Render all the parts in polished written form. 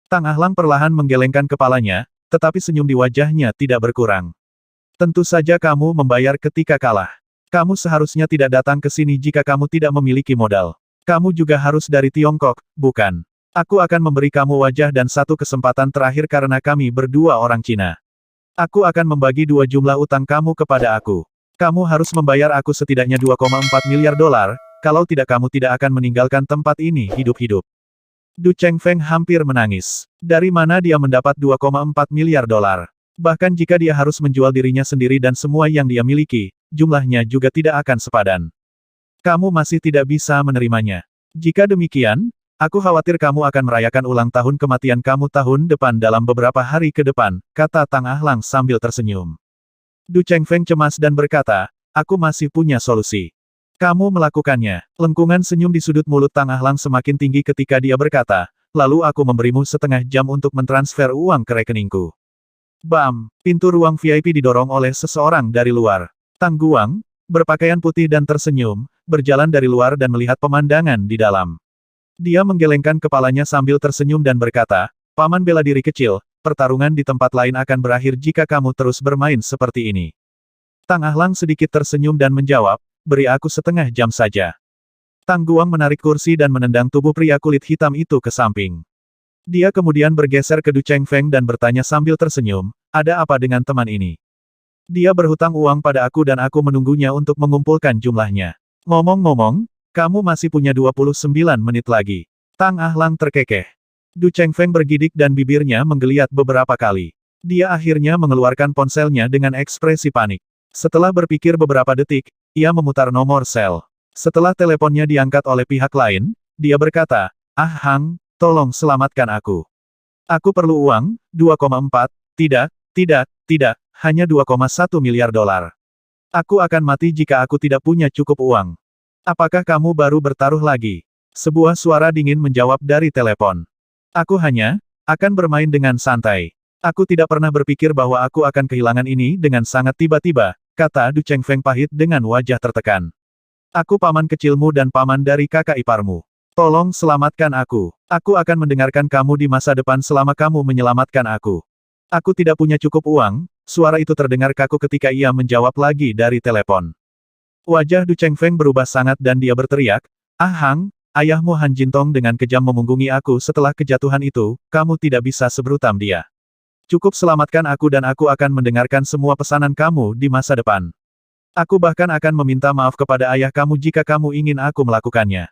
Tang Ahlang perlahan menggelengkan kepalanya, tetapi senyum di wajahnya tidak berkurang. Tentu saja kamu membayar ketika kalah. Kamu seharusnya tidak datang ke sini jika kamu tidak memiliki modal. Kamu juga harus dari Tiongkok, bukan? Aku akan memberi kamu wajah dan satu kesempatan terakhir karena kami berdua orang Cina. Aku akan membagi dua jumlah utang kamu kepada aku. Kamu harus membayar aku setidaknya 2,4 miliar dolar, kalau tidak kamu tidak akan meninggalkan tempat ini hidup-hidup. Du Chengfeng hampir menangis. Dari mana dia mendapat 2,4 miliar dolar? Bahkan jika dia harus menjual dirinya sendiri dan semua yang dia miliki, jumlahnya juga tidak akan sepadan. Kamu masih tidak bisa menerimanya. Jika demikian, aku khawatir kamu akan merayakan ulang tahun kematian kamu tahun depan dalam beberapa hari ke depan, kata Tang Ahlang sambil tersenyum. Du Chengfeng cemas dan berkata, aku masih punya solusi. Kamu melakukannya. Lengkungan senyum di sudut mulut Tang Ahlang semakin tinggi ketika dia berkata, lalu aku memberimu setengah jam untuk mentransfer uang ke rekeningku. Bam! Pintu ruang VIP didorong oleh seseorang dari luar. Tang Guang, berpakaian putih dan tersenyum, berjalan dari luar dan melihat pemandangan di dalam. Dia menggelengkan kepalanya sambil tersenyum dan berkata, Paman bela diri kecil, pertarungan di tempat lain akan berakhir jika kamu terus bermain seperti ini. Tang Ahlang sedikit tersenyum dan menjawab, beri aku setengah jam saja. Tang Guang menarik kursi dan menendang tubuh pria kulit hitam itu ke samping. Dia kemudian bergeser ke Du Chengfeng dan bertanya sambil tersenyum, ada apa dengan teman ini? Dia berhutang uang pada aku dan aku menunggunya untuk mengumpulkan jumlahnya. Ngomong-ngomong, kamu masih punya 29 menit lagi. Tang Ahlang terkekeh. Du Chengfeng bergidik dan bibirnya menggeliat beberapa kali. Dia akhirnya mengeluarkan ponselnya dengan ekspresi panik. Setelah berpikir beberapa detik, ia memutar nomor sel. Setelah teleponnya diangkat oleh pihak lain, dia berkata, Ah Hang, tolong selamatkan aku. Aku perlu uang, 2,4, tidak, hanya 2,1 miliar dolar. Aku akan mati jika aku tidak punya cukup uang. Apakah kamu baru bertaruh lagi? Sebuah suara dingin menjawab dari telepon. Aku hanya akan bermain dengan santai. Aku tidak pernah berpikir bahwa aku akan kehilangan ini dengan sangat tiba-tiba, kata Du Chengfeng pahit dengan wajah tertekan. Aku paman kecilmu dan paman dari kakak iparmu. Tolong selamatkan aku. Aku akan mendengarkan kamu di masa depan selama kamu menyelamatkan aku. Aku tidak punya cukup uang, suara itu terdengar kaku ketika ia menjawab lagi dari telepon. Wajah Du Chengfeng berubah sangat dan dia berteriak, Ah Hang, ayahmu Han Jintong dengan kejam memunggungi aku setelah kejatuhan itu, kamu tidak bisa sebrutam dia. Cukup selamatkan aku dan aku akan mendengarkan semua pesanan kamu di masa depan. Aku bahkan akan meminta maaf kepada ayah kamu jika kamu ingin aku melakukannya.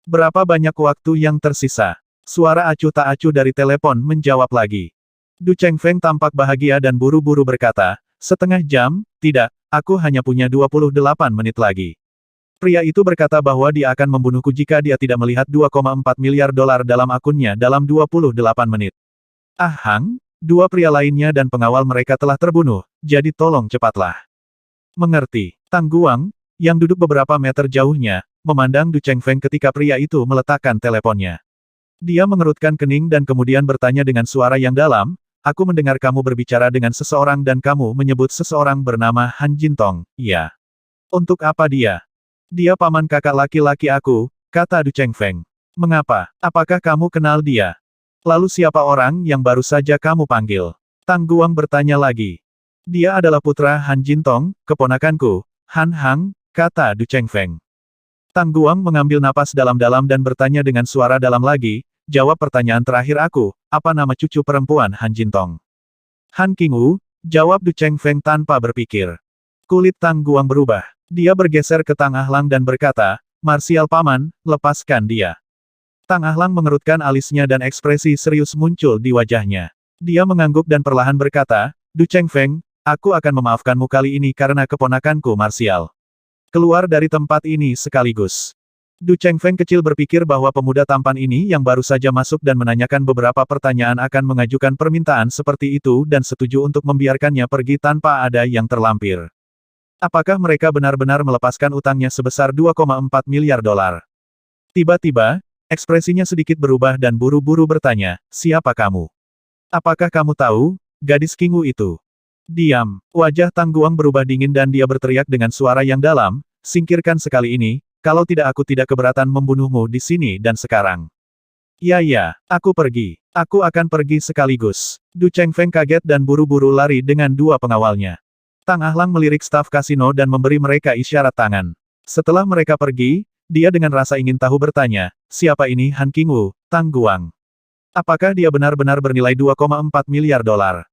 Berapa banyak waktu yang tersisa? Suara acuh tak acuh dari telepon menjawab lagi. Du Chengfeng tampak bahagia dan buru-buru berkata, setengah jam, tidak, aku hanya punya 28 menit lagi. Pria itu berkata bahwa dia akan membunuhku jika dia tidak melihat 2,4 miliar dolar dalam akunnya dalam 28 menit. Ah Hang, dua pria lainnya dan pengawal mereka telah terbunuh, jadi tolong cepatlah. Mengerti. Tang Guang, yang duduk beberapa meter jauhnya, memandang Du Chengfeng ketika pria itu meletakkan teleponnya. Dia mengerutkan kening dan kemudian bertanya dengan suara yang dalam, aku mendengar kamu berbicara dengan seseorang dan kamu menyebut seseorang bernama Han Jintong, iya. Untuk apa dia? Dia paman kakak laki-laki aku, kata Du Chengfeng. Mengapa? Apakah kamu kenal dia? Lalu siapa orang yang baru saja kamu panggil? Tang Guang bertanya lagi. Dia adalah putra Han Jintong, keponakanku, Han Hang, kata Du Chengfeng. Tang Guang mengambil napas dalam-dalam dan bertanya dengan suara dalam lagi, jawab pertanyaan terakhir aku, apa nama cucu perempuan Han Jintong? Han Qingwu, jawab Du Chengfeng tanpa berpikir. Kulit Tang Guang berubah. Dia bergeser ke Tang Ahlang dan berkata, Marsial paman, lepaskan dia. Tang Ahlang mengerutkan alisnya dan ekspresi serius muncul di wajahnya. Dia mengangguk dan perlahan berkata, Du Chengfeng, aku akan memaafkanmu kali ini karena keponakanku Marsial. Keluar dari tempat ini sekaligus. Du Chengfeng kecil berpikir bahwa pemuda tampan ini yang baru saja masuk dan menanyakan beberapa pertanyaan akan mengajukan permintaan seperti itu dan setuju untuk membiarkannya pergi tanpa ada yang terlampir. Apakah mereka benar-benar melepaskan utangnya sebesar 2,4 miliar dolar? Tiba-tiba, ekspresinya sedikit berubah dan buru-buru bertanya, siapa kamu? Apakah kamu tahu, gadis Qingwu itu? Diam. Wajah Tang Guang berubah dingin dan dia berteriak dengan suara yang dalam, singkirkan sekali ini, kalau tidak aku tidak keberatan membunuhmu di sini dan sekarang. Ya, aku pergi. Aku akan pergi sekaligus. Du Chengfeng kaget dan buru-buru lari dengan dua pengawalnya. Tang Ahlang melirik staf kasino dan memberi mereka isyarat tangan. Setelah mereka pergi, dia dengan rasa ingin tahu bertanya, siapa ini Han Qingwu, Tang Guang? Apakah dia benar-benar bernilai 2,4 miliar dolar?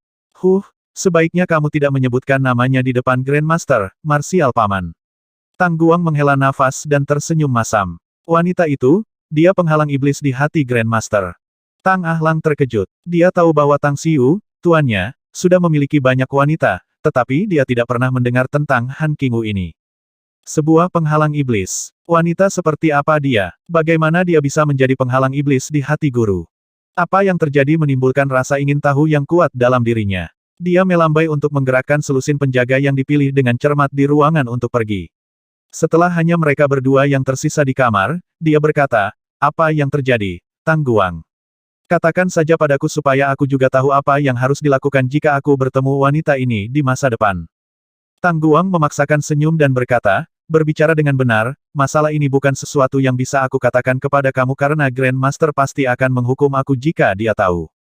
Sebaiknya kamu tidak menyebutkan namanya di depan Grandmaster, Martial Paman. Tang Guang menghela nafas dan tersenyum masam. Wanita itu, dia penghalang iblis di hati Grandmaster. Tang Ahlang terkejut. Dia tahu bahwa Tang Xiu, tuannya, sudah memiliki banyak wanita, tetapi dia tidak pernah mendengar tentang Han Qingwu ini. Sebuah penghalang iblis. Wanita seperti apa dia? Bagaimana dia bisa menjadi penghalang iblis di hati guru? Apa yang terjadi menimbulkan rasa ingin tahu yang kuat dalam dirinya. Dia melambai untuk menggerakkan selusin penjaga yang dipilih dengan cermat di ruangan untuk pergi. Setelah hanya mereka berdua yang tersisa di kamar, dia berkata, apa yang terjadi, Tang Guang? Katakan saja padaku supaya aku juga tahu apa yang harus dilakukan jika aku bertemu wanita ini di masa depan. Tang Guang memaksakan senyum dan berkata, berbicara dengan benar, masalah ini bukan sesuatu yang bisa aku katakan kepada kamu karena Grandmaster pasti akan menghukum aku jika dia tahu.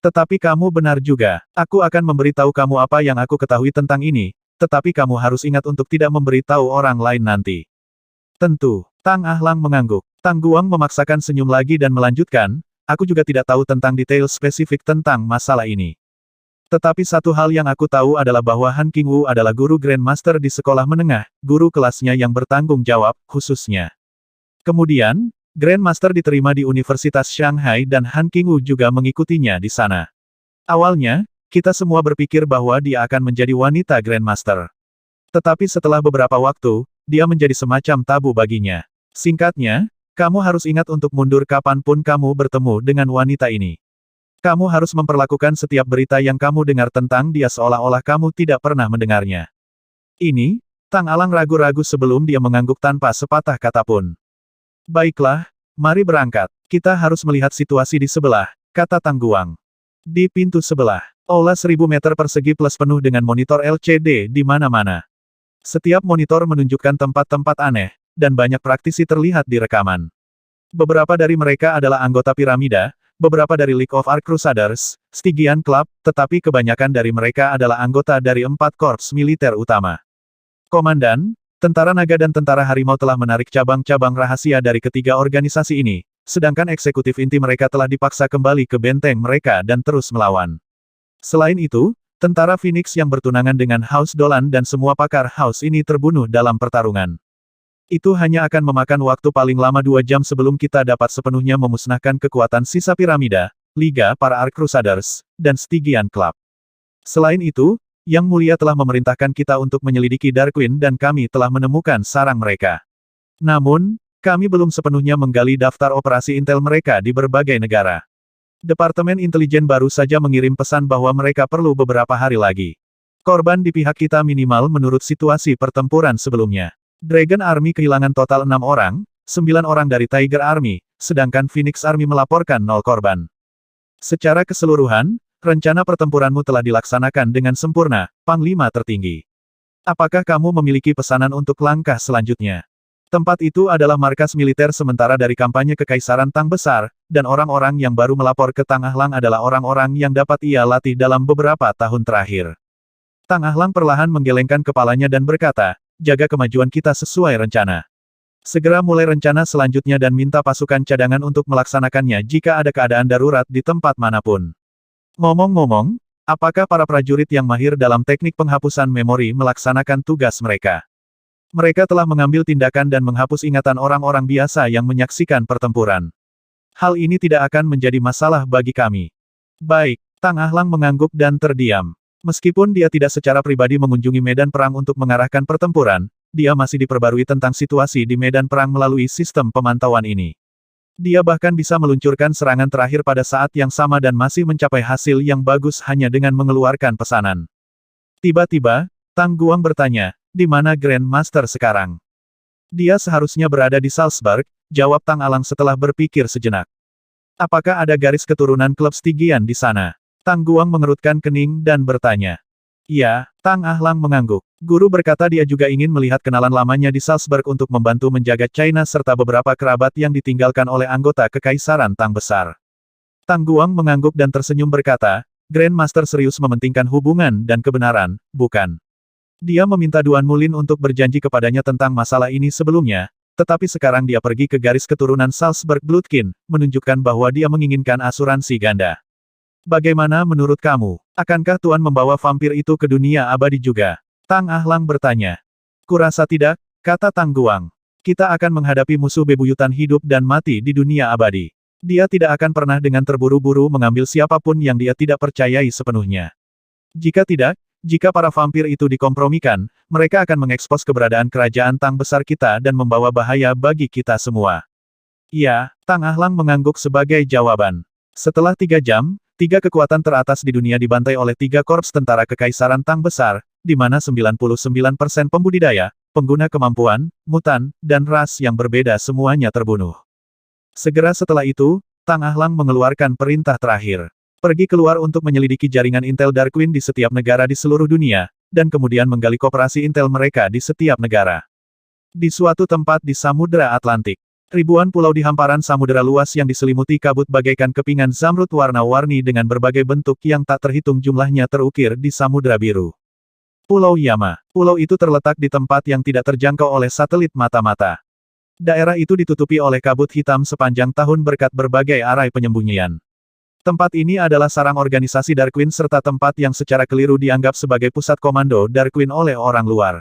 Tetapi kamu benar juga, aku akan memberitahu kamu apa yang aku ketahui tentang ini, tetapi kamu harus ingat untuk tidak memberitahu orang lain nanti. Tentu, Tang Ahlang mengangguk. Tang Guang memaksakan senyum lagi dan melanjutkan, aku juga tidak tahu tentang detail spesifik tentang masalah ini. Tetapi satu hal yang aku tahu adalah bahwa Han Qingwu adalah guru Grandmaster di sekolah menengah, guru kelasnya yang bertanggung jawab, khususnya. Kemudian, Grandmaster diterima di Universitas Shanghai dan Han Qingwu juga mengikutinya di sana. Awalnya, kita semua berpikir bahwa dia akan menjadi wanita Grandmaster. Tetapi setelah beberapa waktu, dia menjadi semacam tabu baginya. Singkatnya, kamu harus ingat untuk mundur kapanpun kamu bertemu dengan wanita ini. Kamu harus memperlakukan setiap berita yang kamu dengar tentang dia seolah-olah kamu tidak pernah mendengarnya. Ini, Tang Ahlang ragu-ragu sebelum dia mengangguk tanpa sepatah kata pun. Baiklah, mari berangkat. Kita harus melihat situasi di sebelah, kata Tang Guang. Di pintu sebelah, aula 1000 meter persegi plus penuh dengan monitor LCD di mana-mana. Setiap monitor menunjukkan tempat-tempat aneh, dan banyak praktisi terlihat di rekaman. Beberapa dari mereka adalah anggota piramida, beberapa dari League of Arc Crusaders, Stygian Club, tetapi kebanyakan dari mereka adalah anggota dari 4 korps militer utama. Komandan, tentara naga dan tentara harimau telah menarik cabang-cabang rahasia dari ketiga organisasi ini, sedangkan eksekutif inti mereka telah dipaksa kembali ke benteng mereka dan terus melawan. Selain itu, tentara Phoenix yang bertunangan dengan House Dolan dan semua pakar House ini terbunuh dalam pertarungan. Itu hanya akan memakan waktu paling lama 2 jam sebelum kita dapat sepenuhnya memusnahkan kekuatan sisa piramida, Liga para Arc Crusaders, dan Stygian Club. Selain itu, Yang Mulia telah memerintahkan kita untuk menyelidiki Darkwing dan kami telah menemukan sarang mereka. Namun, kami belum sepenuhnya menggali daftar operasi intel mereka di berbagai negara. Departemen Intelijen baru saja mengirim pesan bahwa mereka perlu beberapa hari lagi. Korban di pihak kita minimal menurut situasi pertempuran sebelumnya. Dragon Army kehilangan total 6 orang, 9 orang dari Tiger Army, sedangkan Phoenix Army melaporkan 0 korban. Secara keseluruhan, rencana pertempuranmu telah dilaksanakan dengan sempurna, Panglima tertinggi. Apakah kamu memiliki pesanan untuk langkah selanjutnya? Tempat itu adalah markas militer sementara dari kampanye Kekaisaran Tang Besar, dan orang-orang yang baru melapor ke Tang Ahlang adalah orang-orang yang dapat ia latih dalam beberapa tahun terakhir. Tang Ahlang perlahan menggelengkan kepalanya dan berkata, jaga kemajuan kita sesuai rencana. Segera mulai rencana selanjutnya dan minta pasukan cadangan untuk melaksanakannya jika ada keadaan darurat di tempat manapun. Ngomong-ngomong, apakah para prajurit yang mahir dalam teknik penghapusan memori melaksanakan tugas mereka? Mereka telah mengambil tindakan dan menghapus ingatan orang-orang biasa yang menyaksikan pertempuran. Hal ini tidak akan menjadi masalah bagi kami. Baik, Tang Ahlang mengangguk dan terdiam. Meskipun dia tidak secara pribadi mengunjungi medan perang untuk mengarahkan pertempuran, dia masih diperbarui tentang situasi di medan perang melalui sistem pemantauan ini. Dia bahkan bisa meluncurkan serangan terakhir pada saat yang sama dan masih mencapai hasil yang bagus hanya dengan mengeluarkan pesanan. Tiba-tiba, Tang Guang bertanya, di mana Grand Master sekarang? Dia seharusnya berada di Salzburg, jawab Tang Ahlang setelah berpikir sejenak. Apakah ada garis keturunan klub Stygian di sana? Tang Guang mengerutkan kening dan bertanya. Ya, Tang Ahlang mengangguk. Guru berkata dia juga ingin melihat kenalan lamanya di Salzburg untuk membantu menjaga China serta beberapa kerabat yang ditinggalkan oleh anggota Kekaisaran Tang Besar. Tang Guang mengangguk dan tersenyum berkata, Grandmaster serius mementingkan hubungan dan kebenaran, bukan? Dia meminta Duan Mulin untuk berjanji kepadanya tentang masalah ini sebelumnya, tetapi sekarang dia pergi ke garis keturunan Salzburg Bloodkin, menunjukkan bahwa dia menginginkan asuransi ganda. Bagaimana menurut kamu? Akankah Tuan membawa vampir itu ke dunia abadi juga? Tang Ahlang bertanya. Kurasa tidak, kata Tang Guang. Kita akan menghadapi musuh bebuyutan hidup dan mati di dunia abadi. Dia tidak akan pernah dengan terburu-buru mengambil siapapun yang dia tidak percayai sepenuhnya. Jika tidak, jika para vampir itu dikompromikan, mereka akan mengekspos keberadaan kerajaan Tang besar kita dan membawa bahaya bagi kita semua. Iya, Tang Ahlang mengangguk sebagai jawaban. Setelah 3 jam, 3 kekuatan teratas di dunia dibantai oleh 3 korps tentara Kekaisaran Tang Besar, di mana 99% pembudidaya, pengguna kemampuan, mutan, dan ras yang berbeda semuanya terbunuh. Segera setelah itu, Tang Ahlang mengeluarkan perintah terakhir. Pergi keluar untuk menyelidiki jaringan Intel Darkwing di setiap negara di seluruh dunia, dan kemudian menggali koperasi Intel mereka di setiap negara. Di suatu tempat di Samudra Atlantik, ribuan pulau di hamparan samudera luas yang diselimuti kabut bagaikan kepingan zamrud warna-warni dengan berbagai bentuk yang tak terhitung jumlahnya terukir di Samudra Biru. Pulau Yama. Pulau itu terletak di tempat yang tidak terjangkau oleh satelit mata-mata. Daerah itu ditutupi oleh kabut hitam sepanjang tahun berkat berbagai arai penyembunyian. Tempat ini adalah sarang organisasi Darkwing serta tempat yang secara keliru dianggap sebagai pusat komando Darkwing oleh orang luar.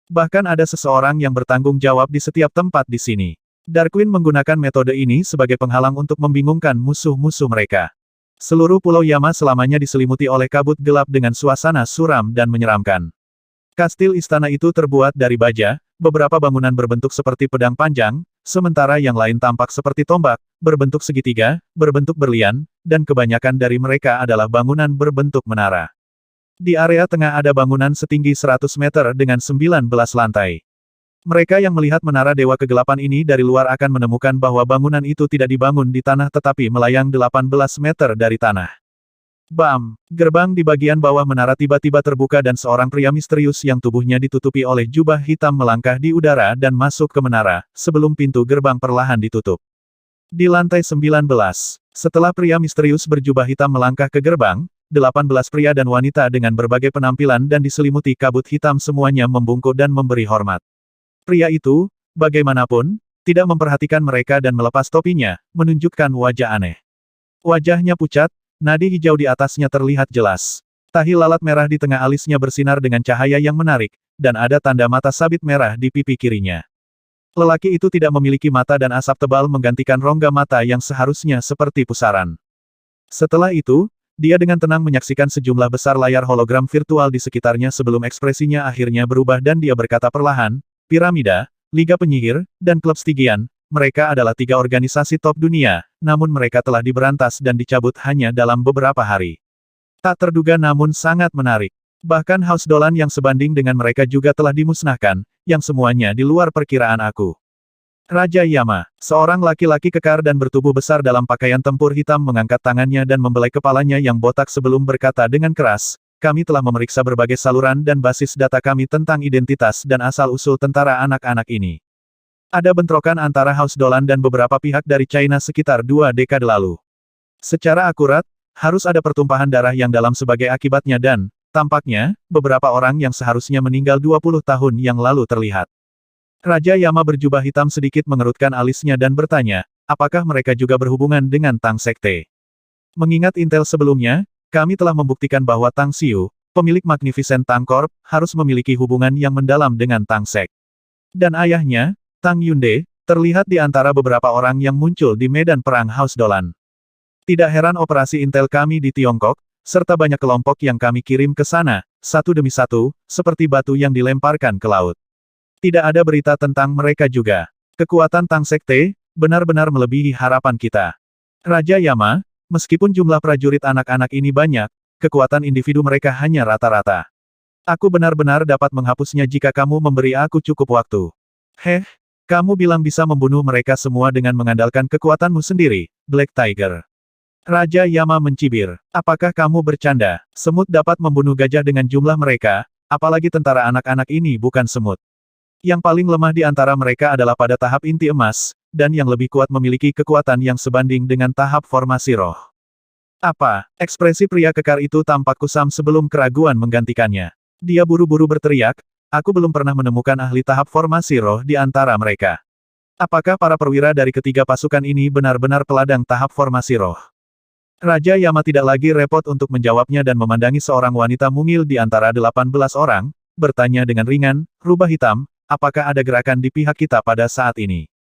Bahkan ada seseorang yang bertanggung jawab di setiap tempat di sini. Darkwing menggunakan metode ini sebagai penghalang untuk membingungkan musuh-musuh mereka. Seluruh Pulau Yama selamanya diselimuti oleh kabut gelap dengan suasana suram dan menyeramkan. Kastil istana itu terbuat dari baja, beberapa bangunan berbentuk seperti pedang panjang, sementara yang lain tampak seperti tombak, berbentuk segitiga, berbentuk berlian, dan kebanyakan dari mereka adalah bangunan berbentuk menara. Di area tengah ada bangunan setinggi 100 meter dengan 19 lantai. Mereka yang melihat menara Dewa Kegelapan ini dari luar akan menemukan bahwa bangunan itu tidak dibangun di tanah tetapi melayang 18 meter dari tanah. Bam! Gerbang di bagian bawah menara tiba-tiba terbuka dan seorang pria misterius yang tubuhnya ditutupi oleh jubah hitam melangkah di udara dan masuk ke menara, sebelum pintu gerbang perlahan ditutup. Di lantai 19, setelah pria misterius berjubah hitam melangkah ke gerbang, 18 pria dan wanita dengan berbagai penampilan dan diselimuti kabut hitam semuanya membungkuk dan memberi hormat. Pria itu, bagaimanapun, tidak memperhatikan mereka dan melepas topinya, menunjukkan wajah aneh. Wajahnya pucat, nadi hijau di atasnya terlihat jelas. Tahi lalat merah di tengah alisnya bersinar dengan cahaya yang menarik, dan ada tanda mata sabit merah di pipi kirinya. Lelaki itu tidak memiliki mata dan asap tebal menggantikan rongga mata yang seharusnya seperti pusaran. Setelah itu, dia dengan tenang menyaksikan sejumlah besar layar hologram virtual di sekitarnya sebelum ekspresinya akhirnya berubah dan dia berkata perlahan, Piramida, Liga Penyihir, dan Klub Stygian, mereka adalah 3 organisasi top dunia, namun mereka telah diberantas dan dicabut hanya dalam beberapa hari. Tak terduga namun sangat menarik. Bahkan House Dolan yang sebanding dengan mereka juga telah dimusnahkan, yang semuanya di luar perkiraan aku. Raja Yama, seorang laki-laki kekar dan bertubuh besar dalam pakaian tempur hitam mengangkat tangannya dan membelai kepalanya yang botak sebelum berkata dengan keras, kami telah memeriksa berbagai saluran dan basis data kami tentang identitas dan asal-usul tentara anak-anak ini. Ada bentrokan antara House Dolan dan beberapa pihak dari China sekitar 2 dekade lalu. Secara akurat, harus ada pertumpahan darah yang dalam sebagai akibatnya dan, tampaknya, beberapa orang yang seharusnya meninggal 20 tahun yang lalu terlihat. Raja Yama berjubah hitam sedikit mengerutkan alisnya dan bertanya, apakah mereka juga berhubungan dengan Tang Sekte? Mengingat intel sebelumnya, kami telah membuktikan bahwa Tang Xiu, pemilik Magnificent Tang Corp, harus memiliki hubungan yang mendalam dengan Tang Sek. Dan ayahnya, Tang Yunde, terlihat di antara beberapa orang yang muncul di medan perang House Dolan. Tidak heran operasi intel kami di Tiongkok, serta banyak kelompok yang kami kirim ke sana, satu demi satu, seperti batu yang dilemparkan ke laut. Tidak ada berita tentang mereka juga. Kekuatan Tang Sekte, benar-benar melebihi harapan kita. Raja Yama, meskipun jumlah prajurit anak-anak ini banyak, kekuatan individu mereka hanya rata-rata. Aku benar-benar dapat menghapusnya jika kamu memberi aku cukup waktu. Kamu bilang bisa membunuh mereka semua dengan mengandalkan kekuatanmu sendiri, Black Tiger. Raja Yama mencibir. Apakah kamu bercanda? Semut dapat membunuh gajah dengan jumlah mereka, apalagi tentara anak-anak ini bukan semut. Yang paling lemah di antara mereka adalah pada tahap inti emas, dan yang lebih kuat memiliki kekuatan yang sebanding dengan tahap formasi roh. Apa? Ekspresi pria kekar itu tampak kusam sebelum keraguan menggantikannya. Dia buru-buru berteriak, aku belum pernah menemukan ahli tahap formasi roh di antara mereka. Apakah para perwira dari ketiga pasukan ini benar-benar peladang tahap formasi roh? Raja Yama tidak lagi repot untuk menjawabnya dan memandangi seorang wanita mungil di antara 18 orang, bertanya dengan ringan, rubah hitam, apakah ada gerakan di pihak kita pada saat ini?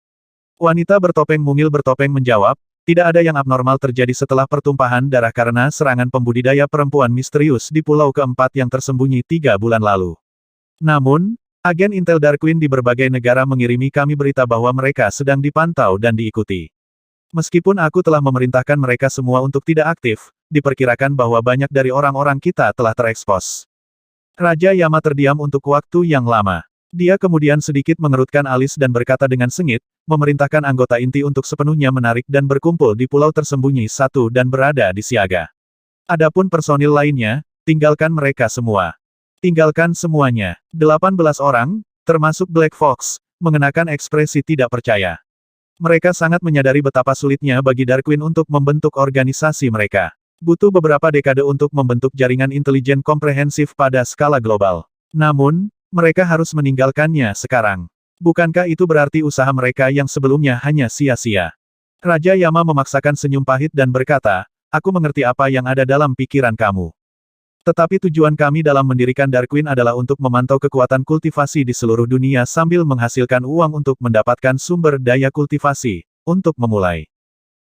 Wanita bertopeng mungil bertopeng menjawab, tidak ada yang abnormal terjadi setelah pertumpahan darah karena serangan pembudidaya perempuan misterius di pulau keempat yang tersembunyi 3 bulan lalu. Namun, agen Intel Darkwing di berbagai negara mengirimi kami berita bahwa mereka sedang dipantau dan diikuti. Meskipun aku telah memerintahkan mereka semua untuk tidak aktif, diperkirakan bahwa banyak dari orang-orang kita telah terekspos. Raja Yama terdiam untuk waktu yang lama. Dia kemudian sedikit mengerutkan alis dan berkata dengan sengit, memerintahkan anggota inti untuk sepenuhnya menarik dan berkumpul di pulau tersembunyi satu dan berada di siaga. Adapun personil lainnya, tinggalkan mereka semua. Tinggalkan semuanya. 18 orang, termasuk Black Fox, mengenakan ekspresi tidak percaya. Mereka sangat menyadari betapa sulitnya bagi Darkwing untuk membentuk organisasi mereka. Butuh beberapa dekade untuk membentuk jaringan intelijen komprehensif pada skala global. Namun, mereka harus meninggalkannya sekarang. Bukankah itu berarti usaha mereka yang sebelumnya hanya sia-sia? Raja Yama memaksakan senyum pahit dan berkata, aku mengerti apa yang ada dalam pikiran kamu. Tetapi tujuan kami dalam mendirikan Darkwing adalah untuk memantau kekuatan kultivasi di seluruh dunia sambil menghasilkan uang untuk mendapatkan sumber daya kultivasi, untuk memulai.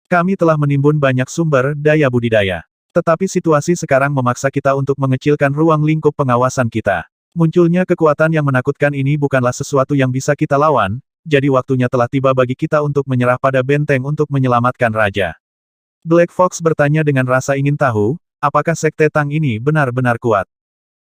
Kami telah menimbun banyak sumber daya budidaya. Tetapi situasi sekarang memaksa kita untuk mengecilkan ruang lingkup pengawasan kita. Munculnya kekuatan yang menakutkan ini bukanlah sesuatu yang bisa kita lawan, jadi waktunya telah tiba bagi kita untuk menyerah pada benteng untuk menyelamatkan raja. Black Fox bertanya dengan rasa ingin tahu, apakah sekte Tang ini benar-benar kuat?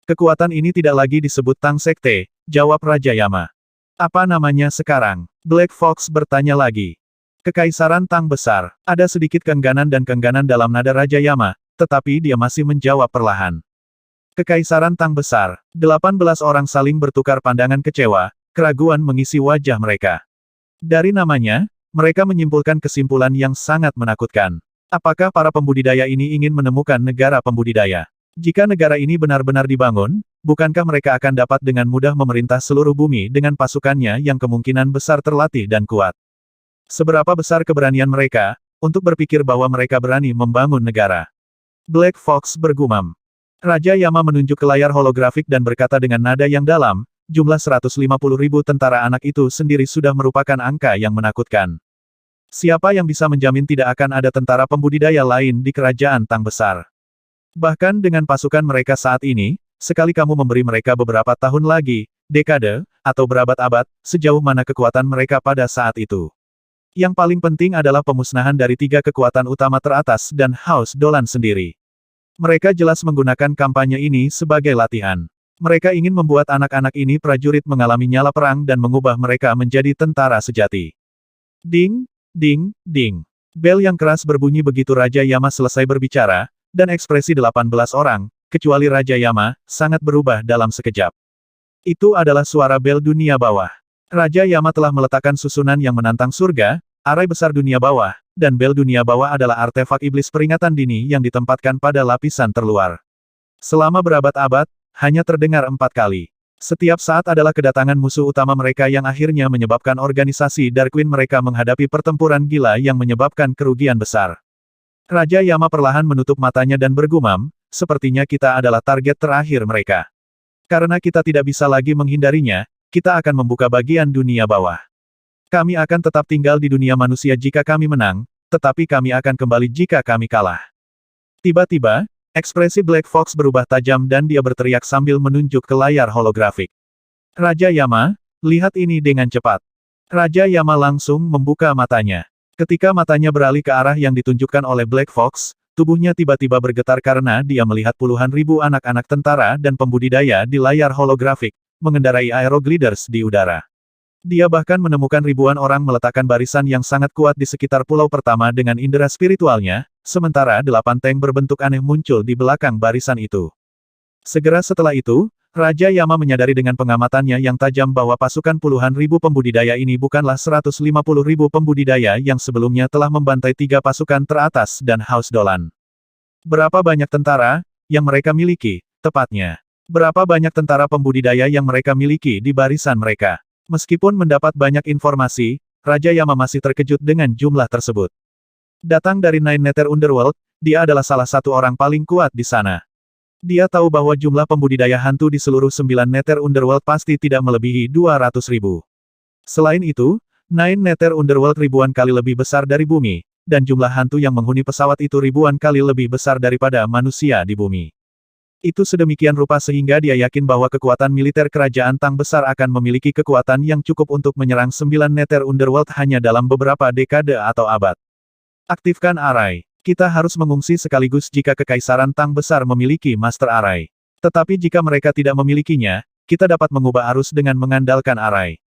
Kekuatan ini tidak lagi disebut Tang Sekte, jawab Raja Yama. Apa namanya sekarang? Black Fox bertanya lagi. Kekaisaran Tang Besar. Ada sedikit keengganan dan keengganan dalam nada Raja Yama, tetapi dia masih menjawab perlahan. Kekaisaran Tang Besar. 18 orang saling bertukar pandangan kecewa, keraguan mengisi wajah mereka. Dari namanya, mereka menyimpulkan kesimpulan yang sangat menakutkan. Apakah para pembudidaya ini ingin menemukan negara pembudidaya? Jika negara ini benar-benar dibangun, bukankah mereka akan dapat dengan mudah memerintah seluruh bumi dengan pasukannya yang kemungkinan besar terlatih dan kuat? Seberapa besar keberanian mereka, untuk berpikir bahwa mereka berani membangun negara? Black Fox bergumam. Raja Yama menunjuk ke layar holografik dan berkata dengan nada yang dalam, jumlah 150.000 tentara anak itu sendiri sudah merupakan angka yang menakutkan. Siapa yang bisa menjamin tidak akan ada tentara pembudidaya lain di kerajaan Tang Besar? Bahkan dengan pasukan mereka saat ini, sekali kamu memberi mereka beberapa tahun lagi, dekade, atau berabad-abad, sejauh mana kekuatan mereka pada saat itu. Yang paling penting adalah pemusnahan dari 3 kekuatan utama teratas dan House Dolan sendiri. Mereka jelas menggunakan kampanye ini sebagai latihan. Mereka ingin membuat anak-anak ini prajurit mengalami nyala perang dan mengubah mereka menjadi tentara sejati. Ding, ding, ding. Bel yang keras berbunyi begitu Raja Yama selesai berbicara, dan ekspresi 18 orang, kecuali Raja Yama, sangat berubah dalam sekejap. Itu adalah suara bel dunia bawah. Raja Yama telah meletakkan susunan yang menantang surga, arai besar dunia bawah, dan bel dunia bawah adalah artefak iblis peringatan dini yang ditempatkan pada lapisan terluar. Selama berabad-abad, hanya terdengar 4 kali. Setiap saat adalah kedatangan musuh utama mereka yang akhirnya menyebabkan organisasi Darkwing mereka menghadapi pertempuran gila yang menyebabkan kerugian besar. Raja Yama perlahan menutup matanya dan bergumam, sepertinya kita adalah target terakhir mereka. Karena kita tidak bisa lagi menghindarinya, kita akan membuka bagian dunia bawah. Kami akan tetap tinggal di dunia manusia jika kami menang, tetapi kami akan kembali jika kami kalah. Tiba-tiba, ekspresi Black Fox berubah tajam dan dia berteriak sambil menunjuk ke layar holografik. Raja Yama, lihat ini dengan cepat. Raja Yama langsung membuka matanya. Ketika matanya beralih ke arah yang ditunjukkan oleh Black Fox, tubuhnya tiba-tiba bergetar karena dia melihat puluhan ribu anak-anak tentara dan pembudidaya di layar holografik, mengendarai aerogliders di udara. Dia bahkan menemukan ribuan orang meletakkan barisan yang sangat kuat di sekitar pulau pertama dengan indera spiritualnya, sementara 8 tank berbentuk aneh muncul di belakang barisan itu. Segera setelah itu, Raja Yama menyadari dengan pengamatannya yang tajam bahwa pasukan puluhan ribu pembudidaya ini bukanlah 150 ribu pembudidaya yang sebelumnya telah membantai 3 pasukan teratas dan Haus Dolan. Berapa banyak tentara yang mereka miliki, tepatnya? Berapa banyak tentara pembudidaya yang mereka miliki di barisan mereka? Meskipun mendapat banyak informasi, Raja Yama masih terkejut dengan jumlah tersebut. Datang dari Nine Nether Underworld, dia adalah salah satu orang paling kuat di sana. Dia tahu bahwa jumlah pembudidaya hantu di seluruh 9 Nether Underworld pasti tidak melebihi 200 ribu. Selain itu, Nine Nether Underworld ribuan kali lebih besar dari bumi, dan jumlah hantu yang menghuni pesawat itu ribuan kali lebih besar daripada manusia di bumi. Itu sedemikian rupa sehingga dia yakin bahwa kekuatan militer kerajaan Tang besar akan memiliki kekuatan yang cukup untuk menyerang 9 Nether Underworld hanya dalam beberapa dekade atau abad. Aktifkan Arai. Kita harus mengungsi sekaligus jika Kekaisaran Tang besar memiliki Master Arai. Tetapi jika mereka tidak memilikinya, kita dapat mengubah arus dengan mengandalkan Arai.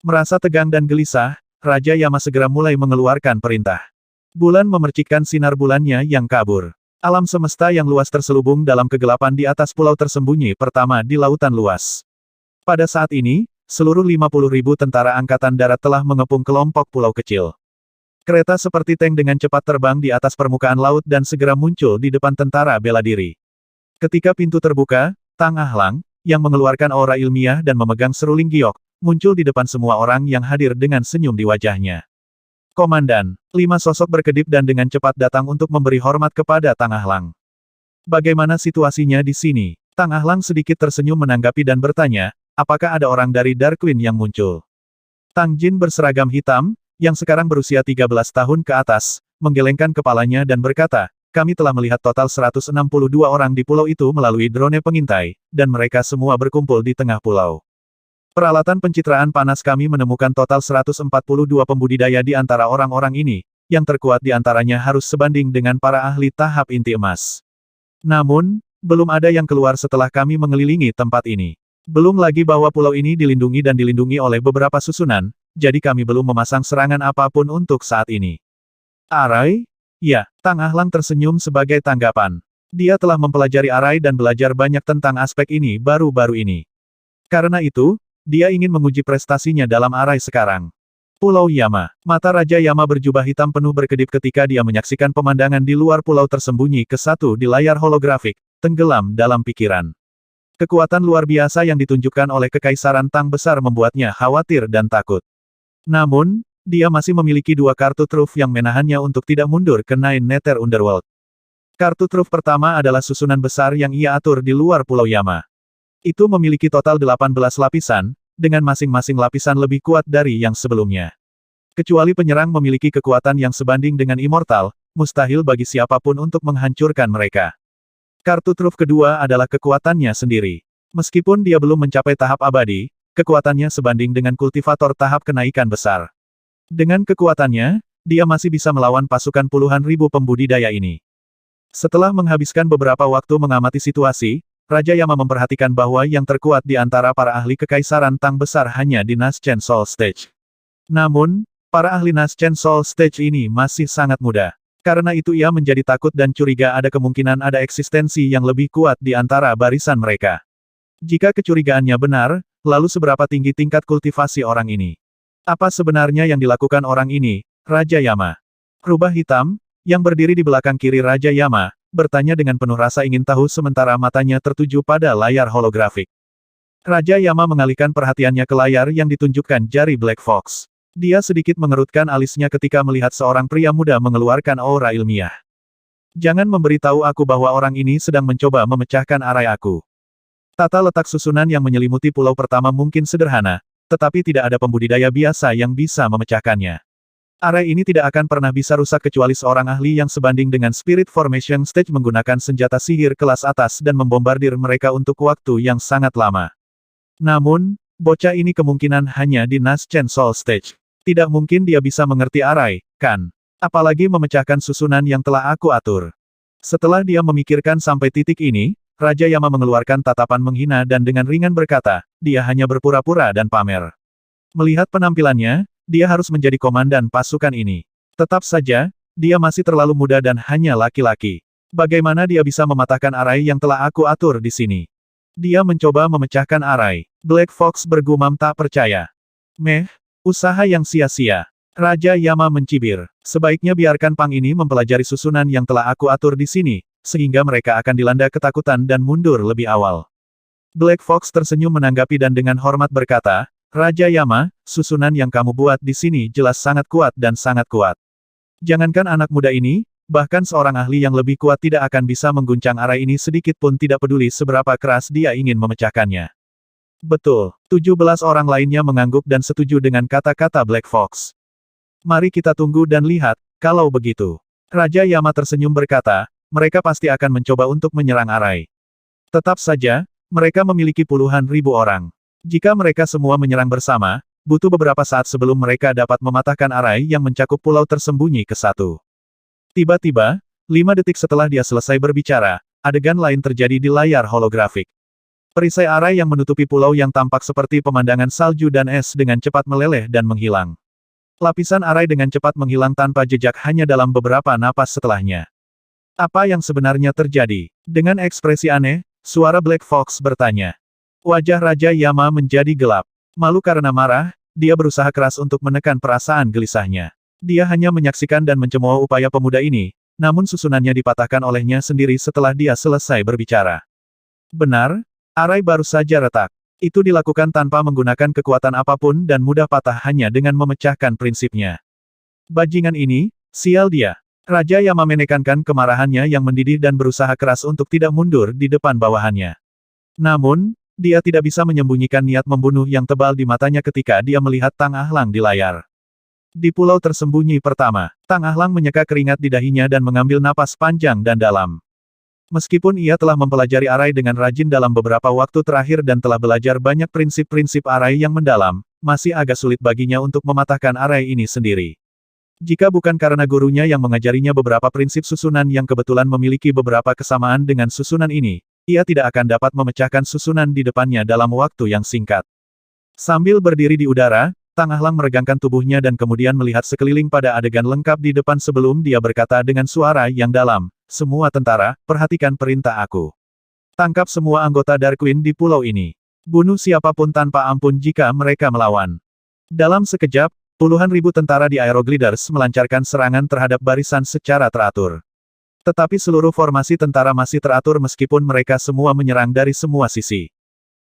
Merasa tegang dan gelisah, Raja Yama segera mulai mengeluarkan perintah. Bulan memercikkan sinar bulannya yang kabur. Alam semesta yang luas terselubung dalam kegelapan di atas pulau tersembunyi pertama di lautan luas. Pada saat ini, seluruh 50.000 tentara angkatan darat telah mengepung kelompok pulau kecil. Kereta seperti tank dengan cepat terbang di atas permukaan laut dan segera muncul di depan tentara bela diri. Ketika pintu terbuka, Tang Ahlang, yang mengeluarkan aura ilmiah dan memegang seruling giok, muncul di depan semua orang yang hadir dengan senyum di wajahnya. Komandan, 5 sosok berkedip dan dengan cepat datang untuk memberi hormat kepada Tang Ahlang. Bagaimana situasinya di sini? Tang Ahlang sedikit tersenyum menanggapi dan bertanya, apakah ada orang dari Dark Queen yang muncul? Tang Jin berseragam hitam, yang sekarang berusia 13 tahun ke atas, menggelengkan kepalanya dan berkata, kami telah melihat total 162 orang di pulau itu melalui drone pengintai, dan mereka semua berkumpul di tengah pulau. Peralatan pencitraan panas kami menemukan total 142 pembudidaya di antara orang-orang ini, yang terkuat di antaranya harus sebanding dengan para ahli tahap inti emas. Namun, belum ada yang keluar setelah kami mengelilingi tempat ini. Belum lagi bahwa pulau ini dilindungi dan dilindungi oleh beberapa susunan, jadi kami belum memasang serangan apapun untuk saat ini. Arai? Ya, Tang Ahlang tersenyum sebagai tanggapan. Dia telah mempelajari Arai dan belajar banyak tentang aspek ini baru-baru ini. Karena itu, dia ingin menguji prestasinya dalam Arai sekarang. Pulau Yama. Mata Raja Yama berjubah hitam penuh berkedip ketika dia menyaksikan pemandangan di luar pulau tersembunyi ke-1 di layar holografik, tenggelam dalam pikiran. Kekuatan luar biasa yang ditunjukkan oleh Kekaisaran Tang besar membuatnya khawatir dan takut. Namun, dia masih memiliki 2 kartu truf yang menahannya untuk tidak mundur ke Nine Nether Underworld. Kartu truf pertama adalah susunan besar yang ia atur di luar Pulau Yama. Itu memiliki total 18 lapisan, dengan masing-masing lapisan lebih kuat dari yang sebelumnya. Kecuali penyerang memiliki kekuatan yang sebanding dengan immortal, mustahil bagi siapapun untuk menghancurkan mereka. Kartu truf kedua adalah kekuatannya sendiri. Meskipun dia belum mencapai tahap abadi, kekuatannya sebanding dengan kultivator tahap kenaikan besar. Dengan kekuatannya, dia masih bisa melawan pasukan puluhan ribu pembudidaya ini. Setelah menghabiskan beberapa waktu mengamati situasi, Raja Yama memperhatikan bahwa yang terkuat di antara para ahli Kekaisaran Tang besar hanya di Naschen Soul Stage. Namun, para ahli Naschen Soul Stage ini masih sangat muda. Karena itu ia menjadi takut dan curiga ada kemungkinan ada eksistensi yang lebih kuat di antara barisan mereka. Jika kecurigaannya benar, lalu seberapa tinggi tingkat kultivasi orang ini? Apa sebenarnya yang dilakukan orang ini, Raja Yama? Rubah hitam, yang berdiri di belakang kiri Raja Yama, bertanya dengan penuh rasa ingin tahu sementara matanya tertuju pada layar holografik. Raja Yama mengalihkan perhatiannya ke layar yang ditunjukkan jari Black Fox. Dia sedikit mengerutkan alisnya ketika melihat seorang pria muda mengeluarkan aura ilmiah. Jangan memberitahu aku bahwa orang ini sedang mencoba memecahkan arai aku. Tata letak susunan yang menyelimuti pulau pertama mungkin sederhana, tetapi tidak ada pembudidaya biasa yang bisa memecahkannya. Arai ini tidak akan pernah bisa rusak kecuali seorang ahli yang sebanding dengan Spirit Formation Stage menggunakan senjata sihir kelas atas dan membombardir mereka untuk waktu yang sangat lama. Namun, bocah ini kemungkinan hanya di Naschen Soul Stage. Tidak mungkin dia bisa mengerti Arai, kan? Apalagi memecahkan susunan yang telah aku atur. Setelah dia memikirkan sampai titik ini, Raja Yama mengeluarkan tatapan menghina dan dengan ringan berkata, dia hanya berpura-pura dan pamer. Melihat penampilannya, dia harus menjadi komandan pasukan ini. Tetap saja, Dia masih terlalu muda dan hanya laki-laki. Bagaimana dia bisa mematahkan arai yang telah aku atur di sini? Dia mencoba memecahkan arai. Black Fox bergumam tak percaya. Meh, usaha yang sia-sia. Raja Yama mencibir. Sebaiknya biarkan Pang ini mempelajari susunan yang telah aku atur di sini, sehingga mereka akan dilanda ketakutan dan mundur lebih awal. Black Fox tersenyum menanggapi dan dengan hormat berkata, Raja Yama, susunan yang kamu buat di sini jelas sangat kuat dan sangat kuat. Jangankan anak muda ini, bahkan seorang ahli yang lebih kuat tidak akan bisa mengguncang arai ini sedikit pun tidak peduli seberapa keras dia ingin memecahkannya. Betul, 17 orang lainnya mengangguk dan setuju dengan kata-kata Black Fox. Mari kita tunggu dan lihat, kalau begitu. Raja Yama tersenyum berkata, mereka pasti akan mencoba untuk menyerang arai. Tetap saja, mereka memiliki puluhan ribu orang. Jika mereka semua menyerang bersama, butuh beberapa saat sebelum mereka dapat mematahkan arai yang mencakup pulau tersembunyi ke satu. Tiba-tiba, 5 detik setelah dia selesai berbicara, adegan lain terjadi di layar holografik. Perisai arai yang menutupi pulau yang tampak seperti pemandangan salju dan es dengan cepat meleleh dan menghilang. Lapisan arai dengan cepat menghilang tanpa jejak hanya dalam beberapa napas setelahnya. Apa yang sebenarnya terjadi? Dengan ekspresi aneh, suara Black Fox bertanya. Wajah Raja Yama menjadi gelap. Malu karena marah, dia berusaha keras untuk menekan perasaan gelisahnya. Dia hanya menyaksikan dan mencemooh upaya pemuda ini, namun susunannya dipatahkan olehnya sendiri setelah dia selesai berbicara. Benar, arai baru saja retak. Itu dilakukan tanpa menggunakan kekuatan apapun dan mudah patah hanya dengan memecahkan prinsipnya. Bajingan ini, sial dia. Raja Yama menekankan kemarahannya yang mendidih dan berusaha keras untuk tidak mundur di depan bawahannya. Namun, dia tidak bisa menyembunyikan niat membunuh yang tebal di matanya ketika dia melihat Tang Ahlang di layar. Di pulau tersembunyi pertama, Tang Ahlang menyeka keringat di dahinya dan mengambil napas panjang dan dalam. Meskipun ia telah mempelajari arai dengan rajin dalam beberapa waktu terakhir dan telah belajar banyak prinsip-prinsip arai yang mendalam, masih agak sulit baginya untuk mematahkan arai ini sendiri. Jika bukan karena gurunya yang mengajarinya beberapa prinsip susunan yang kebetulan memiliki beberapa kesamaan dengan susunan ini, ia tidak akan dapat memecahkan susunan di depannya dalam waktu yang singkat. Sambil berdiri di udara, Tang Ahlang meregangkan tubuhnya dan kemudian melihat sekeliling pada adegan lengkap di depan sebelum dia berkata dengan suara yang dalam, semua tentara, perhatikan perintah aku. Tangkap semua anggota Dark Queen di pulau ini. Bunuh siapapun tanpa ampun jika mereka melawan. Dalam sekejap, puluhan ribu tentara di Aerogliders melancarkan serangan terhadap barisan secara teratur. Tetapi seluruh formasi tentara masih teratur meskipun mereka semua menyerang dari semua sisi.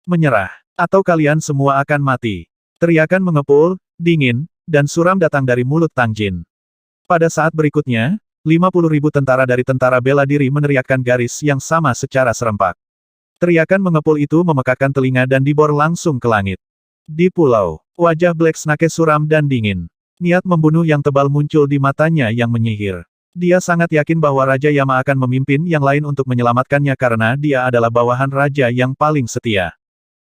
Menyerah, atau kalian semua akan mati. Teriakan mengepul, dingin, dan suram datang dari mulut Tang Jin. Pada saat berikutnya, 50.000 tentara dari tentara bela diri meneriakkan garis yang sama secara serempak. Teriakan mengepul itu memekakkan telinga dan dibor langsung ke langit. Di pulau, wajah Black Snake suram dan dingin. Niat membunuh yang tebal muncul di matanya yang menyihir. Dia sangat yakin bahwa Raja Yama akan memimpin yang lain untuk menyelamatkannya karena dia adalah bawahan raja yang paling setia.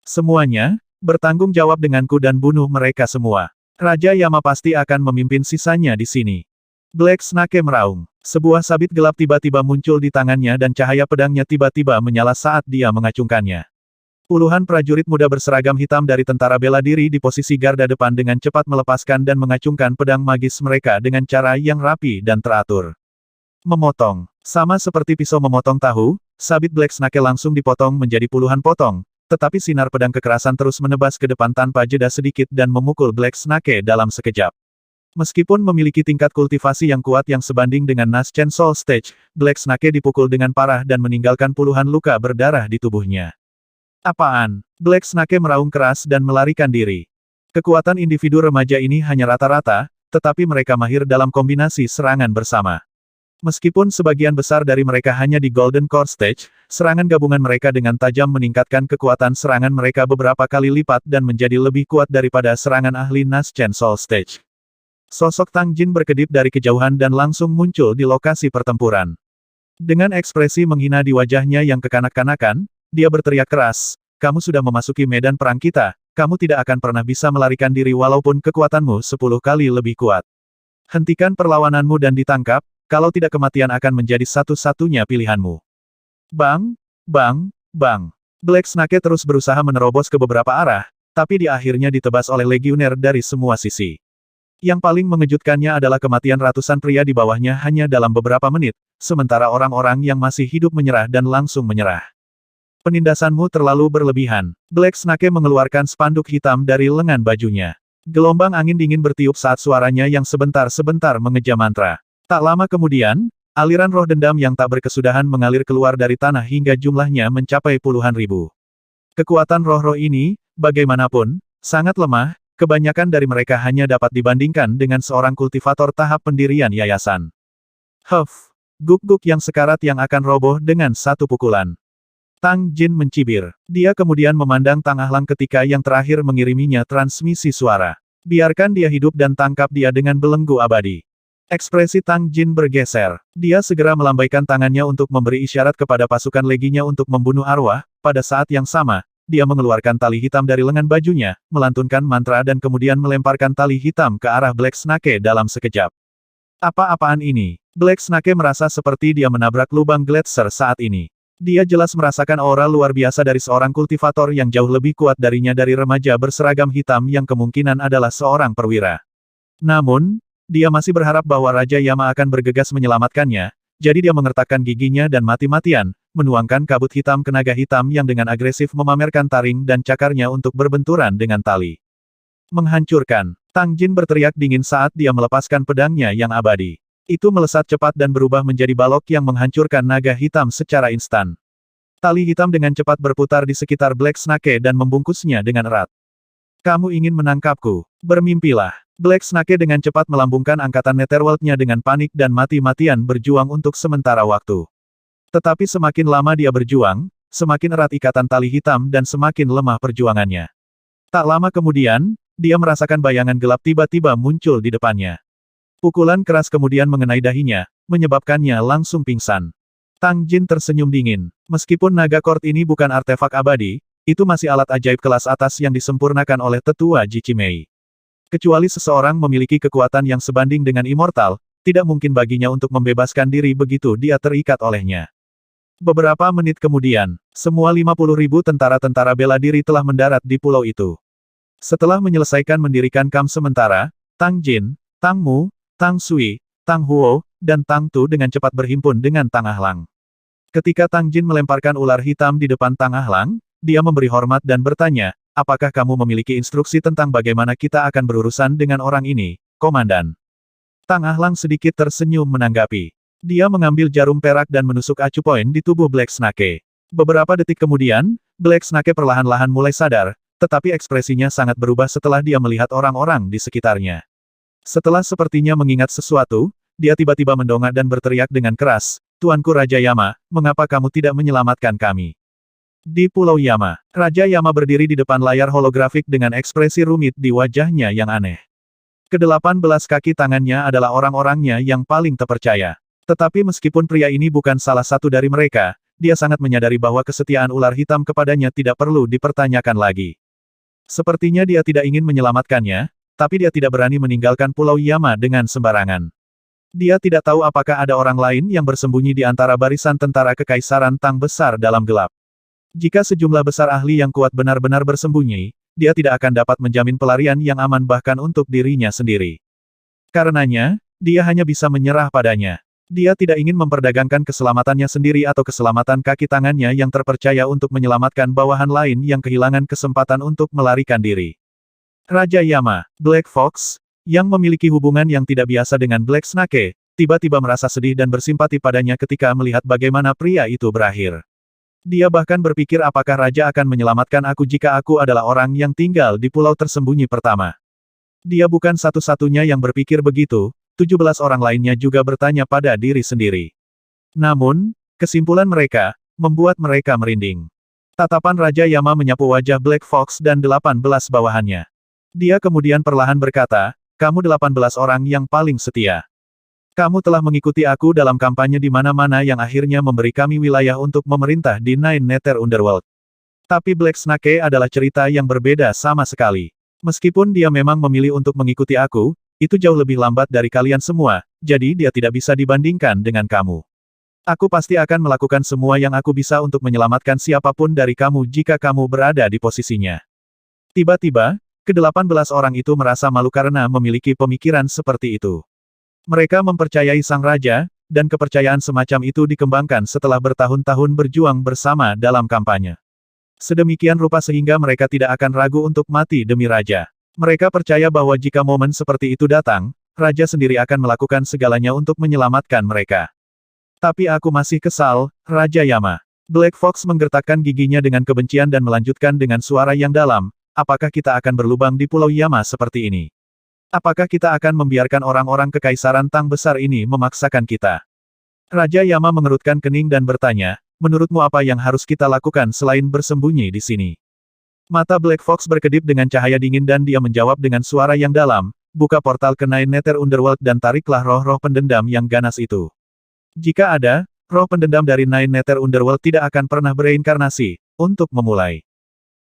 Semuanya, bertanggung jawab denganku dan bunuh mereka semua. Raja Yama pasti akan memimpin sisanya di sini. Black Snake meraung. Sebuah sabit gelap tiba-tiba muncul di tangannya dan cahaya pedangnya tiba-tiba menyala saat dia mengacungkannya. Puluhan prajurit muda berseragam hitam dari tentara bela diri di posisi garda depan dengan cepat melepaskan dan mengacungkan pedang magis mereka dengan cara yang rapi dan teratur. Memotong. Sama seperti pisau memotong tahu, sabit Black Snake langsung dipotong menjadi puluhan potong, tetapi sinar pedang kekerasan terus menebas ke depan tanpa jeda sedikit dan memukul Black Snake dalam sekejap. Meskipun memiliki tingkat kultivasi yang kuat yang sebanding dengan Naschen Soul Stage, Black Snake dipukul dengan parah dan meninggalkan puluhan luka berdarah di tubuhnya. Apaan? Black Snake meraung keras dan melarikan diri. Kekuatan individu remaja ini hanya rata-rata, tetapi mereka mahir dalam kombinasi serangan bersama. Meskipun sebagian besar dari mereka hanya di Golden Core Stage, serangan gabungan mereka dengan tajam meningkatkan kekuatan serangan mereka beberapa kali lipat dan menjadi lebih kuat daripada serangan ahli Naschen Soul Stage. Sosok Tang Jin berkedip dari kejauhan dan langsung muncul di lokasi pertempuran. Dengan ekspresi menghina di wajahnya yang kekanak-kanakan, dia berteriak keras, "Kamu sudah memasuki medan perang kita, kamu tidak akan pernah bisa melarikan diri walaupun kekuatanmu 10 kali lebih kuat. Hentikan perlawananmu dan ditangkap, kalau tidak kematian akan menjadi satu-satunya pilihanmu." Bang! Bang! Bang! Black Snake terus berusaha menerobos ke beberapa arah, tapi di akhirnya ditebas oleh legioner dari semua sisi. Yang paling mengejutkannya adalah kematian ratusan pria di bawahnya hanya dalam beberapa menit, sementara orang-orang yang masih hidup menyerah dan langsung menyerah. Penindasanmu terlalu berlebihan. Black Snake mengeluarkan spanduk hitam dari lengan bajunya. Gelombang angin dingin bertiup saat suaranya yang sebentar-sebentar mengeja mantra. Tak lama kemudian, aliran roh dendam yang tak berkesudahan mengalir keluar dari tanah hingga jumlahnya mencapai puluhan ribu. Kekuatan roh-roh ini, bagaimanapun, sangat lemah, kebanyakan dari mereka hanya dapat dibandingkan dengan seorang kultivator tahap pendirian yayasan. Huff! Guk-guk yang sekarat yang akan roboh dengan satu pukulan. Tang Jin mencibir. Dia kemudian memandang Tang Ahlang ketika yang terakhir mengiriminya transmisi suara. Biarkan dia hidup dan tangkap dia dengan belenggu abadi. Ekspresi Tang Jin bergeser. Dia segera melambaikan tangannya untuk memberi isyarat kepada pasukan leginya untuk membunuh arwah. Pada saat yang sama, dia mengeluarkan tali hitam dari lengan bajunya, melantunkan mantra dan kemudian melemparkan tali hitam ke arah Black Snake dalam sekejap. Apa-apaan ini? Black Snake merasa seperti dia menabrak lubang gletser saat ini. Dia jelas merasakan aura luar biasa dari seorang kultivator yang jauh lebih kuat darinya dari remaja berseragam hitam yang kemungkinan adalah seorang perwira. Namun, dia masih berharap bahwa Raja Yama akan bergegas menyelamatkannya, jadi dia mengertakkan giginya dan mati-matian, menuangkan kabut hitam ke naga hitam yang dengan agresif memamerkan taring dan cakarnya untuk berbenturan dengan tali. Menghancurkan. Tang Jin berteriak dingin saat dia melepaskan pedangnya yang abadi. Itu melesat cepat dan berubah menjadi balok yang menghancurkan naga hitam secara instan. Tali hitam dengan cepat berputar di sekitar Black Snake dan membungkusnya dengan erat. Kamu ingin menangkapku? Bermimpilah. Black Snake dengan cepat melambungkan angkatan Netherworld-nya dengan panik dan mati-matian berjuang untuk sementara waktu. Tetapi semakin lama dia berjuang, semakin erat ikatan tali hitam dan semakin lemah perjuangannya. Tak lama kemudian, dia merasakan bayangan gelap tiba-tiba muncul di depannya. Pukulan keras kemudian mengenai dahinya, menyebabkannya langsung pingsan. Tang Jin tersenyum dingin. Meskipun naga kord ini bukan artefak abadi, itu masih alat ajaib kelas atas yang disempurnakan oleh tetua Jichimei. Kecuali seseorang memiliki kekuatan yang sebanding dengan immortal, tidak mungkin baginya untuk membebaskan diri begitu dia terikat olehnya. Beberapa menit kemudian, semua 50.000 tentara-tentara bela diri telah mendarat di pulau itu. Setelah menyelesaikan mendirikan kamp sementara, Tang Jin, Tang Mu, Tang Sui, Tang Huo, dan Tang Tu dengan cepat berhimpun dengan Tang Ahlang. Ketika Tang Jin melemparkan ular hitam di depan Tang Ahlang, dia memberi hormat dan bertanya, apakah kamu memiliki instruksi tentang bagaimana kita akan berurusan dengan orang ini, Komandan? Tang Ahlang sedikit tersenyum menanggapi. Dia mengambil jarum perak dan menusuk acu poin di tubuh Black Snake. Beberapa detik kemudian, Black Snake perlahan-lahan mulai sadar, tetapi ekspresinya sangat berubah setelah dia melihat orang-orang di sekitarnya. Setelah sepertinya mengingat sesuatu, dia tiba-tiba mendongak dan berteriak dengan keras, Tuanku Raja Yama, mengapa kamu tidak menyelamatkan kami? Di Pulau Yama, Raja Yama berdiri di depan layar holografik dengan ekspresi rumit di wajahnya yang aneh. Ke-18 kaki tangannya adalah orang-orangnya yang paling terpercaya. Tetapi meskipun pria ini bukan salah satu dari mereka, dia sangat menyadari bahwa kesetiaan ular hitam kepadanya tidak perlu dipertanyakan lagi. Sepertinya dia tidak ingin menyelamatkannya, tapi dia tidak berani meninggalkan Pulau Yama dengan sembarangan. Dia tidak tahu apakah ada orang lain yang bersembunyi di antara barisan tentara kekaisaran Tang besar dalam gelap. Jika sejumlah besar ahli yang kuat benar-benar bersembunyi, dia tidak akan dapat menjamin pelarian yang aman bahkan untuk dirinya sendiri. Karenanya, dia hanya bisa menyerah padanya. Dia tidak ingin memperdagangkan keselamatannya sendiri atau keselamatan kaki tangannya yang terpercaya untuk menyelamatkan bawahan lain yang kehilangan kesempatan untuk melarikan diri. Raja Yama, Black Fox, yang memiliki hubungan yang tidak biasa dengan Black Snake, tiba-tiba merasa sedih dan bersimpati padanya ketika melihat bagaimana pria itu berakhir. Dia bahkan berpikir apakah Raja akan menyelamatkan aku jika aku adalah orang yang tinggal di pulau tersembunyi pertama. Dia bukan satu-satunya yang berpikir begitu, 17 orang lainnya juga bertanya pada diri sendiri. Namun, kesimpulan mereka, membuat mereka merinding. Tatapan Raja Yama menyapu wajah Black Fox dan 18 bawahannya. Dia kemudian perlahan berkata, kamu 18 orang yang paling setia. Kamu telah mengikuti aku dalam kampanye di mana-mana yang akhirnya memberi kami wilayah untuk memerintah di Nine Nether Underworld. Tapi Black Snake adalah cerita yang berbeda sama sekali. Meskipun dia memang memilih untuk mengikuti aku, itu jauh lebih lambat dari kalian semua, jadi dia tidak bisa dibandingkan dengan kamu. Aku pasti akan melakukan semua yang aku bisa untuk menyelamatkan siapapun dari kamu jika kamu berada di posisinya. Tiba-tiba, Ke-18 orang itu merasa malu karena memiliki pemikiran seperti itu. Mereka mempercayai sang raja, dan kepercayaan semacam itu dikembangkan setelah bertahun-tahun berjuang bersama dalam kampanye. Sedemikian rupa sehingga mereka tidak akan ragu untuk mati demi raja. Mereka percaya bahwa jika momen seperti itu datang, raja sendiri akan melakukan segalanya untuk menyelamatkan mereka. Tapi aku masih kesal, Raja Yama. Black Fox menggertakkan giginya dengan kebencian dan melanjutkan dengan suara yang dalam, apakah kita akan berlubang di Pulau Yama seperti ini? Apakah kita akan membiarkan orang-orang kekaisaran Tang besar ini memaksakan kita? Raja Yama mengerutkan kening dan bertanya, menurutmu apa yang harus kita lakukan selain bersembunyi di sini? Mata Black Fox berkedip dengan cahaya dingin dan dia menjawab dengan suara yang dalam, buka portal ke Nine Nether Underworld dan tariklah roh-roh pendendam yang ganas itu. Jika ada, roh pendendam dari Nine Nether Underworld tidak akan pernah bereinkarnasi, untuk memulai.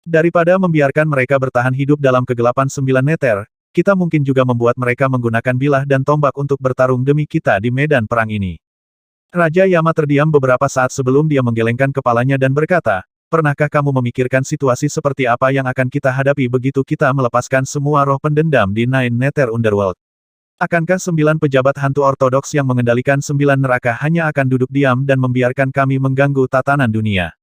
Daripada membiarkan mereka bertahan hidup dalam kegelapan 9 Nether, kita mungkin juga membuat mereka menggunakan bilah dan tombak untuk bertarung demi kita di medan perang ini. Raja Yama terdiam beberapa saat sebelum dia menggelengkan kepalanya dan berkata, pernahkah kamu memikirkan situasi seperti apa yang akan kita hadapi begitu kita melepaskan semua roh pendendam di Nine Nether Underworld? Akankah 9 pejabat hantu ortodoks yang mengendalikan 9 neraka hanya akan duduk diam dan membiarkan kami mengganggu tatanan dunia?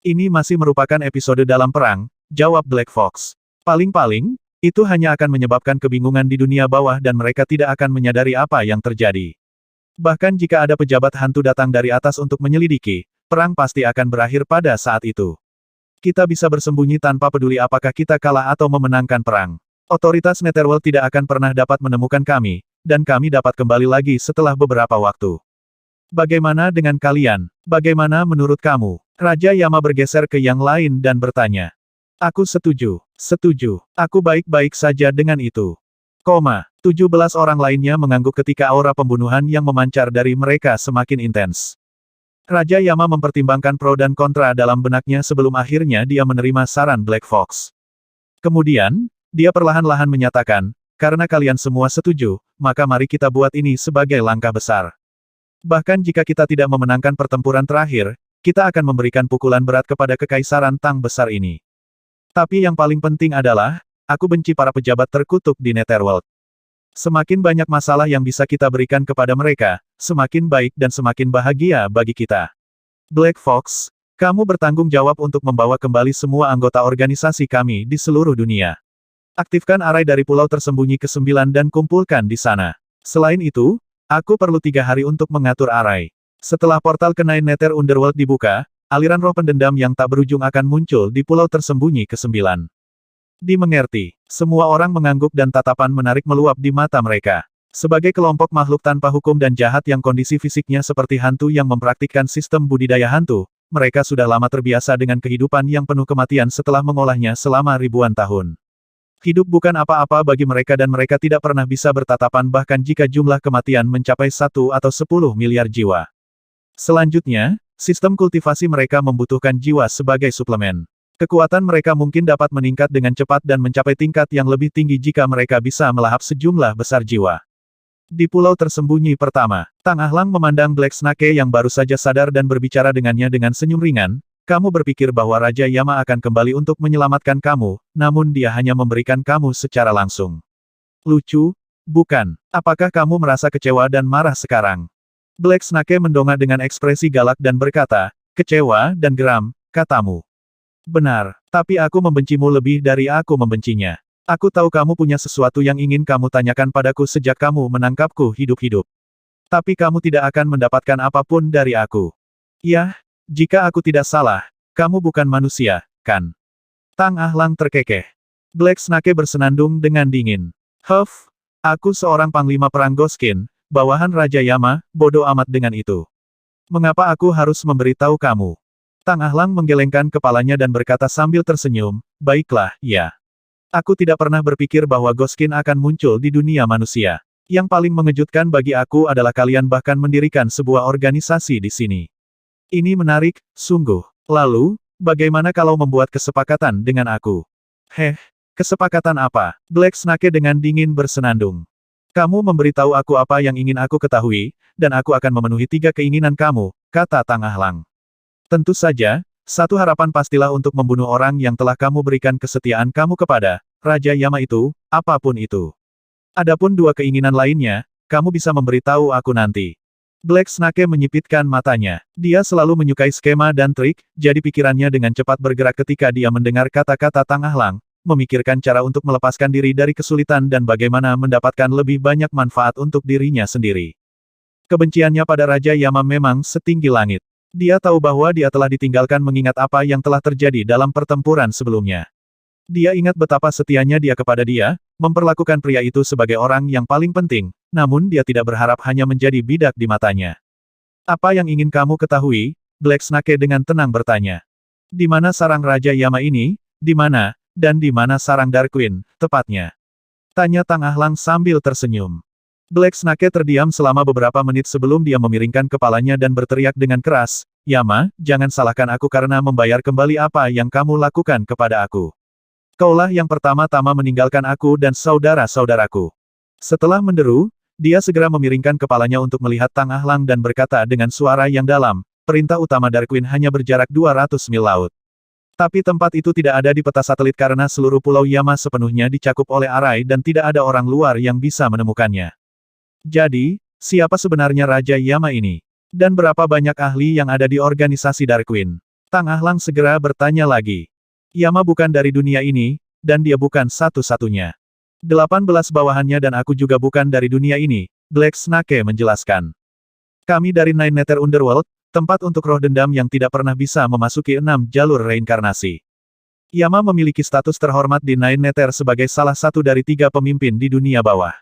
Ini masih merupakan episode dalam perang, jawab Black Fox. Paling-paling, itu hanya akan menyebabkan kebingungan di dunia bawah dan mereka tidak akan menyadari apa yang terjadi. Bahkan jika ada pejabat hantu datang dari atas untuk menyelidiki, perang pasti akan berakhir pada saat itu. Kita bisa bersembunyi tanpa peduli apakah kita kalah atau memenangkan perang. Otoritas Netherworld tidak akan pernah dapat menemukan kami, dan kami dapat kembali lagi setelah beberapa waktu. Bagaimana dengan kalian? Bagaimana menurut kamu? Raja Yama bergeser ke yang lain dan bertanya. Aku setuju. Setuju. Aku baik-baik saja dengan itu. 17 orang lainnya mengangguk ketika aura pembunuhan yang memancar dari mereka semakin intens. Raja Yama mempertimbangkan pro dan kontra dalam benaknya sebelum akhirnya dia menerima saran Black Fox. Kemudian, dia perlahan-lahan menyatakan, karena kalian semua setuju, maka mari kita buat ini sebagai langkah besar. Bahkan jika kita tidak memenangkan pertempuran terakhir, kita akan memberikan pukulan berat kepada kekaisaran Tang besar ini. Tapi yang paling penting adalah, aku benci para pejabat terkutuk di Netherworld. Semakin banyak masalah yang bisa kita berikan kepada mereka, semakin baik dan semakin bahagia bagi kita. Black Fox, kamu bertanggung jawab untuk membawa kembali semua anggota organisasi kami di seluruh dunia. Aktifkan arai dari pulau tersembunyi ke-9 dan kumpulkan di sana. Selain itu, aku perlu 3 hari untuk mengatur arai. Setelah portal ke Nine Nether Underworld dibuka, aliran roh pendendam yang tak berujung akan muncul di pulau tersembunyi ke-9. Dimengerti. Semua orang mengangguk dan tatapan menarik meluap di mata mereka. Sebagai kelompok makhluk tanpa hukum dan jahat yang kondisi fisiknya seperti hantu yang mempraktikkan sistem budidaya hantu, mereka sudah lama terbiasa dengan kehidupan yang penuh kematian setelah mengolahnya selama ribuan tahun. Hidup bukan apa-apa bagi mereka dan mereka tidak pernah bisa bertatapan bahkan jika jumlah kematian mencapai 1 atau 10 miliar jiwa. Selanjutnya, sistem kultivasi mereka membutuhkan jiwa sebagai suplemen. Kekuatan mereka mungkin dapat meningkat dengan cepat dan mencapai tingkat yang lebih tinggi jika mereka bisa melahap sejumlah besar jiwa. Di pulau tersembunyi pertama, Tang Ahlang memandang Black Snake yang baru saja sadar dan berbicara dengannya dengan senyum ringan, kamu berpikir bahwa Raja Yama akan kembali untuk menyelamatkan kamu, namun dia hanya memberikan kamu secara langsung. Lucu, bukan? Apakah kamu merasa kecewa dan marah sekarang? Black Snake mendongak dengan ekspresi galak dan berkata, kecewa dan geram, katamu. Benar, tapi aku membencimu lebih dari aku membencinya. Aku tahu kamu punya sesuatu yang ingin kamu tanyakan padaku sejak kamu menangkapku hidup-hidup. Tapi kamu tidak akan mendapatkan apapun dari aku. Yah, jika aku tidak salah, kamu bukan manusia, kan? Tang Ahlang terkekeh. Black Snake bersenandung dengan dingin. Huff, aku seorang panglima perang Goskin, bawahan Raja Yama, bodoh amat dengan itu. Mengapa aku harus memberitahu kamu? Tang Ahlang menggelengkan kepalanya dan berkata sambil tersenyum, baiklah, ya. Aku tidak pernah berpikir bahwa Goskin akan muncul di dunia manusia. Yang paling mengejutkan bagi aku adalah kalian bahkan mendirikan sebuah organisasi di sini. Ini menarik, sungguh. Lalu, bagaimana kalau membuat kesepakatan dengan aku? Kesepakatan apa? Black Snake dengan dingin bersenandung. Kamu memberitahu aku apa yang ingin aku ketahui, dan aku akan memenuhi 3 keinginan kamu, kata Tang Ahlang. Tentu saja, satu harapan pastilah untuk membunuh orang yang telah kamu berikan kesetiaan kamu kepada, Raja Yama itu, apapun itu. Adapun dua keinginan lainnya, kamu bisa memberitahu aku nanti. Black Snake menyipitkan matanya. Dia selalu menyukai skema dan trik, jadi pikirannya dengan cepat bergerak ketika dia mendengar kata-kata Tang Ahlang, memikirkan cara untuk melepaskan diri dari kesulitan dan bagaimana mendapatkan lebih banyak manfaat untuk dirinya sendiri. Kebenciannya pada Raja Yama memang setinggi langit. Dia tahu bahwa dia telah ditinggalkan mengingat apa yang telah terjadi dalam pertempuran sebelumnya. Dia ingat betapa setianya dia kepada dia, memperlakukan pria itu sebagai orang yang paling penting, namun dia tidak berharap hanya menjadi bidak di matanya. Apa yang ingin kamu ketahui? Black Snake dengan tenang bertanya. Di mana sarang Raja Yama ini? Di mana? Dan di mana sarang Dark Queen, tepatnya? Tanya Tang Ahlang sambil tersenyum. Black Snake terdiam selama beberapa menit sebelum dia memiringkan kepalanya dan berteriak dengan keras, Yama, jangan salahkan aku karena membayar kembali apa yang kamu lakukan kepada aku. Kaulah yang pertama-tama meninggalkan aku dan saudara-saudaraku. Setelah menderu, dia segera memiringkan kepalanya untuk melihat Tang Ahlang dan berkata dengan suara yang dalam, perintah utama Dark Queen hanya berjarak 200 mil laut. Tapi tempat itu tidak ada di peta satelit karena seluruh pulau Yama sepenuhnya dicakup oleh arai dan tidak ada orang luar yang bisa menemukannya. Jadi, siapa sebenarnya Raja Yama ini? Dan berapa banyak ahli yang ada di organisasi Dark Queen? Tang Ahlang segera bertanya lagi. Yama bukan dari dunia ini, dan dia bukan satu-satunya. 18 bawahannya dan aku juga bukan dari dunia ini, Black Snake menjelaskan. Kami dari Nine Nether Underworld, tempat untuk roh dendam yang tidak pernah bisa memasuki 6 jalur reinkarnasi. Yama memiliki status terhormat di Nine Nether sebagai salah satu dari 3 pemimpin di dunia bawah.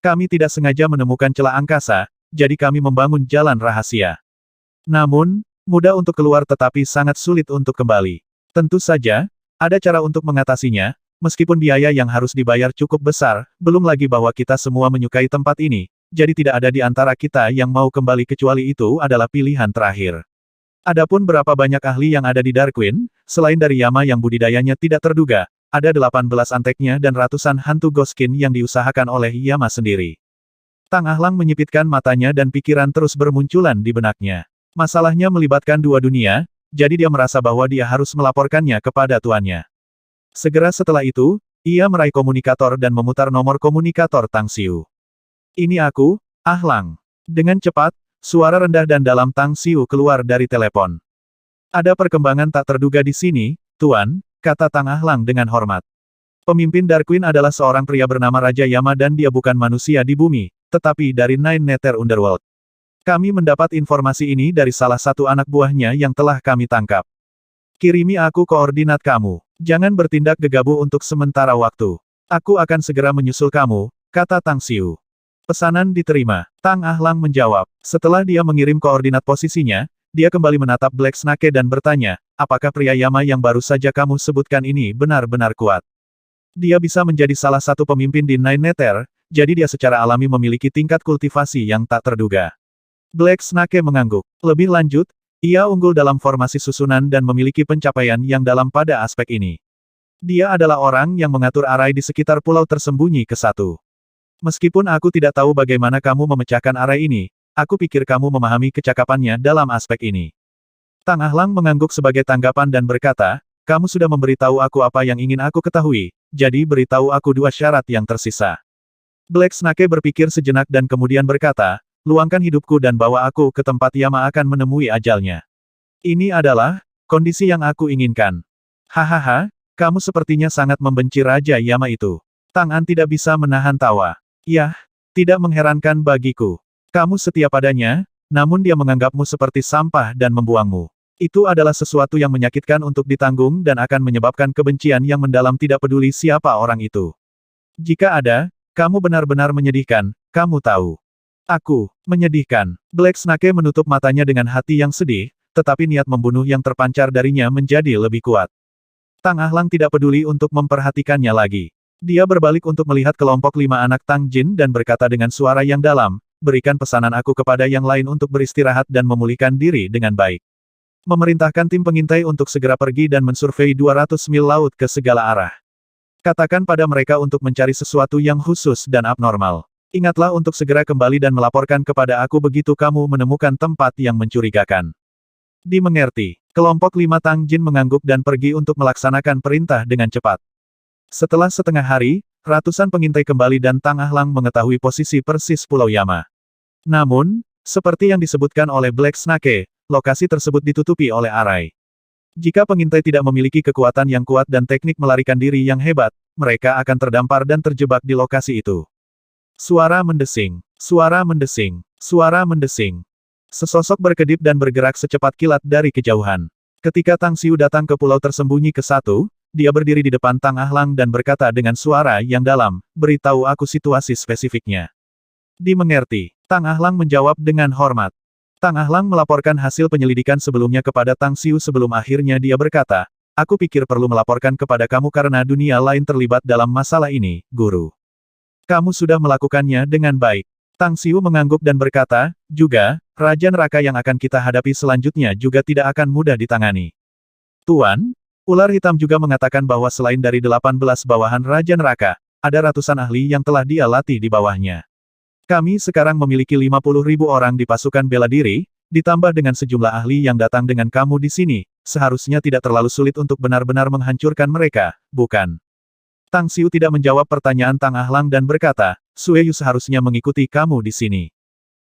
Kami tidak sengaja menemukan celah angkasa, jadi kami membangun jalan rahasia. Namun, mudah untuk keluar tetapi sangat sulit untuk kembali. Tentu saja, ada cara untuk mengatasinya, meskipun biaya yang harus dibayar cukup besar, belum lagi bahwa kita semua menyukai tempat ini, jadi tidak ada di antara kita yang mau kembali kecuali itu adalah pilihan terakhir. Adapun berapa banyak ahli yang ada di Dark Queen, selain dari Yama yang budidayanya tidak terduga, ada 18 anteknya dan ratusan hantu Ghostskin yang diusahakan oleh Yama sendiri. Tang Ahlang menyipitkan matanya dan pikiran terus bermunculan di benaknya. Masalahnya melibatkan dua dunia, jadi dia merasa bahwa dia harus melaporkannya kepada tuannya. Segera setelah itu, ia meraih komunikator dan memutar nomor komunikator Tang Xiu. Ini aku, Ahlang. Dengan cepat, suara rendah dan dalam Tang Xiu keluar dari telepon. Ada perkembangan tak terduga di sini, Tuan, kata Tang Ahlang dengan hormat. Pemimpin Dark Queen adalah seorang pria bernama Raja Yama dan dia bukan manusia di bumi, tetapi dari Nine Nether Underworld. Kami mendapat informasi ini dari salah satu anak buahnya yang telah kami tangkap. Kirimi aku koordinat kamu. Jangan bertindak gegabah untuk sementara waktu. Aku akan segera menyusul kamu, kata Tang Xiu. Pesanan diterima. Tang Ahlang menjawab. Setelah dia mengirim koordinat posisinya, dia kembali menatap Black Snake dan bertanya, apakah pria Yama yang baru saja kamu sebutkan ini benar-benar kuat? Dia bisa menjadi salah satu pemimpin di Nine Nether, jadi dia secara alami memiliki tingkat kultivasi yang tak terduga. Black Snake mengangguk. Lebih lanjut, ia unggul dalam formasi susunan dan memiliki pencapaian yang dalam pada aspek ini. Dia adalah orang yang mengatur arai di sekitar pulau tersembunyi ke-1. Meskipun aku tidak tahu bagaimana kamu memecahkan arai ini, aku pikir kamu memahami kecakapannya dalam aspek ini. Tang Ahlang mengangguk sebagai tanggapan dan berkata, kamu sudah memberitahu aku apa yang ingin aku ketahui, jadi beritahu aku 2 syarat yang tersisa. Black Snake berpikir sejenak dan kemudian berkata, luangkan hidupku dan bawa aku ke tempat Yama akan menemui ajalnya. Ini adalah kondisi yang aku inginkan. Hahaha, kamu sepertinya sangat membenci Raja Yama itu. Tang An tidak bisa menahan tawa. Yah, tidak mengherankan bagiku. Kamu setia padanya, namun dia menganggapmu seperti sampah dan membuangmu. Itu adalah sesuatu yang menyakitkan untuk ditanggung dan akan menyebabkan kebencian yang mendalam tidak peduli siapa orang itu. Jika ada, kamu benar-benar menyedihkan, kamu tahu. Aku, menyedihkan. Black Snake menutup matanya dengan hati yang sedih, tetapi niat membunuh yang terpancar darinya menjadi lebih kuat. Tang Ahlang tidak peduli untuk memperhatikannya lagi. Dia berbalik untuk melihat kelompok 5 anak Tang Jin dan berkata dengan suara yang dalam, berikan pesanan aku kepada yang lain untuk beristirahat dan memulihkan diri dengan baik. Memerintahkan tim pengintai untuk segera pergi dan mensurvei 200 mil laut ke segala arah. Katakan pada mereka untuk mencari sesuatu yang khusus dan abnormal. Ingatlah untuk segera kembali dan melaporkan kepada aku begitu kamu menemukan tempat yang mencurigakan. Dimengerti. Kelompok 5 Tang Jin mengangguk dan pergi untuk melaksanakan perintah dengan cepat. Setelah setengah hari, ratusan pengintai kembali dan Tang Ahlang mengetahui posisi persis Pulau Yama. Namun, seperti yang disebutkan oleh Black Snake, lokasi tersebut ditutupi oleh arai. Jika pengintai tidak memiliki kekuatan yang kuat dan teknik melarikan diri yang hebat, mereka akan terdampar dan terjebak di lokasi itu. Suara mendesing, suara mendesing, suara mendesing. Sesosok berkedip dan bergerak secepat kilat dari kejauhan. Ketika Tang Xiu datang ke pulau tersembunyi ke-1, dia berdiri di depan Tang Ahlang dan berkata dengan suara yang dalam, "Beritahu aku situasi spesifiknya." "Dimengerti." Tang Ahlang menjawab dengan hormat. Tang Ahlang melaporkan hasil penyelidikan sebelumnya kepada Tang Xiu sebelum akhirnya dia berkata, "Aku pikir perlu melaporkan kepada kamu karena dunia lain terlibat dalam masalah ini, Guru. Kamu sudah melakukannya dengan baik." Tang Xiu mengangguk dan berkata, "Juga, Raja Neraka yang akan kita hadapi selanjutnya juga tidak akan mudah ditangani." "Tuan," ular hitam juga mengatakan bahwa selain dari 18 bawahan Raja Neraka, ada ratusan ahli yang telah dia latih di bawahnya. "Kami sekarang memiliki 50.000 orang di pasukan bela diri, ditambah dengan sejumlah ahli yang datang dengan kamu di sini, seharusnya tidak terlalu sulit untuk benar-benar menghancurkan mereka, bukan?" Tang Xiu tidak menjawab pertanyaan Tang Ahlang dan berkata, "Sue Yu seharusnya mengikuti kamu di sini.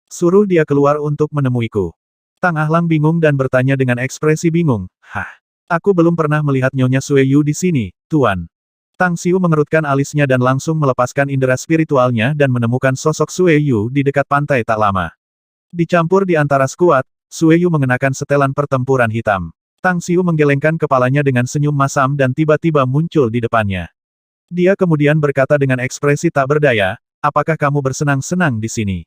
Suruh dia keluar untuk menemuiku." Tang Ahlang bingung dan bertanya dengan ekspresi bingung, "Hah? Aku belum pernah melihat Nyonya Sue Yu di sini, Tuan." Tang Xiu mengerutkan alisnya dan langsung melepaskan indera spiritualnya dan menemukan sosok Sue Yu di dekat pantai tak lama. Dicampur di antara skuad, Sue Yu mengenakan setelan pertempuran hitam. Tang Xiu menggelengkan kepalanya dengan senyum masam dan tiba-tiba muncul di depannya. Dia kemudian berkata dengan ekspresi tak berdaya, "Apakah kamu bersenang-senang di sini?"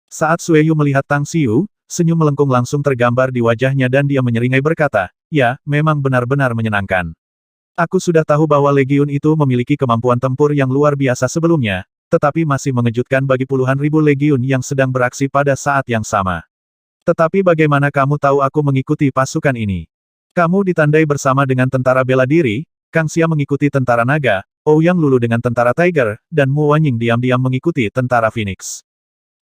Saat Sue Yu melihat Tang Xiu, senyum melengkung langsung tergambar di wajahnya dan dia menyeringai berkata, "Ya, memang benar-benar menyenangkan. Aku sudah tahu bahwa legiun itu memiliki kemampuan tempur yang luar biasa sebelumnya, tetapi masih mengejutkan bagi puluhan ribu legiun yang sedang beraksi pada saat yang sama. Tetapi bagaimana kamu tahu aku mengikuti pasukan ini? Kamu ditandai bersama dengan tentara bela diri, Kang Xia mengikuti tentara naga, Ouyang Lulu dengan tentara Tiger, dan Mu Wanying diam-diam mengikuti tentara Phoenix.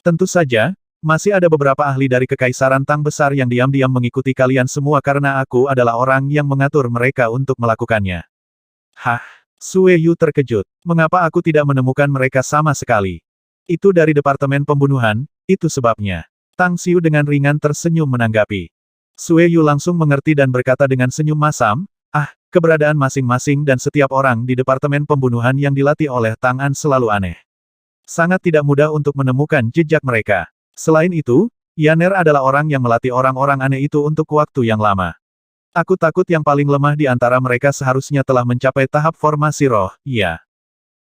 Tentu saja, masih ada beberapa ahli dari Kekaisaran Tang Besar yang diam-diam mengikuti kalian semua karena aku adalah orang yang mengatur mereka untuk melakukannya." "Hah?" Sue Yu terkejut. "Mengapa aku tidak menemukan mereka sama sekali?" "Itu dari Departemen Pembunuhan, itu sebabnya." Tang Xiu dengan ringan tersenyum menanggapi. Sue Yu langsung mengerti dan berkata dengan senyum masam, keberadaan masing-masing dan setiap orang di Departemen Pembunuhan yang dilatih oleh Tang An selalu aneh. Sangat tidak mudah untuk menemukan jejak mereka. Selain itu, Yaner adalah orang yang melatih orang-orang aneh itu untuk waktu yang lama. Aku takut yang paling lemah di antara mereka seharusnya telah mencapai tahap formasi roh, ya.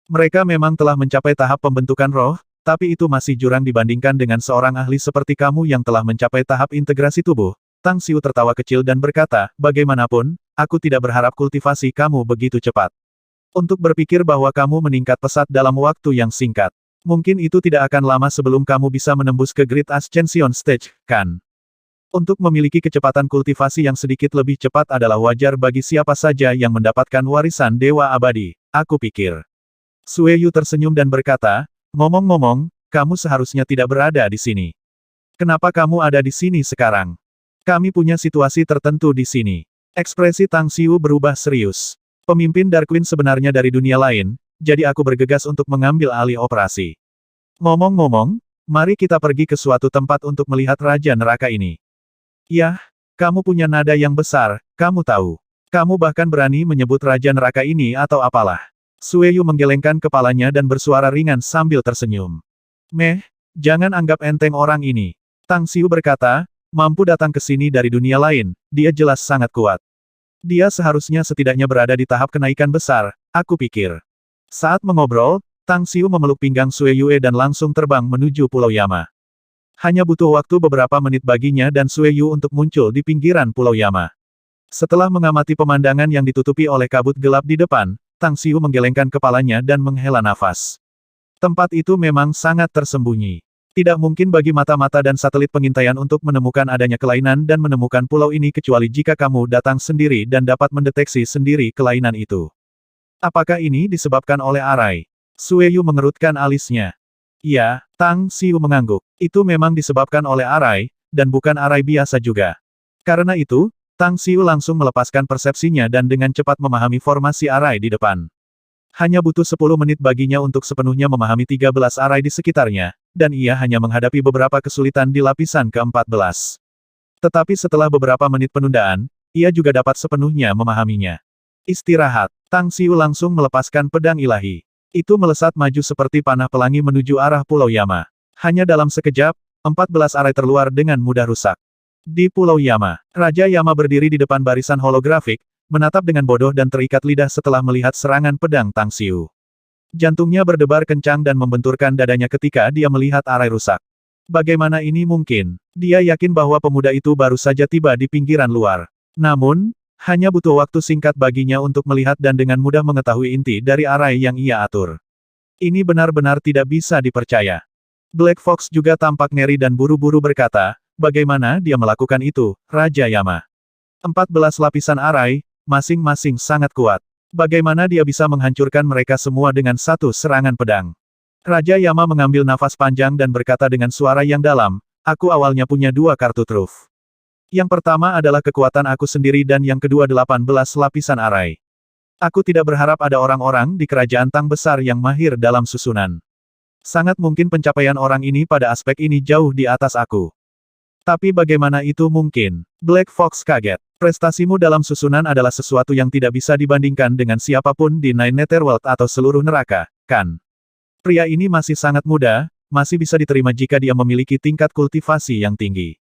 Mereka memang telah mencapai tahap pembentukan roh, tapi itu masih jurang dibandingkan dengan seorang ahli seperti kamu yang telah mencapai tahap integrasi tubuh. Tang Xiu tertawa kecil dan berkata, "Bagaimanapun, aku tidak berharap kultivasi kamu begitu cepat. Untuk berpikir bahwa kamu meningkat pesat dalam waktu yang singkat. Mungkin itu tidak akan lama sebelum kamu bisa menembus ke Great Ascension Stage, kan? Untuk memiliki kecepatan kultivasi yang sedikit lebih cepat adalah wajar bagi siapa saja yang mendapatkan warisan Dewa Abadi, aku pikir." Sue Yu tersenyum dan berkata, "Ngomong-ngomong, kamu seharusnya tidak berada di sini. Kenapa kamu ada di sini sekarang? Kami punya situasi tertentu di sini." Ekspresi Tang Xiu berubah serius. "Pemimpin Dark Queen sebenarnya dari dunia lain, jadi aku bergegas untuk mengambil alih operasi. Ngomong-ngomong, mari kita pergi ke suatu tempat untuk melihat Raja Neraka ini." "Yah, kamu punya nada yang besar, kamu tahu. Kamu bahkan berani menyebut Raja Neraka ini atau apalah." Sue Yu menggelengkan kepalanya dan bersuara ringan sambil tersenyum. "Meh, jangan anggap enteng orang ini." Tang Xiu berkata, "Mampu datang ke sini dari dunia lain, dia jelas sangat kuat. Dia seharusnya setidaknya berada di tahap kenaikan besar, aku pikir." Saat mengobrol, Tang Xiu memeluk pinggang Sue Yue dan langsung terbang menuju Pulau Yama. Hanya butuh waktu beberapa menit baginya dan Sue Yu untuk muncul di pinggiran Pulau Yama. Setelah mengamati pemandangan yang ditutupi oleh kabut gelap di depan, Tang Xiu menggelengkan kepalanya dan menghela nafas. Tempat itu memang sangat tersembunyi. Tidak mungkin bagi mata-mata dan satelit pengintaian untuk menemukan adanya kelainan dan menemukan pulau ini kecuali jika kamu datang sendiri dan dapat mendeteksi sendiri kelainan itu. Apakah ini disebabkan oleh arai? Sue Yu mengerutkan alisnya. "Iya," Tang Xiu mengangguk. "Itu memang disebabkan oleh arai, dan bukan arai biasa juga." Karena itu, Tang Xiu langsung melepaskan persepsinya dan dengan cepat memahami formasi arai di depan. Hanya butuh 10 menit baginya untuk sepenuhnya memahami 13 arai di sekitarnya, dan ia hanya menghadapi beberapa kesulitan di lapisan ke-14. Tetapi setelah beberapa menit penundaan, ia juga dapat sepenuhnya memahaminya. Istirahat. Tang Xiu langsung melepaskan pedang ilahi. Itu melesat maju seperti panah pelangi menuju arah Pulau Yama. Hanya dalam sekejap, 14 arai terluar dengan mudah rusak. Di Pulau Yama, Raja Yama berdiri di depan barisan holografik, menatap dengan bodoh dan terikat lidah setelah melihat serangan pedang Tang Xiu. Jantungnya berdebar kencang dan membenturkan dadanya ketika dia melihat arai rusak. Bagaimana ini mungkin? Dia yakin bahwa pemuda itu baru saja tiba di pinggiran luar. Namun, hanya butuh waktu singkat baginya untuk melihat dan dengan mudah mengetahui inti dari arai yang ia atur. Ini benar-benar tidak bisa dipercaya. Black Fox juga tampak ngeri dan buru-buru berkata, bagaimana dia melakukan itu, Raja Yama? 14 lapisan arai, masing-masing sangat kuat. Bagaimana dia bisa menghancurkan mereka semua dengan satu serangan pedang? Raja Yama mengambil nafas panjang dan berkata dengan suara yang dalam, aku awalnya punya 2 kartu truf. Yang pertama adalah kekuatan aku sendiri dan yang kedua 18 lapisan arai. Aku tidak berharap ada orang-orang di kerajaan Tang besar yang mahir dalam susunan. Sangat mungkin pencapaian orang ini pada aspek ini jauh di atas aku. Tapi bagaimana itu mungkin? Black Fox kaget. Prestasimu dalam susunan adalah sesuatu yang tidak bisa dibandingkan dengan siapapun di Nine Netherworld atau seluruh neraka, kan? Pria ini masih sangat muda, masih bisa diterima jika dia memiliki tingkat kultivasi yang tinggi.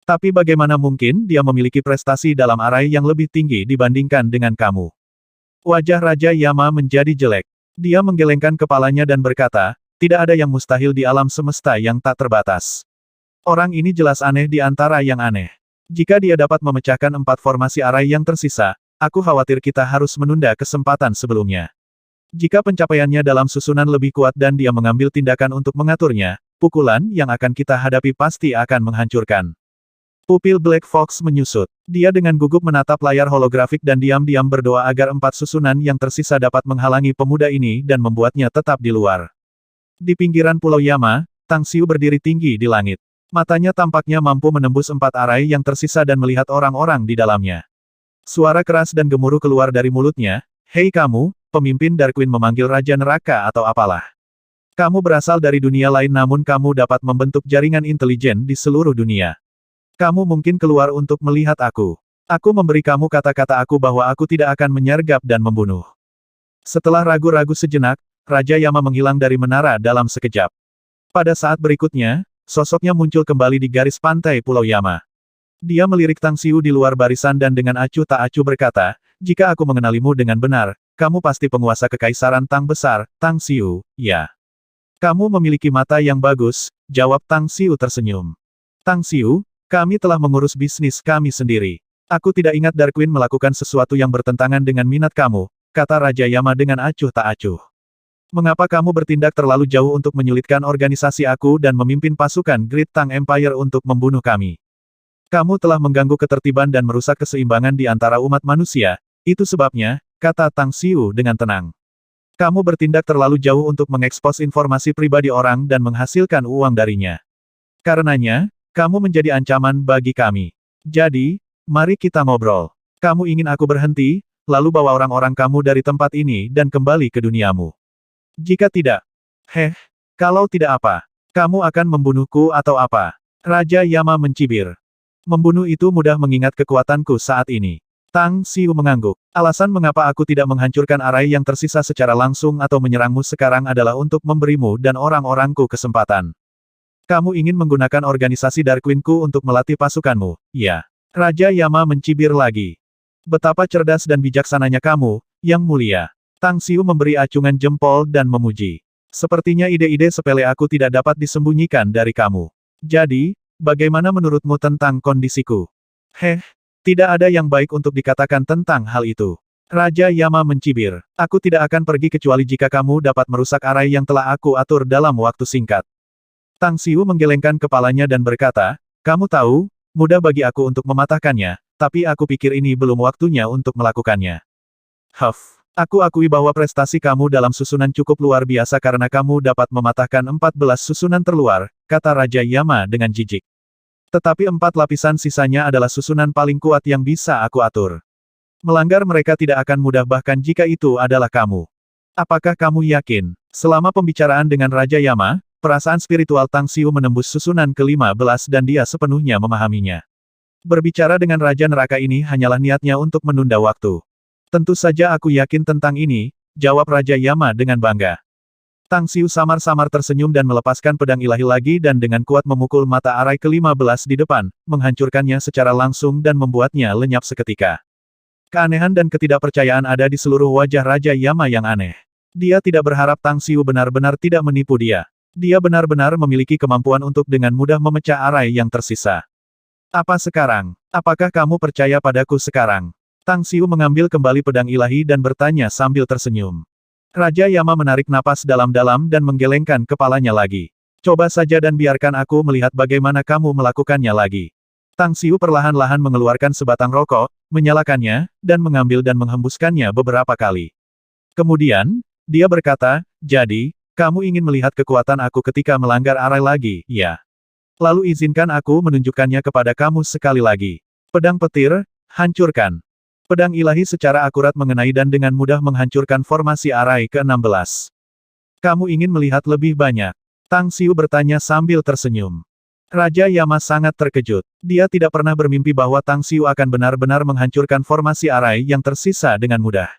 Tapi bagaimana mungkin dia memiliki prestasi dalam arai yang lebih tinggi dibandingkan dengan kamu? Wajah Raja Yama menjadi jelek. Dia menggelengkan kepalanya dan berkata, tidak ada yang mustahil di alam semesta yang tak terbatas. Orang ini jelas aneh di antara yang aneh. Jika dia dapat memecahkan 4 formasi arai yang tersisa, aku khawatir kita harus menunda kesempatan sebelumnya. Jika pencapaiannya dalam susunan lebih kuat dan dia mengambil tindakan untuk mengaturnya, pukulan yang akan kita hadapi pasti akan menghancurkan. Pupil Black Fox menyusut. Dia dengan gugup menatap layar holografik dan diam-diam berdoa agar 4 susunan yang tersisa dapat menghalangi pemuda ini dan membuatnya tetap di luar. Di pinggiran Pulau Yama, Tang Xiu berdiri tinggi di langit. Matanya tampaknya mampu menembus 4 arai yang tersisa dan melihat orang-orang di dalamnya. Suara keras dan gemuruh keluar dari mulutnya, hei kamu, pemimpin Darkwing memanggil Raja Neraka atau apalah. Kamu berasal dari dunia lain namun kamu dapat membentuk jaringan intelijen di seluruh dunia. Kamu mungkin keluar untuk melihat aku. Aku memberi kamu kata-kata aku bahwa aku tidak akan menyergap dan membunuh. Setelah ragu-ragu sejenak, Raja Yama menghilang dari menara dalam sekejap. Pada saat berikutnya, sosoknya muncul kembali di garis pantai Pulau Yama. Dia melirik Tang Xiu di luar barisan dan dengan acuh tak acuh berkata, jika aku mengenalimu dengan benar, kamu pasti penguasa kekaisaran Tang besar, Tang Xiu, ya. Kamu memiliki mata yang bagus, jawab Tang Xiu tersenyum. Tang Xiu, kami telah mengurus bisnis kami sendiri. Aku tidak ingat Darkwing melakukan sesuatu yang bertentangan dengan minat kamu, kata Raja Yama dengan acuh tak acuh. Mengapa kamu bertindak terlalu jauh untuk menyulitkan organisasi aku dan memimpin pasukan Great Tang Empire untuk membunuh kami? Kamu telah mengganggu ketertiban dan merusak keseimbangan di antara umat manusia, itu sebabnya, kata Tang Xiu dengan tenang. Kamu bertindak terlalu jauh untuk mengekspos informasi pribadi orang dan menghasilkan uang darinya. Karenanya, kamu menjadi ancaman bagi kami. Jadi, mari kita ngobrol. Kamu ingin aku berhenti, lalu bawa orang-orang kamu dari tempat ini dan kembali ke duniamu. Jika tidak, kalau tidak apa, kamu akan membunuhku atau apa? Raja Yama mencibir. Membunuh itu mudah mengingat kekuatanku saat ini. Tang Xiu mengangguk. Alasan mengapa aku tidak menghancurkan arai yang tersisa secara langsung atau menyerangmu sekarang adalah untuk memberimu dan orang-orangku kesempatan. Kamu ingin menggunakan organisasi Darkwing-ku untuk melatih pasukanmu, ya? Raja Yama mencibir lagi. Betapa cerdas dan bijaksananya kamu, Yang Mulia. Tang Xiu memberi acungan jempol dan memuji. Sepertinya ide-ide sepele aku tidak dapat disembunyikan dari kamu. Jadi, bagaimana menurutmu tentang kondisiku? Tidak ada yang baik untuk dikatakan tentang hal itu. Raja Yama mencibir. Aku tidak akan pergi kecuali jika kamu dapat merusak arai yang telah aku atur dalam waktu singkat. Tang Xiu menggelengkan kepalanya dan berkata, kamu tahu, mudah bagi aku untuk mematahkannya, tapi aku pikir ini belum waktunya untuk melakukannya. Aku akui bahwa prestasi kamu dalam susunan cukup luar biasa karena kamu dapat mematahkan 14 susunan terluar, kata Raja Yama dengan jijik. Tetapi 4 lapisan sisanya adalah susunan paling kuat yang bisa aku atur. Melanggar mereka tidak akan mudah bahkan jika itu adalah kamu. Apakah kamu yakin? Selama pembicaraan dengan Raja Yama, perasaan spiritual Tang Xiu menembus susunan ke-15 dan dia sepenuhnya memahaminya. Berbicara dengan Raja Neraka ini hanyalah niatnya untuk menunda waktu. Tentu saja aku yakin tentang ini, jawab Raja Yama dengan bangga. Tang Xiu samar-samar tersenyum dan melepaskan pedang ilahi lagi dan dengan kuat memukul mata arai ke-15 di depan, menghancurkannya secara langsung dan membuatnya lenyap seketika. Keanehan dan ketidakpercayaan ada di seluruh wajah Raja Yama yang aneh. Dia tidak berharap Tang Xiu benar-benar tidak menipu dia. Dia benar-benar memiliki kemampuan untuk dengan mudah memecah arai yang tersisa. Apa sekarang? Apakah kamu percaya padaku sekarang? Tang Xiu mengambil kembali pedang ilahi dan bertanya sambil tersenyum. Raja Yama menarik napas dalam-dalam dan menggelengkan kepalanya lagi. Coba saja dan biarkan aku melihat bagaimana kamu melakukannya lagi. Tang Xiu perlahan-lahan mengeluarkan sebatang rokok, menyalakannya, dan mengambil dan menghembuskannya beberapa kali. Kemudian, dia berkata, jadi, kamu ingin melihat kekuatan aku ketika melanggar arai lagi, ya? Lalu izinkan aku menunjukkannya kepada kamu sekali lagi. Pedang petir, hancurkan. Pedang ilahi secara akurat mengenai dan dengan mudah menghancurkan formasi arai ke-16. Kamu ingin melihat lebih banyak? Tang Xiu bertanya sambil tersenyum. Raja Yama sangat terkejut. Dia tidak pernah bermimpi bahwa Tang Xiu akan benar-benar menghancurkan formasi arai yang tersisa dengan mudah.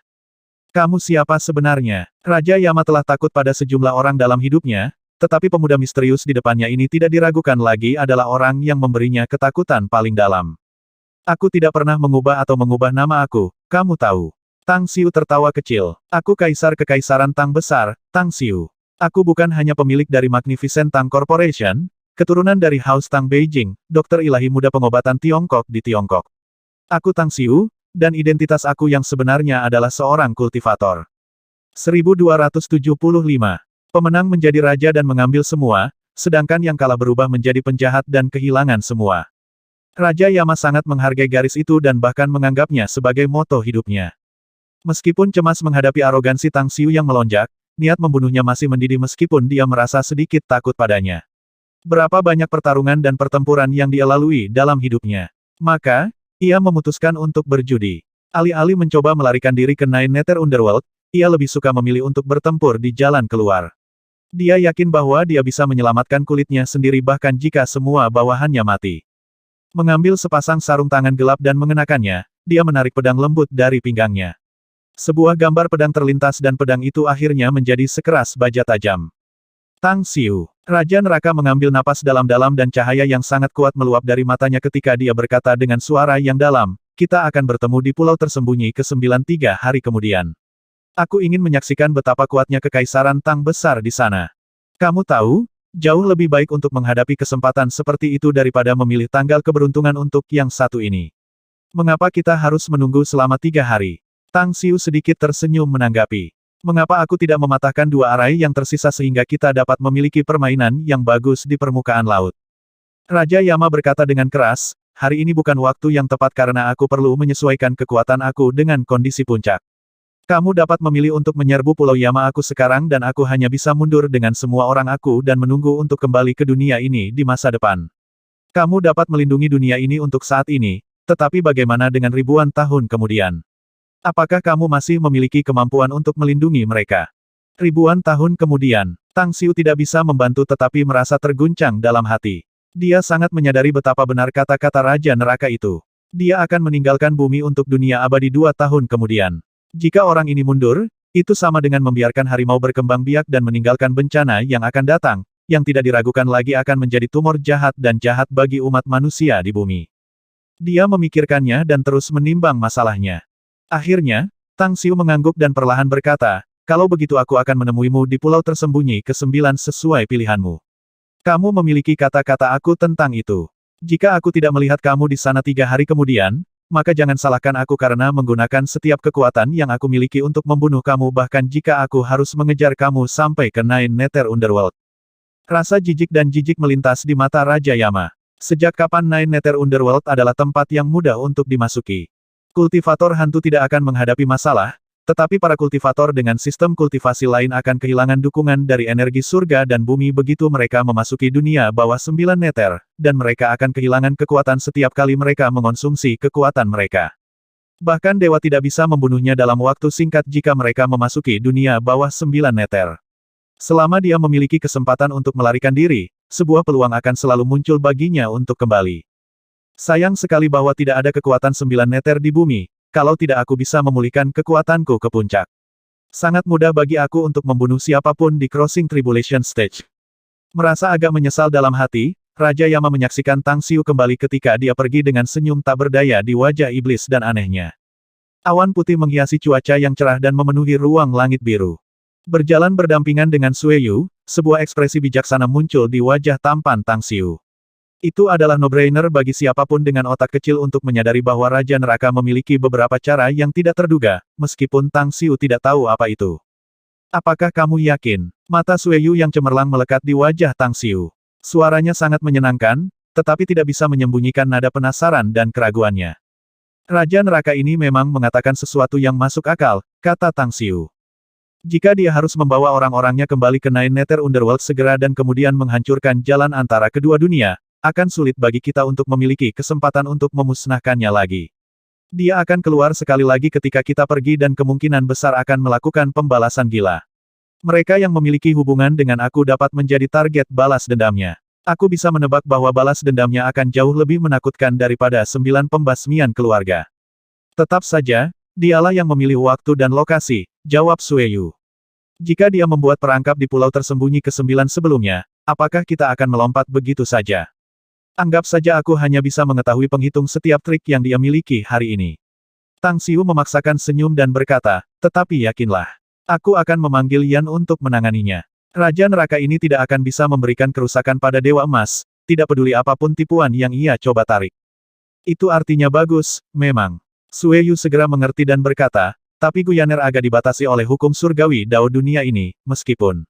Kamu siapa sebenarnya? Raja Yama telah takut pada sejumlah orang dalam hidupnya, tetapi pemuda misterius di depannya ini tidak diragukan lagi adalah orang yang memberinya ketakutan paling dalam. Aku tidak pernah mengubah atau mengubah nama aku, kamu tahu. Tang Xiu tertawa kecil. Aku kaisar kekaisaran Tang besar, Tang Xiu. Aku bukan hanya pemilik dari Magnificent Tang Corporation, keturunan dari House Tang Beijing, dokter ilahi muda pengobatan Tiongkok di Tiongkok. Aku Tang Xiu, dan identitas aku yang sebenarnya adalah seorang kultivator. 1275. Pemenang menjadi raja dan mengambil semua, sedangkan yang kalah berubah menjadi penjahat dan kehilangan semua. Raja Yama sangat menghargai garis itu dan bahkan menganggapnya sebagai moto hidupnya. Meskipun cemas menghadapi arogansi Tang Xiu yang melonjak, niat membunuhnya masih mendidih meskipun dia merasa sedikit takut padanya. Berapa banyak pertarungan dan pertempuran yang dia lalui dalam hidupnya. Maka, ia memutuskan untuk berjudi. Alih-alih mencoba melarikan diri ke Nine Nether Underworld, ia lebih suka memilih untuk bertempur di jalan keluar. Dia yakin bahwa dia bisa menyelamatkan kulitnya sendiri bahkan jika semua bawahannya mati. Mengambil sepasang sarung tangan gelap dan mengenakannya, dia menarik pedang lembut dari pinggangnya. Sebuah gambar pedang terlintas dan pedang itu akhirnya menjadi sekeras baja tajam. Tang Xiu, Raja Neraka mengambil napas dalam-dalam dan cahaya yang sangat kuat meluap dari matanya ketika dia berkata dengan suara yang dalam, kita akan bertemu di pulau tersembunyi ke-9 3 hari kemudian. Aku ingin menyaksikan betapa kuatnya kekaisaran Tang besar di sana. Kamu tahu? Jauh lebih baik untuk menghadapi kesempatan seperti itu daripada memilih tanggal keberuntungan untuk yang satu ini. Mengapa kita harus menunggu selama 3 hari? Tang Xiu sedikit tersenyum menanggapi. Mengapa aku tidak mematahkan 2 arai yang tersisa sehingga kita dapat memiliki permainan yang bagus di permukaan laut? Raja Yama berkata dengan keras, hari ini bukan waktu yang tepat karena aku perlu menyesuaikan kekuatan aku dengan kondisi puncak. Kamu dapat memilih untuk menyerbu Pulau Yama aku sekarang dan aku hanya bisa mundur dengan semua orang aku dan menunggu untuk kembali ke dunia ini di masa depan. Kamu dapat melindungi dunia ini untuk saat ini, tetapi bagaimana dengan ribuan tahun kemudian? Apakah kamu masih memiliki kemampuan untuk melindungi mereka? Ribuan tahun kemudian, Tang Xiu tidak bisa membantu tetapi merasa terguncang dalam hati. Dia sangat menyadari betapa benar kata-kata Raja Neraka itu. Dia akan meninggalkan bumi untuk dunia abadi 2 tahun kemudian. Jika orang ini mundur, itu sama dengan membiarkan harimau berkembang biak dan meninggalkan bencana yang akan datang, yang tidak diragukan lagi akan menjadi tumor jahat dan jahat bagi umat manusia di bumi. Dia memikirkannya dan terus menimbang masalahnya. Akhirnya, Tang Xiu mengangguk dan perlahan berkata, kalau begitu aku akan menemuimu di pulau tersembunyi ke-9 sesuai pilihanmu. Kamu memiliki kata-kata aku tentang itu. Jika aku tidak melihat kamu di sana 3 hari kemudian, maka jangan salahkan aku karena menggunakan setiap kekuatan yang aku miliki untuk membunuh kamu bahkan jika aku harus mengejar kamu sampai ke Nine Nether Underworld. Rasa jijik dan jijik melintas di mata Raja Yama. Sejak kapan Nine Nether Underworld adalah tempat yang mudah untuk dimasuki? Kultivator hantu tidak akan menghadapi masalah, tetapi para kultivator dengan sistem kultivasi lain akan kehilangan dukungan dari energi surga dan bumi begitu mereka memasuki dunia bawah 9 Nether, dan mereka akan kehilangan kekuatan setiap kali mereka mengonsumsi kekuatan mereka. Bahkan dewa tidak bisa membunuhnya dalam waktu singkat jika mereka memasuki dunia bawah 9 meter. Selama dia memiliki kesempatan untuk melarikan diri, sebuah peluang akan selalu muncul baginya untuk kembali. Sayang sekali bahwa tidak ada kekuatan 9 meter di bumi, kalau tidak aku bisa memulihkan kekuatanku ke puncak. Sangat mudah bagi aku untuk membunuh siapapun di Crossing Tribulation Stage. Merasa agak menyesal dalam hati, Raja Yama menyaksikan Tang Xiu kembali ketika dia pergi dengan senyum tak berdaya di wajah iblis dan anehnya. Awan putih menghiasi cuaca yang cerah dan memenuhi ruang langit biru. Berjalan berdampingan dengan Sue Yu, sebuah ekspresi bijaksana muncul di wajah tampan Tang Xiu. Itu adalah no-brainer bagi siapapun dengan otak kecil untuk menyadari bahwa Raja Neraka memiliki beberapa cara yang tidak terduga, meskipun Tang Xiu tidak tahu apa itu. Apakah kamu yakin? Mata Sue Yu yang cemerlang melekat di wajah Tang Xiu. Suaranya sangat menyenangkan, tetapi tidak bisa menyembunyikan nada penasaran dan keraguannya. Raja Neraka ini memang mengatakan sesuatu yang masuk akal, kata Tang Xiu. Jika dia harus membawa orang-orangnya kembali ke Nine Nether Underworld segera dan kemudian menghancurkan jalan antara kedua dunia, akan sulit bagi kita untuk memiliki kesempatan untuk memusnahkannya lagi. Dia akan keluar sekali lagi ketika kita pergi dan kemungkinan besar akan melakukan pembalasan gila. Mereka yang memiliki hubungan dengan aku dapat menjadi target balas dendamnya. Aku bisa menebak bahwa balas dendamnya akan jauh lebih menakutkan daripada 9 pembasmian keluarga. Tetap saja, dialah yang memilih waktu dan lokasi, jawab Sue Yu. Jika dia membuat perangkap di pulau tersembunyi ke-9 sebelumnya, apakah kita akan melompat begitu saja? Anggap saja aku hanya bisa mengetahui penghitung setiap trik yang dia miliki hari ini. Tang Xiu memaksakan senyum dan berkata, tetapi yakinlah. Aku akan memanggil Yan untuk menanganinya. Raja Neraka ini tidak akan bisa memberikan kerusakan pada Dewa Emas, tidak peduli apapun tipuan yang ia coba tarik. Itu artinya bagus, memang. Sue Yu segera mengerti dan berkata, tapi Guyaner agak dibatasi oleh hukum surgawi Dao dunia ini, meskipun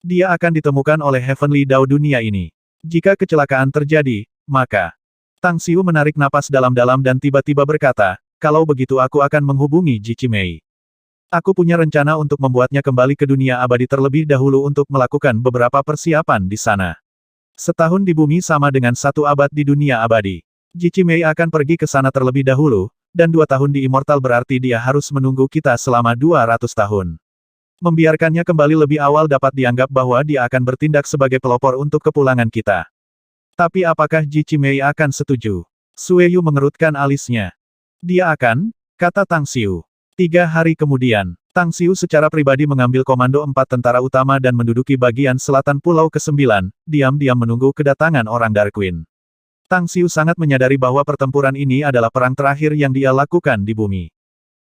dia akan ditemukan oleh Heavenly Dao dunia ini. Jika kecelakaan terjadi, maka Tang Xiu menarik napas dalam-dalam dan tiba-tiba berkata, kalau begitu aku akan menghubungi Ji Mei. Aku punya rencana untuk membuatnya kembali ke dunia abadi terlebih dahulu untuk melakukan beberapa persiapan di sana. Setahun di bumi sama dengan 1 abad di dunia abadi. Ji Mei akan pergi ke sana terlebih dahulu, dan 2 tahun di Immortal berarti dia harus menunggu kita selama 200 tahun. Membiarkannya kembali lebih awal dapat dianggap bahwa dia akan bertindak sebagai pelopor untuk kepulangan kita. Tapi apakah Ji Mei akan setuju? Sue Yu mengerutkan alisnya. Dia akan, kata Tang Xiu. 3 hari kemudian, Tang Xiu secara pribadi mengambil komando 4 tentara utama dan menduduki bagian selatan pulau ke-9, diam-diam menunggu kedatangan orang Dark Queen. Tang Xiu sangat menyadari bahwa pertempuran ini adalah perang terakhir yang dia lakukan di bumi.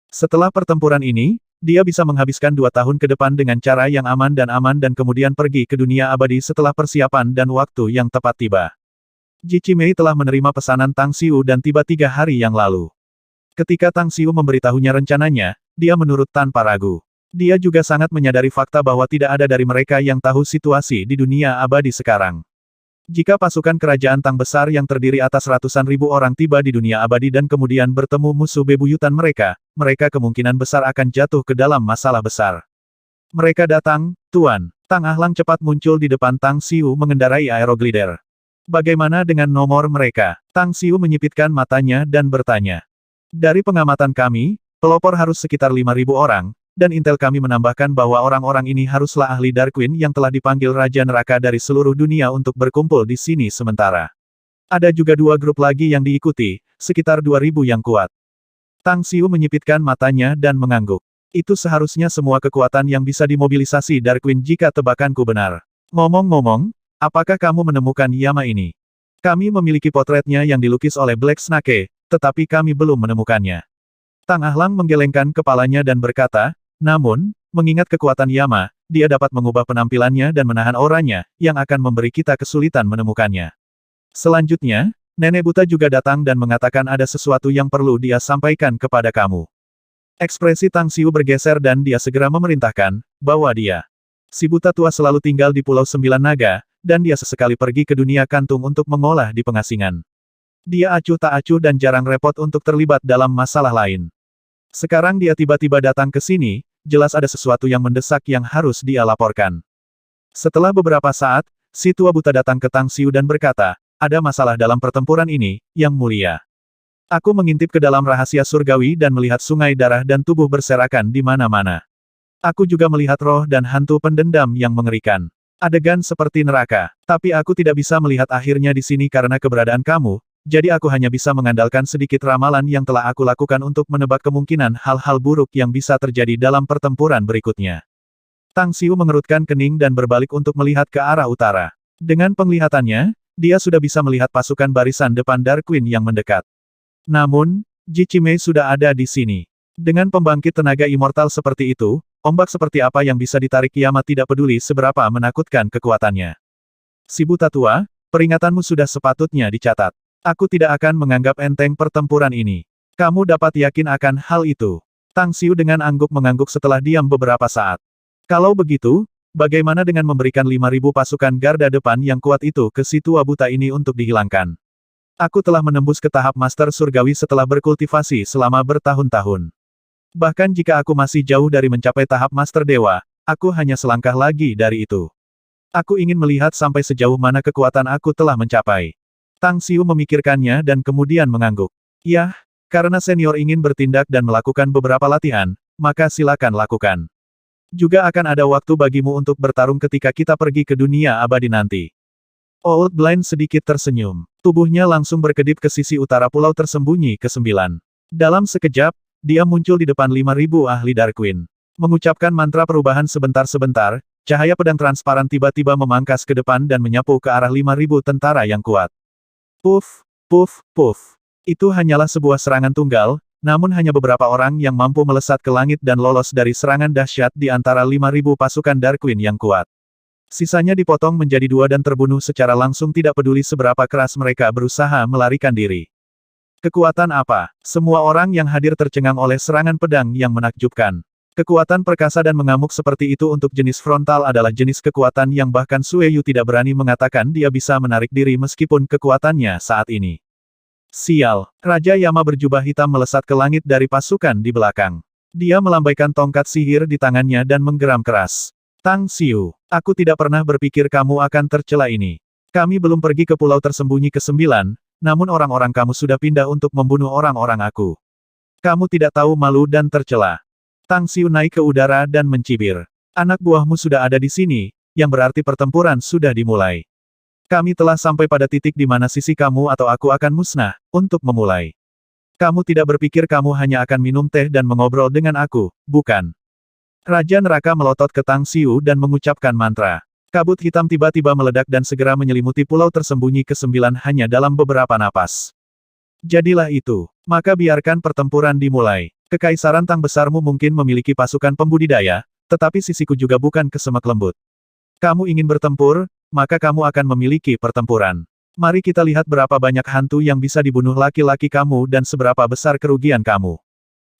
Setelah pertempuran ini, dia bisa menghabiskan 2 tahun ke depan dengan cara yang aman dan kemudian pergi ke dunia abadi setelah persiapan dan waktu yang tepat tiba. Ji Mei telah menerima pesanan Tang Xiu dan tiba 3 hari yang lalu. Ketika Tang Xiu memberitahunya rencananya, dia menurut tanpa ragu. Dia juga sangat menyadari fakta bahwa tidak ada dari mereka yang tahu situasi di dunia abadi sekarang. Jika pasukan kerajaan Tang besar yang terdiri atas ratusan ribu orang tiba di dunia abadi dan kemudian bertemu musuh bebuyutan mereka, mereka kemungkinan besar akan jatuh ke dalam masalah besar. Mereka datang, Tuan. Tang Ahlang cepat muncul di depan Tang Xiu mengendarai aeroglider. Bagaimana dengan nomor mereka? Tang Xiu menyipitkan matanya dan bertanya. Dari pengamatan kami, pelopor harus sekitar 5.000 orang, dan intel kami menambahkan bahwa orang-orang ini haruslah ahli Dark Queen yang telah dipanggil Raja Neraka dari seluruh dunia untuk berkumpul di sini sementara. Ada juga 2 grup lagi yang diikuti, sekitar 2.000 yang kuat. Tang Xiu menyipitkan matanya dan mengangguk. Itu seharusnya semua kekuatan yang bisa dimobilisasi Dark Queen jika tebakanku benar. Ngomong-ngomong, apakah kamu menemukan Yama ini? Kami memiliki potretnya yang dilukis oleh Black Snake, tetapi kami belum menemukannya. Tang Ahlang menggelengkan kepalanya dan berkata, namun, mengingat kekuatan Yama, dia dapat mengubah penampilannya dan menahan auranya, yang akan memberi kita kesulitan menemukannya. Selanjutnya, Nenek Buta juga datang dan mengatakan ada sesuatu yang perlu dia sampaikan kepada kamu. Ekspresi Tang Xiu bergeser dan dia segera memerintahkan, bahwa dia. Si buta tua selalu tinggal di Pulau 9 Naga, dan dia sesekali pergi ke dunia kantung untuk mengolah di pengasingan. Dia acuh tak acuh dan jarang repot untuk terlibat dalam masalah lain. Sekarang dia tiba-tiba datang ke sini, jelas ada sesuatu yang mendesak yang harus dia laporkan. Setelah beberapa saat, si tua buta datang ke Tang Xiu dan berkata, ada masalah dalam pertempuran ini, Yang Mulia. Aku mengintip ke dalam rahasia surgawi dan melihat sungai darah dan tubuh berserakan di mana-mana. Aku juga melihat roh dan hantu pendendam yang mengerikan. Adegan seperti neraka. Tapi aku tidak bisa melihat akhirnya di sini karena keberadaan kamu, jadi aku hanya bisa mengandalkan sedikit ramalan yang telah aku lakukan untuk menebak kemungkinan hal-hal buruk yang bisa terjadi dalam pertempuran berikutnya. Tang Xiu mengerutkan kening dan berbalik untuk melihat ke arah utara. Dengan penglihatannya, dia sudah bisa melihat pasukan barisan depan Dark Queen yang mendekat. Namun, Ji Qimei sudah ada di sini. Dengan pembangkit tenaga immortal seperti itu, ombak seperti apa yang bisa ditarik kiamat tidak peduli seberapa menakutkan kekuatannya. Si buta tua, peringatanmu sudah sepatutnya dicatat. Aku tidak akan menganggap enteng pertempuran ini. Kamu dapat yakin akan hal itu. Tang Xiu dengan mengangguk setelah diam beberapa saat. Kalau begitu, bagaimana dengan memberikan 5.000 pasukan garda depan yang kuat itu ke si tua buta ini untuk dihilangkan? Aku telah menembus ke tahap Master Surgawi setelah berkultivasi selama bertahun-tahun. Bahkan jika aku masih jauh dari mencapai tahap Master Dewa, aku hanya selangkah lagi dari itu. Aku ingin melihat sampai sejauh mana kekuatan aku telah mencapai. Tang Xiu memikirkannya dan kemudian mengangguk. Yah, karena senior ingin bertindak dan melakukan beberapa latihan, maka silakan lakukan. Juga akan ada waktu bagimu untuk bertarung ketika kita pergi ke dunia abadi nanti. Old Blind sedikit tersenyum. Tubuhnya langsung berkedip ke sisi utara pulau tersembunyi ke-9. Dalam sekejap, dia muncul di depan 5.000 ahli Dark Queen. Mengucapkan mantra perubahan sebentar-sebentar, cahaya pedang transparan tiba-tiba memangkas ke depan dan menyapu ke arah 5.000 tentara yang kuat. Puff, puff, puff. Itu hanyalah sebuah serangan tunggal, namun hanya beberapa orang yang mampu melesat ke langit dan lolos dari serangan dahsyat di antara 5.000 pasukan Dark Queen yang kuat. Sisanya dipotong menjadi 2 dan terbunuh secara langsung tidak peduli seberapa keras mereka berusaha melarikan diri. Kekuatan apa? Semua orang yang hadir tercengang oleh serangan pedang yang menakjubkan. Kekuatan perkasa dan mengamuk seperti itu untuk jenis frontal adalah jenis kekuatan yang bahkan Sue Yu tidak berani mengatakan dia bisa menarik diri meskipun kekuatannya saat ini. Sial, Raja Yama berjubah hitam melesat ke langit dari pasukan di belakang. Dia melambaikan tongkat sihir di tangannya dan menggeram keras. Tang Xiu, aku tidak pernah berpikir kamu akan tercela ini. Kami belum pergi ke pulau tersembunyi ke-9, namun orang-orang kamu sudah pindah untuk membunuh orang-orang aku. Kamu tidak tahu malu dan tercela. Tang Xiu naik ke udara dan mencibir. Anak buahmu sudah ada di sini, yang berarti pertempuran sudah dimulai. Kami telah sampai pada titik di mana sisi kamu atau aku akan musnah, untuk memulai. Kamu tidak berpikir kamu hanya akan minum teh dan mengobrol dengan aku, bukan? Raja Neraka melotot ke Tang Xiu dan mengucapkan mantra. Kabut hitam tiba-tiba meledak dan segera menyelimuti pulau tersembunyi ke-9 hanya dalam beberapa napas. Jadilah itu. Maka biarkan pertempuran dimulai. Kekaisaran Tang besarmu mungkin memiliki pasukan pembudidaya, tetapi sisiku juga bukan kesemak lembut. Kamu ingin bertempur, maka kamu akan memiliki pertempuran. Mari kita lihat berapa banyak hantu yang bisa dibunuh laki-laki kamu dan seberapa besar kerugian kamu.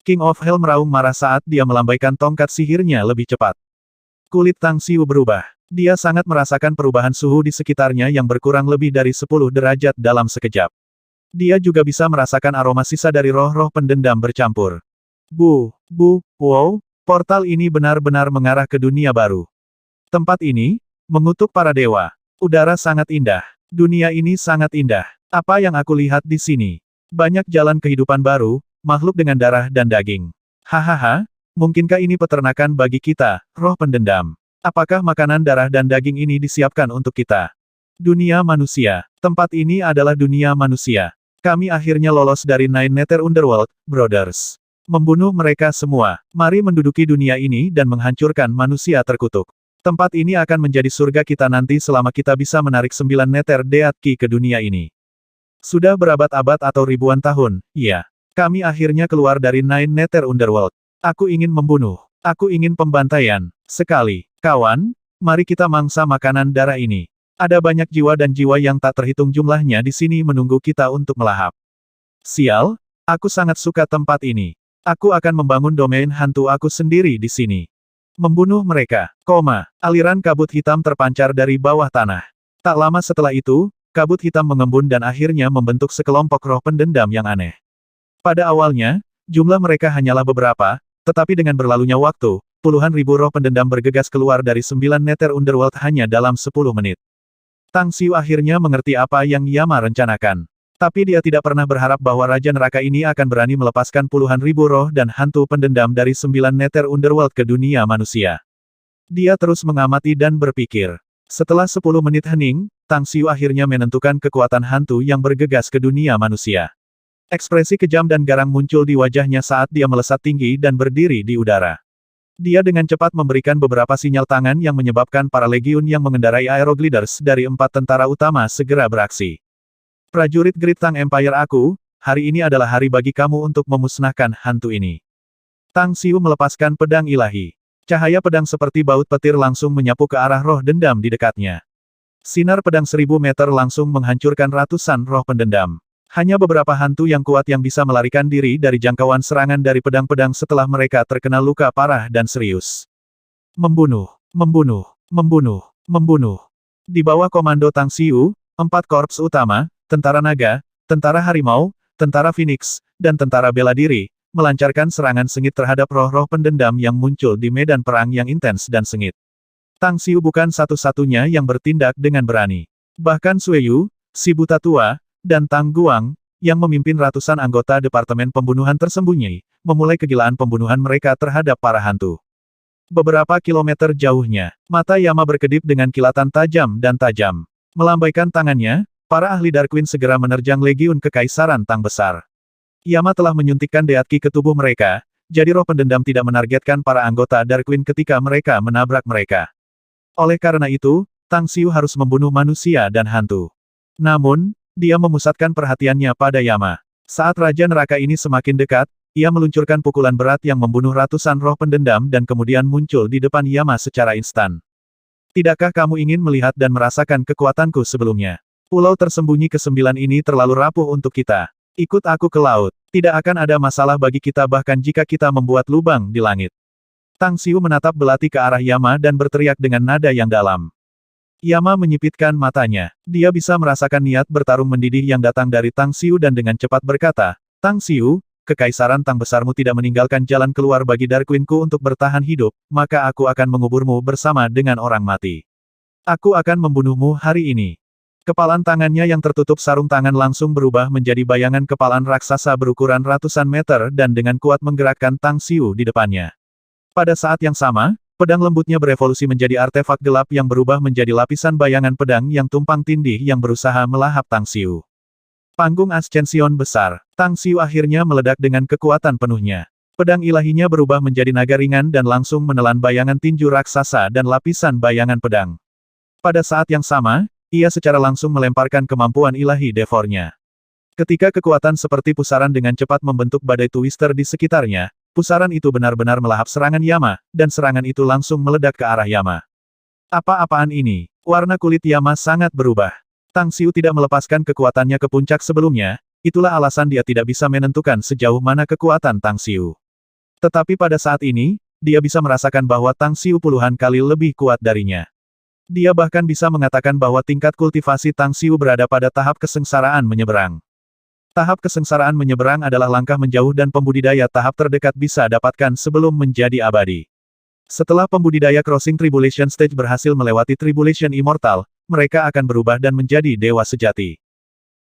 King of Hell meraung marah saat dia melambaikan tongkat sihirnya lebih cepat. Kulit Tang Xiu berubah. Dia sangat merasakan perubahan suhu di sekitarnya yang berkurang lebih dari 10 derajat dalam sekejap. Dia juga bisa merasakan aroma sisa dari roh-roh pendendam bercampur. Wow, portal ini benar-benar mengarah ke dunia baru. Tempat ini, mengutuk para dewa. Udara sangat indah. Dunia ini sangat indah. Apa yang aku lihat di sini? Banyak jalan kehidupan baru, makhluk dengan darah dan daging. Hahaha, mungkinkah ini peternakan bagi kita, roh pendendam? Apakah makanan darah dan daging ini disiapkan untuk kita? Dunia manusia. Tempat ini adalah dunia manusia. Kami akhirnya lolos dari Nine Nether Underworld, Brothers. Membunuh mereka semua. Mari menduduki dunia ini dan menghancurkan manusia terkutuk. Tempat ini akan menjadi surga kita nanti selama kita bisa menarik 9 Nether Death Key ke dunia ini. Sudah berabad-abad atau ribuan tahun, iya. Kami akhirnya keluar dari Nine Nether Underworld. Aku ingin membunuh. Aku ingin pembantaian. Sekali. Kawan, mari kita mangsa makanan darah ini. Ada banyak jiwa dan jiwa yang tak terhitung jumlahnya di sini menunggu kita untuk melahap. Sial, aku sangat suka tempat ini. Aku akan membangun domain hantu aku sendiri di sini. Membunuh mereka, aliran kabut hitam terpancar dari bawah tanah. Tak lama setelah itu, kabut hitam mengembun dan akhirnya membentuk sekelompok roh pendendam yang aneh. Pada awalnya, jumlah mereka hanyalah beberapa, tetapi dengan berlalunya waktu, puluhan ribu roh pendendam bergegas keluar dari 9 Nether Underworld hanya dalam 10 menit. Tang Xiu akhirnya mengerti apa yang Yama rencanakan. Tapi dia tidak pernah berharap bahwa Raja Neraka ini akan berani melepaskan puluhan ribu roh dan hantu pendendam dari 9 Nether Underworld ke dunia manusia. Dia terus mengamati dan berpikir. Setelah 10 menit hening, Tang Xiu akhirnya menentukan kekuatan hantu yang bergegas ke dunia manusia. Ekspresi kejam dan garang muncul di wajahnya saat dia melesat tinggi dan berdiri di udara. Dia dengan cepat memberikan beberapa sinyal tangan yang menyebabkan para legiun yang mengendarai Aerogliders dari 4 tentara utama segera beraksi. Prajurit Great Tang Empire aku, hari ini adalah hari bagi kamu untuk memusnahkan hantu ini. Tang Xiu melepaskan pedang ilahi. Cahaya pedang seperti baut petir langsung menyapu ke arah roh dendam di dekatnya. Sinar pedang 1000 meter langsung menghancurkan ratusan roh pendendam. Hanya beberapa hantu yang kuat yang bisa melarikan diri dari jangkauan serangan dari pedang-pedang setelah mereka terkena luka parah dan serius. Membunuh, membunuh, membunuh, membunuh. Di bawah komando Tang Xiu, 4 korps utama, Tentara Naga, Tentara Harimau, Tentara Phoenix, dan Tentara Bela Diri, melancarkan serangan sengit terhadap roh-roh pendendam yang muncul di medan perang yang intens dan sengit. Tang Xiu bukan satu-satunya yang bertindak dengan berani. Bahkan Sui Yu, si buta tua, dan Tang Guang, yang memimpin ratusan anggota Departemen Pembunuhan Tersembunyi, memulai kegilaan pembunuhan mereka terhadap para hantu. Beberapa kilometer jauhnya, mata Yama berkedip dengan kilatan tajam dan tajam. Melambaikan tangannya, para ahli Darkwing segera menerjang legiun kekaisaran Tang besar. Yama telah menyuntikkan deatki ke tubuh mereka, jadi roh pendendam tidak menargetkan para anggota Darkwing ketika mereka menabrak mereka. Oleh karena itu, Tang Xiu harus membunuh manusia dan hantu. Namun, dia memusatkan perhatiannya pada Yama. Saat Raja Neraka ini semakin dekat, ia meluncurkan pukulan berat yang membunuh ratusan roh pendendam dan kemudian muncul di depan Yama secara instan. Tidakkah kamu ingin melihat dan merasakan kekuatanku sebelumnya? Pulau tersembunyi ke-9 ini terlalu rapuh untuk kita. Ikut aku ke laut. Tidak akan ada masalah bagi kita bahkan jika kita membuat lubang di langit. Tang Xiu menatap belati ke arah Yama dan berteriak dengan nada yang dalam. Yama menyipitkan matanya. Dia bisa merasakan niat bertarung mendidih yang datang dari Tang Xiu dan dengan cepat berkata, Tang Xiu, kekaisaran Tang besarmu tidak meninggalkan jalan keluar bagi Darkwing-ku untuk bertahan hidup, maka aku akan menguburmu bersama dengan orang mati. Aku akan membunuhmu hari ini. Kepalan tangannya yang tertutup sarung tangan langsung berubah menjadi bayangan kepalan raksasa berukuran ratusan meter dan dengan kuat menggerakkan Tang Xiu di depannya. Pada saat yang sama, pedang lembutnya berevolusi menjadi artefak gelap yang berubah menjadi lapisan bayangan pedang yang tumpang tindih yang berusaha melahap Tang Xiu. Panggung Ascension besar, Tang Xiu akhirnya meledak dengan kekuatan penuhnya. Pedang ilahinya berubah menjadi naga ringan dan langsung menelan bayangan tinju raksasa dan lapisan bayangan pedang. Pada saat yang sama, ia secara langsung melemparkan kemampuan ilahi Devornya. Ketika kekuatan seperti pusaran dengan cepat membentuk badai twister di sekitarnya, pusaran itu benar-benar melahap serangan Yama, dan serangan itu langsung meledak ke arah Yama. Apa-apaan ini? Warna kulit Yama sangat berubah. Tang Xiu tidak melepaskan kekuatannya ke puncak sebelumnya, itulah alasan dia tidak bisa menentukan sejauh mana kekuatan Tang Xiu. Tetapi pada saat ini, dia bisa merasakan bahwa Tang Xiu puluhan kali lebih kuat darinya. Dia bahkan bisa mengatakan bahwa tingkat kultivasi Tang Xiu berada pada tahap kesengsaraan menyeberang. Tahap kesengsaraan menyeberang adalah langkah menjauh dan pembudidaya tahap terdekat bisa dapatkan sebelum menjadi abadi. Setelah pembudidaya Crossing Tribulation Stage berhasil melewati Tribulation Immortal, mereka akan berubah dan menjadi dewa sejati.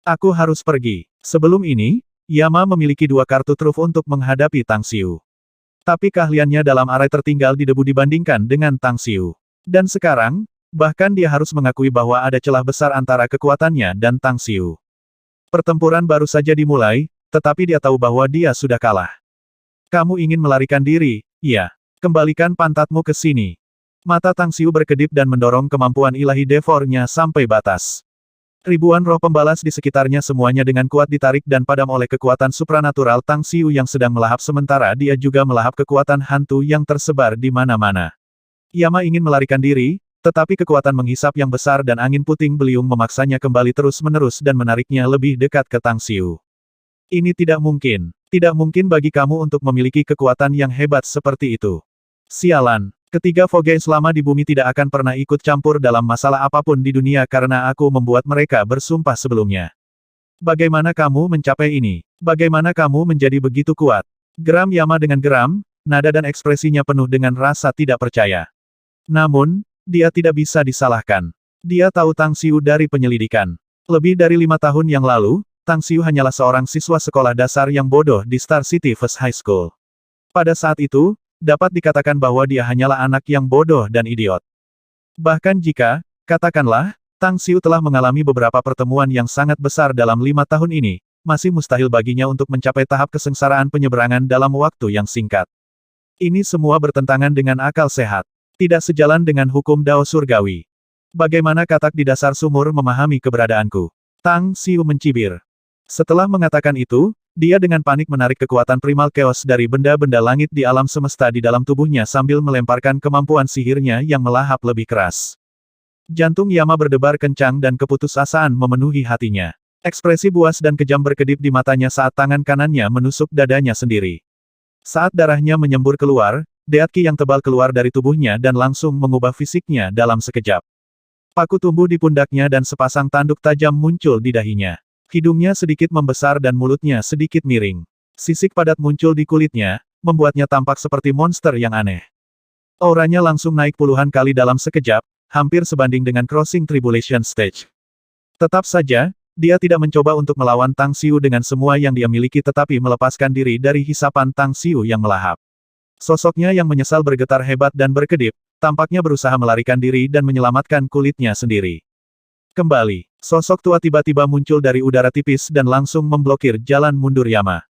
Aku harus pergi. Sebelum ini, Yama memiliki 2 kartu truf untuk menghadapi Tang Xiu. Tapi keahliannya dalam arai tertinggal di debu dibandingkan dengan Tang Xiu. Dan sekarang, bahkan dia harus mengakui bahwa ada celah besar antara kekuatannya dan Tang Xiu. Pertempuran baru saja dimulai, tetapi dia tahu bahwa dia sudah kalah. Kamu ingin melarikan diri, ya? Kembalikan pantatmu ke sini. Mata Tang Xiu berkedip dan mendorong kemampuan ilahi Devornya sampai batas. Ribuan roh pembalas di sekitarnya semuanya dengan kuat ditarik dan padam oleh kekuatan supranatural Tang Xiu yang sedang melahap sementara dia juga melahap kekuatan hantu yang tersebar di mana-mana. Yama ingin melarikan diri, tetapi kekuatan menghisap yang besar dan angin puting beliung memaksanya kembali terus-menerus dan menariknya lebih dekat ke Tang Xiu. Ini tidak mungkin. Tidak mungkin bagi kamu untuk memiliki kekuatan yang hebat seperti itu. Sialan. Ketiga Voge selama di bumi tidak akan pernah ikut campur dalam masalah apapun di dunia karena aku membuat mereka bersumpah sebelumnya. Bagaimana kamu mencapai ini? Bagaimana kamu menjadi begitu kuat? Geram Yama dengan geram, nada dan ekspresinya penuh dengan rasa tidak percaya. Namun, dia tidak bisa disalahkan. Dia tahu Tang Xiu dari penyelidikan. Lebih dari 5 tahun yang lalu, Tang Xiu hanyalah seorang siswa sekolah dasar yang bodoh di Star City First High School. Pada saat itu, dapat dikatakan bahwa dia hanyalah anak yang bodoh dan idiot. Bahkan jika, katakanlah, Tang Xiu telah mengalami beberapa pertemuan yang sangat besar dalam 5 tahun ini, masih mustahil baginya untuk mencapai tahap kesengsaraan penyeberangan dalam waktu yang singkat. Ini semua bertentangan dengan akal sehat. Tidak sejalan dengan hukum Dao Surgawi. Bagaimana katak di dasar sumur memahami keberadaanku? Tang Xiu mencibir. Setelah mengatakan itu, dia dengan panik menarik kekuatan primal chaos dari benda-benda langit di alam semesta di dalam tubuhnya sambil melemparkan kemampuan sihirnya yang melahap lebih keras. Jantung Yama berdebar kencang dan keputusasaan memenuhi hatinya. Ekspresi buas dan kejam berkedip di matanya saat tangan kanannya menusuk dadanya sendiri. Saat darahnya menyembur keluar, deat ki yang tebal keluar dari tubuhnya dan langsung mengubah fisiknya dalam sekejap. Paku tumbuh di pundaknya dan sepasang tanduk tajam muncul di dahinya. Hidungnya sedikit membesar dan mulutnya sedikit miring. Sisik padat muncul di kulitnya, membuatnya tampak seperti monster yang aneh. Auranya langsung naik puluhan kali dalam sekejap, hampir sebanding dengan Crossing Tribulation Stage. Tetap saja, dia tidak mencoba untuk melawan Tang Xiu dengan semua yang dia miliki tetapi melepaskan diri dari hisapan Tang Xiu yang melahap. Sosoknya yang menyesal bergetar hebat dan berkedip, tampaknya berusaha melarikan diri dan menyelamatkan kulitnya sendiri. Kembali, sosok tua tiba-tiba muncul dari udara tipis dan langsung memblokir jalan mundur Yama.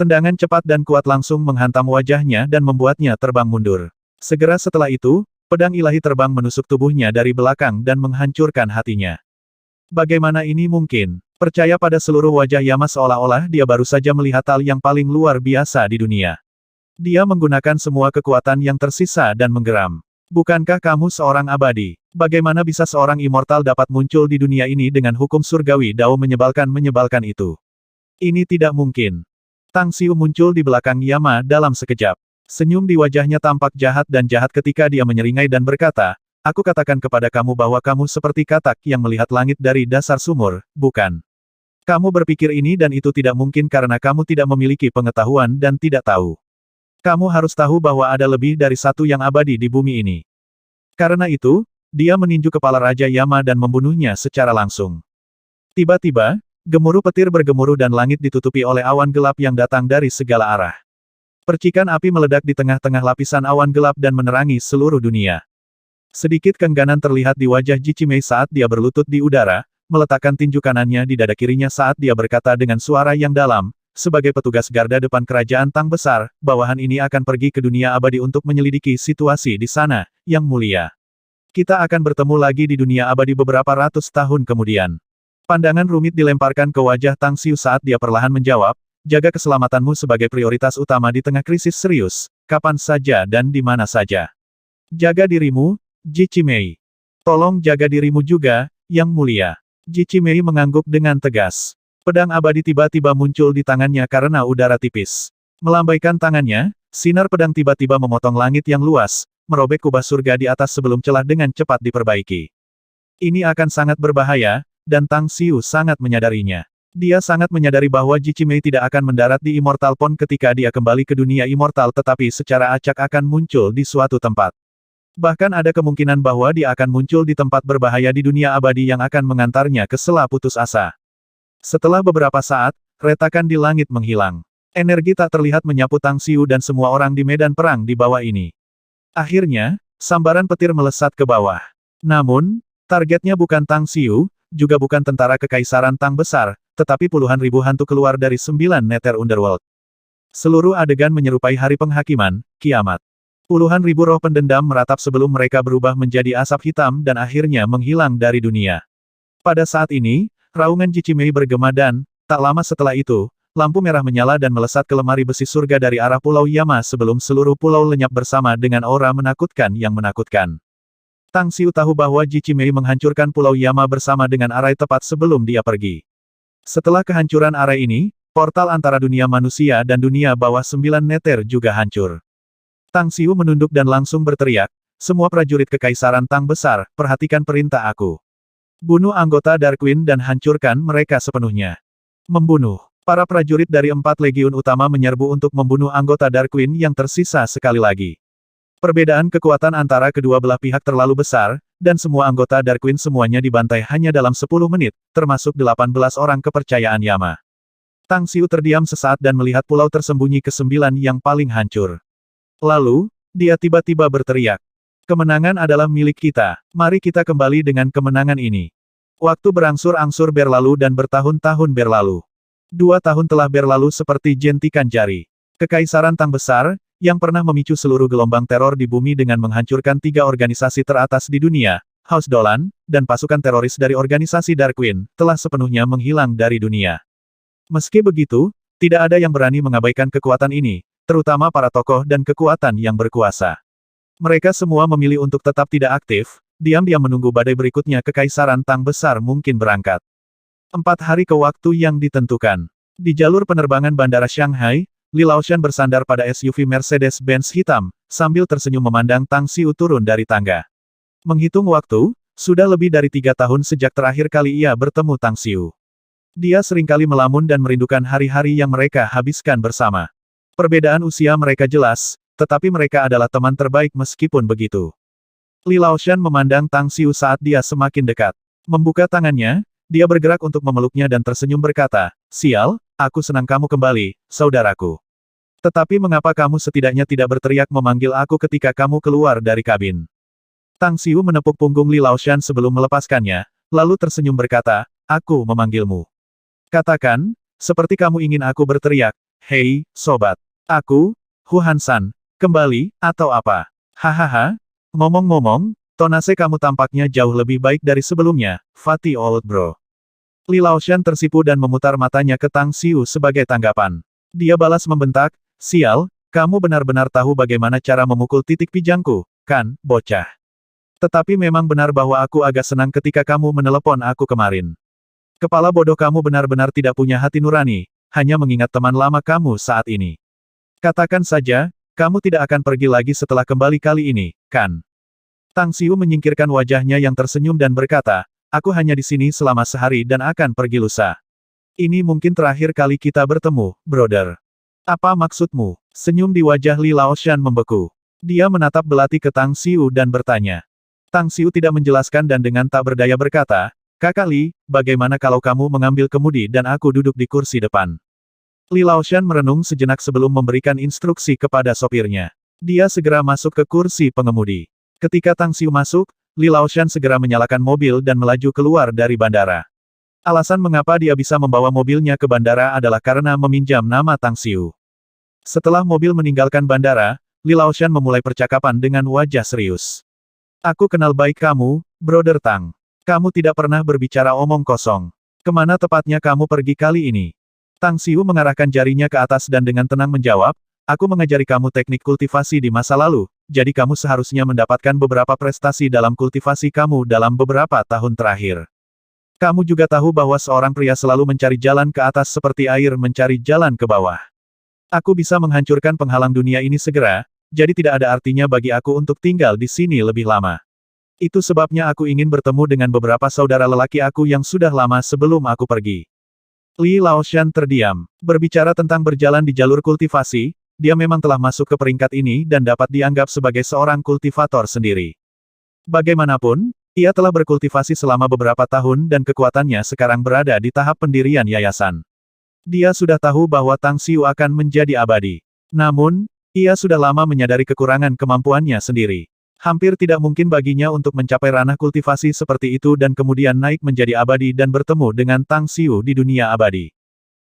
Tendangan cepat dan kuat langsung menghantam wajahnya dan membuatnya terbang mundur. Segera setelah itu, pedang ilahi terbang menusuk tubuhnya dari belakang dan menghancurkan hatinya. Bagaimana ini mungkin? Percaya pada seluruh wajah Yama seolah-olah dia baru saja melihat hal yang paling luar biasa di dunia. Dia menggunakan semua kekuatan yang tersisa dan menggeram. Bukankah kamu seorang abadi? Bagaimana bisa seorang immortal dapat muncul di dunia ini dengan hukum surgawi Dao menyebalkan itu? Ini tidak mungkin. Tang Xiu muncul di belakang Yama dalam sekejap. Senyum di wajahnya tampak jahat dan jahat ketika dia menyeringai dan berkata, "Aku katakan kepada kamu bahwa kamu seperti katak yang melihat langit dari dasar sumur, bukan? Kamu berpikir ini dan itu tidak mungkin karena kamu tidak memiliki pengetahuan dan tidak tahu. Kamu harus tahu bahwa ada lebih dari satu yang abadi di bumi ini." Karena itu, dia meninju kepala Raja Yama dan membunuhnya secara langsung. Tiba-tiba, gemuruh petir bergemuruh dan langit ditutupi oleh awan gelap yang datang dari segala arah. Percikan api meledak di tengah-tengah lapisan awan gelap dan menerangi seluruh dunia. Sedikit keengganan terlihat di wajah Jichimei saat dia berlutut di udara, meletakkan tinju kanannya di dada kirinya saat dia berkata dengan suara yang dalam, "Sebagai petugas garda depan kerajaan Tang Besar, bawahan ini akan pergi ke dunia abadi untuk menyelidiki situasi di sana, Yang Mulia. Kita akan bertemu lagi di dunia abadi beberapa ratus tahun kemudian." Pandangan rumit dilemparkan ke wajah Tang Xiu saat dia perlahan menjawab, "Jaga keselamatanmu sebagai prioritas utama di tengah krisis serius, kapan saja dan di mana saja. Jaga dirimu, Jichimei. Tolong jaga dirimu juga, Yang Mulia." Jichimei mengangguk dengan tegas. Pedang abadi tiba-tiba muncul di tangannya karena udara tipis. Melambaikan tangannya, sinar pedang tiba-tiba memotong langit yang luas, merobek kubah surga di atas sebelum celah dengan cepat diperbaiki. Ini akan sangat berbahaya, dan Tang Xiu sangat menyadarinya. Dia sangat menyadari bahwa Jichimei tidak akan mendarat di Immortal Pond ketika dia kembali ke dunia Immortal tetapi secara acak akan muncul di suatu tempat. Bahkan ada kemungkinan bahwa dia akan muncul di tempat berbahaya di dunia abadi yang akan mengantarnya ke sela putus asa. Setelah beberapa saat, retakan di langit menghilang. Energi tak terlihat menyapu Tang Xiu dan semua orang di medan perang di bawah ini. Akhirnya, sambaran petir melesat ke bawah. Namun, targetnya bukan Tang Xiu, juga bukan tentara kekaisaran Tang Besar, tetapi puluhan ribu hantu keluar dari 9 Nether Underworld. Seluruh adegan menyerupai hari penghakiman, kiamat. Puluhan ribu roh pendendam meratap sebelum mereka berubah menjadi asap hitam dan akhirnya menghilang dari dunia. Pada saat ini, raungan Jichimei bergema dan, tak lama setelah itu, lampu merah menyala dan melesat ke lemari besi surga dari arah Pulau Yama sebelum seluruh pulau lenyap bersama dengan aura menakutkan yang menakutkan. Tang Xiu tahu bahwa Jichimei menghancurkan Pulau Yama bersama dengan arai tepat sebelum dia pergi. Setelah kehancuran arai ini, portal antara dunia manusia dan dunia bawah 9 Nether juga hancur. Tang Xiu menunduk dan langsung berteriak, "Semua prajurit kekaisaran Tang Besar, perhatikan perintah aku. Bunuh anggota Dark Queen dan hancurkan mereka sepenuhnya." Membunuh. Para prajurit dari 4 legiun utama menyerbu untuk membunuh anggota Dark Queen yang tersisa sekali lagi. Perbedaan kekuatan antara kedua belah pihak terlalu besar, Dan semua anggota Dark Queen semuanya dibantai hanya dalam 10 menit, termasuk 18 orang kepercayaan Yama. Tang Xiu terdiam sesaat dan melihat pulau tersembunyi ke-9 yang paling hancur. Lalu, dia tiba-tiba berteriak. Kemenangan adalah milik kita. Mari kita kembali dengan kemenangan ini. Waktu berangsur-angsur berlalu dan bertahun-tahun berlalu. 2 tahun telah berlalu seperti jentikan jari. Kekaisaran Tang Besar, yang pernah memicu seluruh gelombang teror di bumi dengan menghancurkan 3 organisasi teratas di dunia, House Dolan, dan pasukan teroris dari organisasi Dark Queen, telah sepenuhnya menghilang dari dunia. Meski begitu, tidak ada yang berani mengabaikan kekuatan ini, terutama para tokoh dan kekuatan yang berkuasa. Mereka semua memilih untuk tetap tidak aktif, diam-diam menunggu badai berikutnya Kekaisaran Tang Besar mungkin berangkat. 4 hari ke waktu yang ditentukan. Di jalur penerbangan Bandara Shanghai, Li Laoshan bersandar pada SUV Mercedes-Benz hitam, sambil tersenyum memandang Tang Xiu turun dari tangga. Menghitung waktu, sudah lebih dari 3 tahun sejak terakhir kali ia bertemu Tang Xiu. Dia seringkali melamun dan merindukan hari-hari yang mereka habiskan bersama. Perbedaan usia mereka jelas, tetapi mereka adalah teman terbaik meskipun begitu. Li Laoshan memandang Tang Xiu saat dia semakin dekat. Membuka tangannya, dia bergerak untuk memeluknya dan tersenyum berkata, "Sial, aku senang kamu kembali, saudaraku. Tetapi mengapa kamu setidaknya tidak berteriak memanggil aku ketika kamu keluar dari kabin?" Tang Xiu menepuk punggung Li Laoshan sebelum melepaskannya, lalu tersenyum berkata, "Aku memanggilmu. Katakan, seperti kamu ingin aku berteriak, 'Hei, sobat. Aku, Hu Hansan, kembali,' atau apa?" Hahaha. Ngomong-ngomong, tonase kamu tampaknya jauh lebih baik dari sebelumnya, Fatty Old Bro. Li Laoshan tersipu dan memutar matanya ke Tang Xiu sebagai tanggapan. Dia balas membentak, "Sial, kamu benar-benar tahu bagaimana cara memukul titik pijangku, kan, bocah? Tetapi memang benar bahwa aku agak senang ketika kamu menelepon aku kemarin. Kepala bodoh kamu benar-benar tidak punya hati nurani, hanya mengingat teman lama kamu saat ini. Katakan saja, kamu tidak akan pergi lagi setelah kembali kali ini, kan?" Tang Xiu menyingkirkan wajahnya yang tersenyum dan berkata, "Aku hanya di sini selama sehari dan akan pergi lusa. Ini mungkin terakhir kali kita bertemu, brother." "Apa maksudmu?" Senyum di wajah Li Laoshan membeku. Dia menatap belati ke Tang Xiu dan bertanya. Tang Xiu tidak menjelaskan dan dengan tak berdaya berkata, "Kakak Li, bagaimana kalau kamu mengambil kemudi dan aku duduk di kursi depan?" Li Laoshan merenung sejenak sebelum memberikan instruksi kepada sopirnya. Dia segera masuk ke kursi pengemudi. Ketika Tang Xiu masuk, Li Laoshan segera menyalakan mobil dan melaju keluar dari bandara. Alasan mengapa dia bisa membawa mobilnya ke bandara adalah karena meminjam nama Tang Xiu. Setelah mobil meninggalkan bandara, Li Laoshan memulai percakapan dengan wajah serius. "Aku kenal baik kamu, Brother Tang. Kamu tidak pernah berbicara omong kosong. Kemana tepatnya kamu pergi kali ini?" Tang Xiu mengarahkan jarinya ke atas dan dengan tenang menjawab, "Aku mengajari kamu teknik kultivasi di masa lalu, jadi kamu seharusnya mendapatkan beberapa prestasi dalam kultivasi kamu dalam beberapa tahun terakhir. Kamu juga tahu bahwa seorang pria selalu mencari jalan ke atas seperti air mencari jalan ke bawah. Aku bisa menghancurkan penghalang dunia ini segera, jadi tidak ada artinya bagi aku untuk tinggal di sini lebih lama. Itu sebabnya aku ingin bertemu dengan beberapa saudara lelaki aku yang sudah lama sebelum aku pergi." Li Laoshan terdiam. Berbicara tentang berjalan di jalur kultivasi, dia memang telah masuk ke peringkat ini dan dapat dianggap sebagai seorang kultivator sendiri. Bagaimanapun, ia telah berkultivasi selama beberapa tahun dan kekuatannya sekarang berada di tahap pendirian yayasan. Dia sudah tahu bahwa Tang Xiu akan menjadi abadi. Namun, ia sudah lama menyadari kekurangan kemampuannya sendiri. Hampir tidak mungkin baginya untuk mencapai ranah kultivasi seperti itu dan kemudian naik menjadi abadi dan bertemu dengan Tang Xiu di dunia abadi.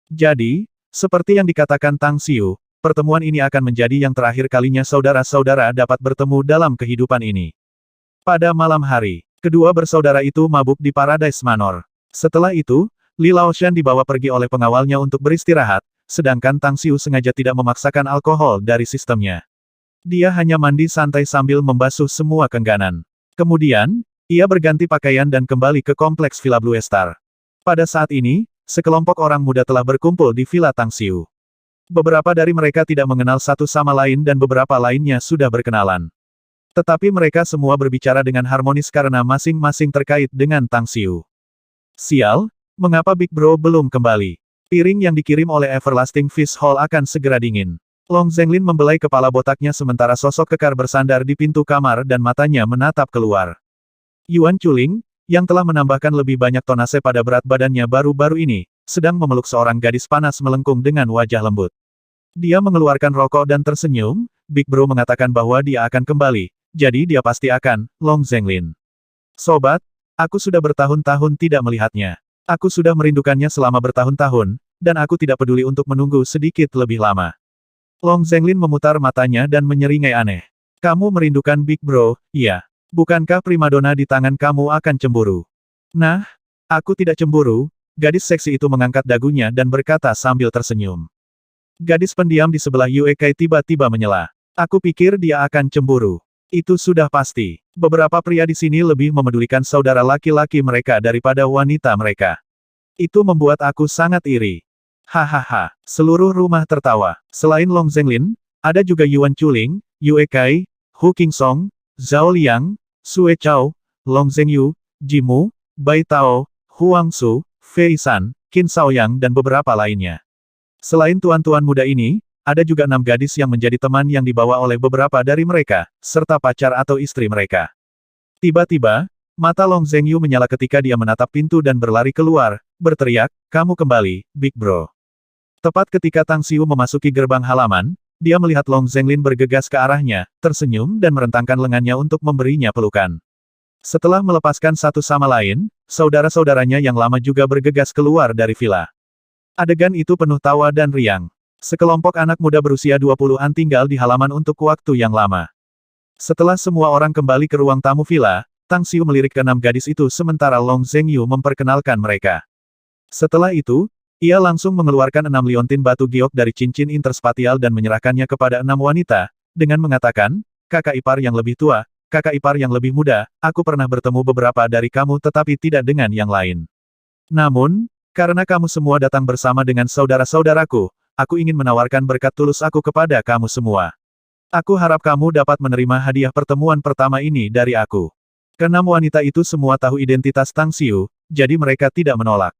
Jadi, seperti yang dikatakan Tang Xiu, pertemuan ini akan menjadi yang terakhir kalinya saudara-saudara dapat bertemu dalam kehidupan ini. Pada malam hari, kedua bersaudara itu mabuk di Paradise Manor. Setelah itu, Li Laoshan dibawa pergi oleh pengawalnya untuk beristirahat, sedangkan Tang Xiu sengaja tidak memaksakan alkohol dari sistemnya. Dia hanya mandi santai sambil membasuh semua kengganan. Kemudian, ia berganti pakaian dan kembali ke kompleks Villa Blue Star. Pada saat ini, sekelompok orang muda telah berkumpul di Villa Tang Xiu. Beberapa dari mereka tidak mengenal satu sama lain dan beberapa lainnya sudah berkenalan. Tetapi mereka semua berbicara dengan harmonis karena masing-masing terkait dengan Tang Xiu. "Sial, mengapa Big Bro belum kembali? Piring yang dikirim oleh Everlasting Fish Hall akan segera dingin." Long Zhenglin membelai kepala botaknya sementara sosok kekar bersandar di pintu kamar dan matanya menatap keluar. Yuan Chuling, yang telah menambahkan lebih banyak tonase pada berat badannya baru-baru ini, sedang memeluk seorang gadis panas melengkung dengan wajah lembut. Dia mengeluarkan rokok dan tersenyum. Big Bro mengatakan bahwa dia akan kembali, jadi dia pasti akan, Long Zhenglin. Sobat, aku sudah bertahun-tahun tidak melihatnya. Aku sudah merindukannya selama bertahun-tahun, dan aku tidak peduli untuk menunggu sedikit lebih lama. Long Zhenglin memutar matanya dan menyeringai aneh. Kamu merindukan Big Bro, iya. Bukankah primadona di tangan kamu akan cemburu? Nah, aku tidak cemburu, gadis seksi itu mengangkat dagunya dan berkata sambil tersenyum. Gadis pendiam di sebelah Yue Kai tiba-tiba menyela. Aku pikir dia akan cemburu. Itu sudah pasti. Beberapa pria di sini lebih memedulikan saudara laki-laki mereka daripada wanita mereka. Itu membuat aku sangat iri. Hahaha, seluruh rumah tertawa. Selain Long Zhenglin, ada juga Yuan Chuling, Yue Kai, Hu Qingsong, Zhao Liang, Sue Chao, Long Zhengyu, Jimu, Bai Tao, Huang Su, Fei San, Qin Shaoyang dan beberapa lainnya. Selain tuan-tuan muda ini, ada juga 6 gadis yang menjadi teman yang dibawa oleh beberapa dari mereka, serta pacar atau istri mereka. Tiba-tiba, mata Long Zhengyu menyala ketika dia menatap pintu dan berlari keluar, berteriak, kamu kembali, Big Bro. Tepat ketika Tang Xiu memasuki gerbang halaman, dia melihat Long Zhenglin bergegas ke arahnya, tersenyum dan merentangkan lengannya untuk memberinya pelukan. Setelah melepaskan satu sama lain, saudara-saudaranya yang lama juga bergegas keluar dari villa. Adegan itu penuh tawa dan riang. Sekelompok anak muda berusia 20-an tinggal di halaman untuk waktu yang lama. Setelah semua orang kembali ke ruang tamu villa, Tang Xiu melirik ke 6 gadis itu sementara Long Zhengyu memperkenalkan mereka. Setelah itu, ia langsung mengeluarkan 6 liontin batu giok dari cincin interspatial dan menyerahkannya kepada 6 wanita, dengan mengatakan, kakak ipar yang lebih tua, kakak ipar yang lebih muda, aku pernah bertemu beberapa dari kamu tetapi tidak dengan yang lain. Namun, karena kamu semua datang bersama dengan saudara-saudaraku, aku ingin menawarkan berkat tulus aku kepada kamu semua. Aku harap kamu dapat menerima hadiah pertemuan pertama ini dari aku. Keenam wanita itu semua tahu identitas Tang Xiu, jadi mereka tidak menolak.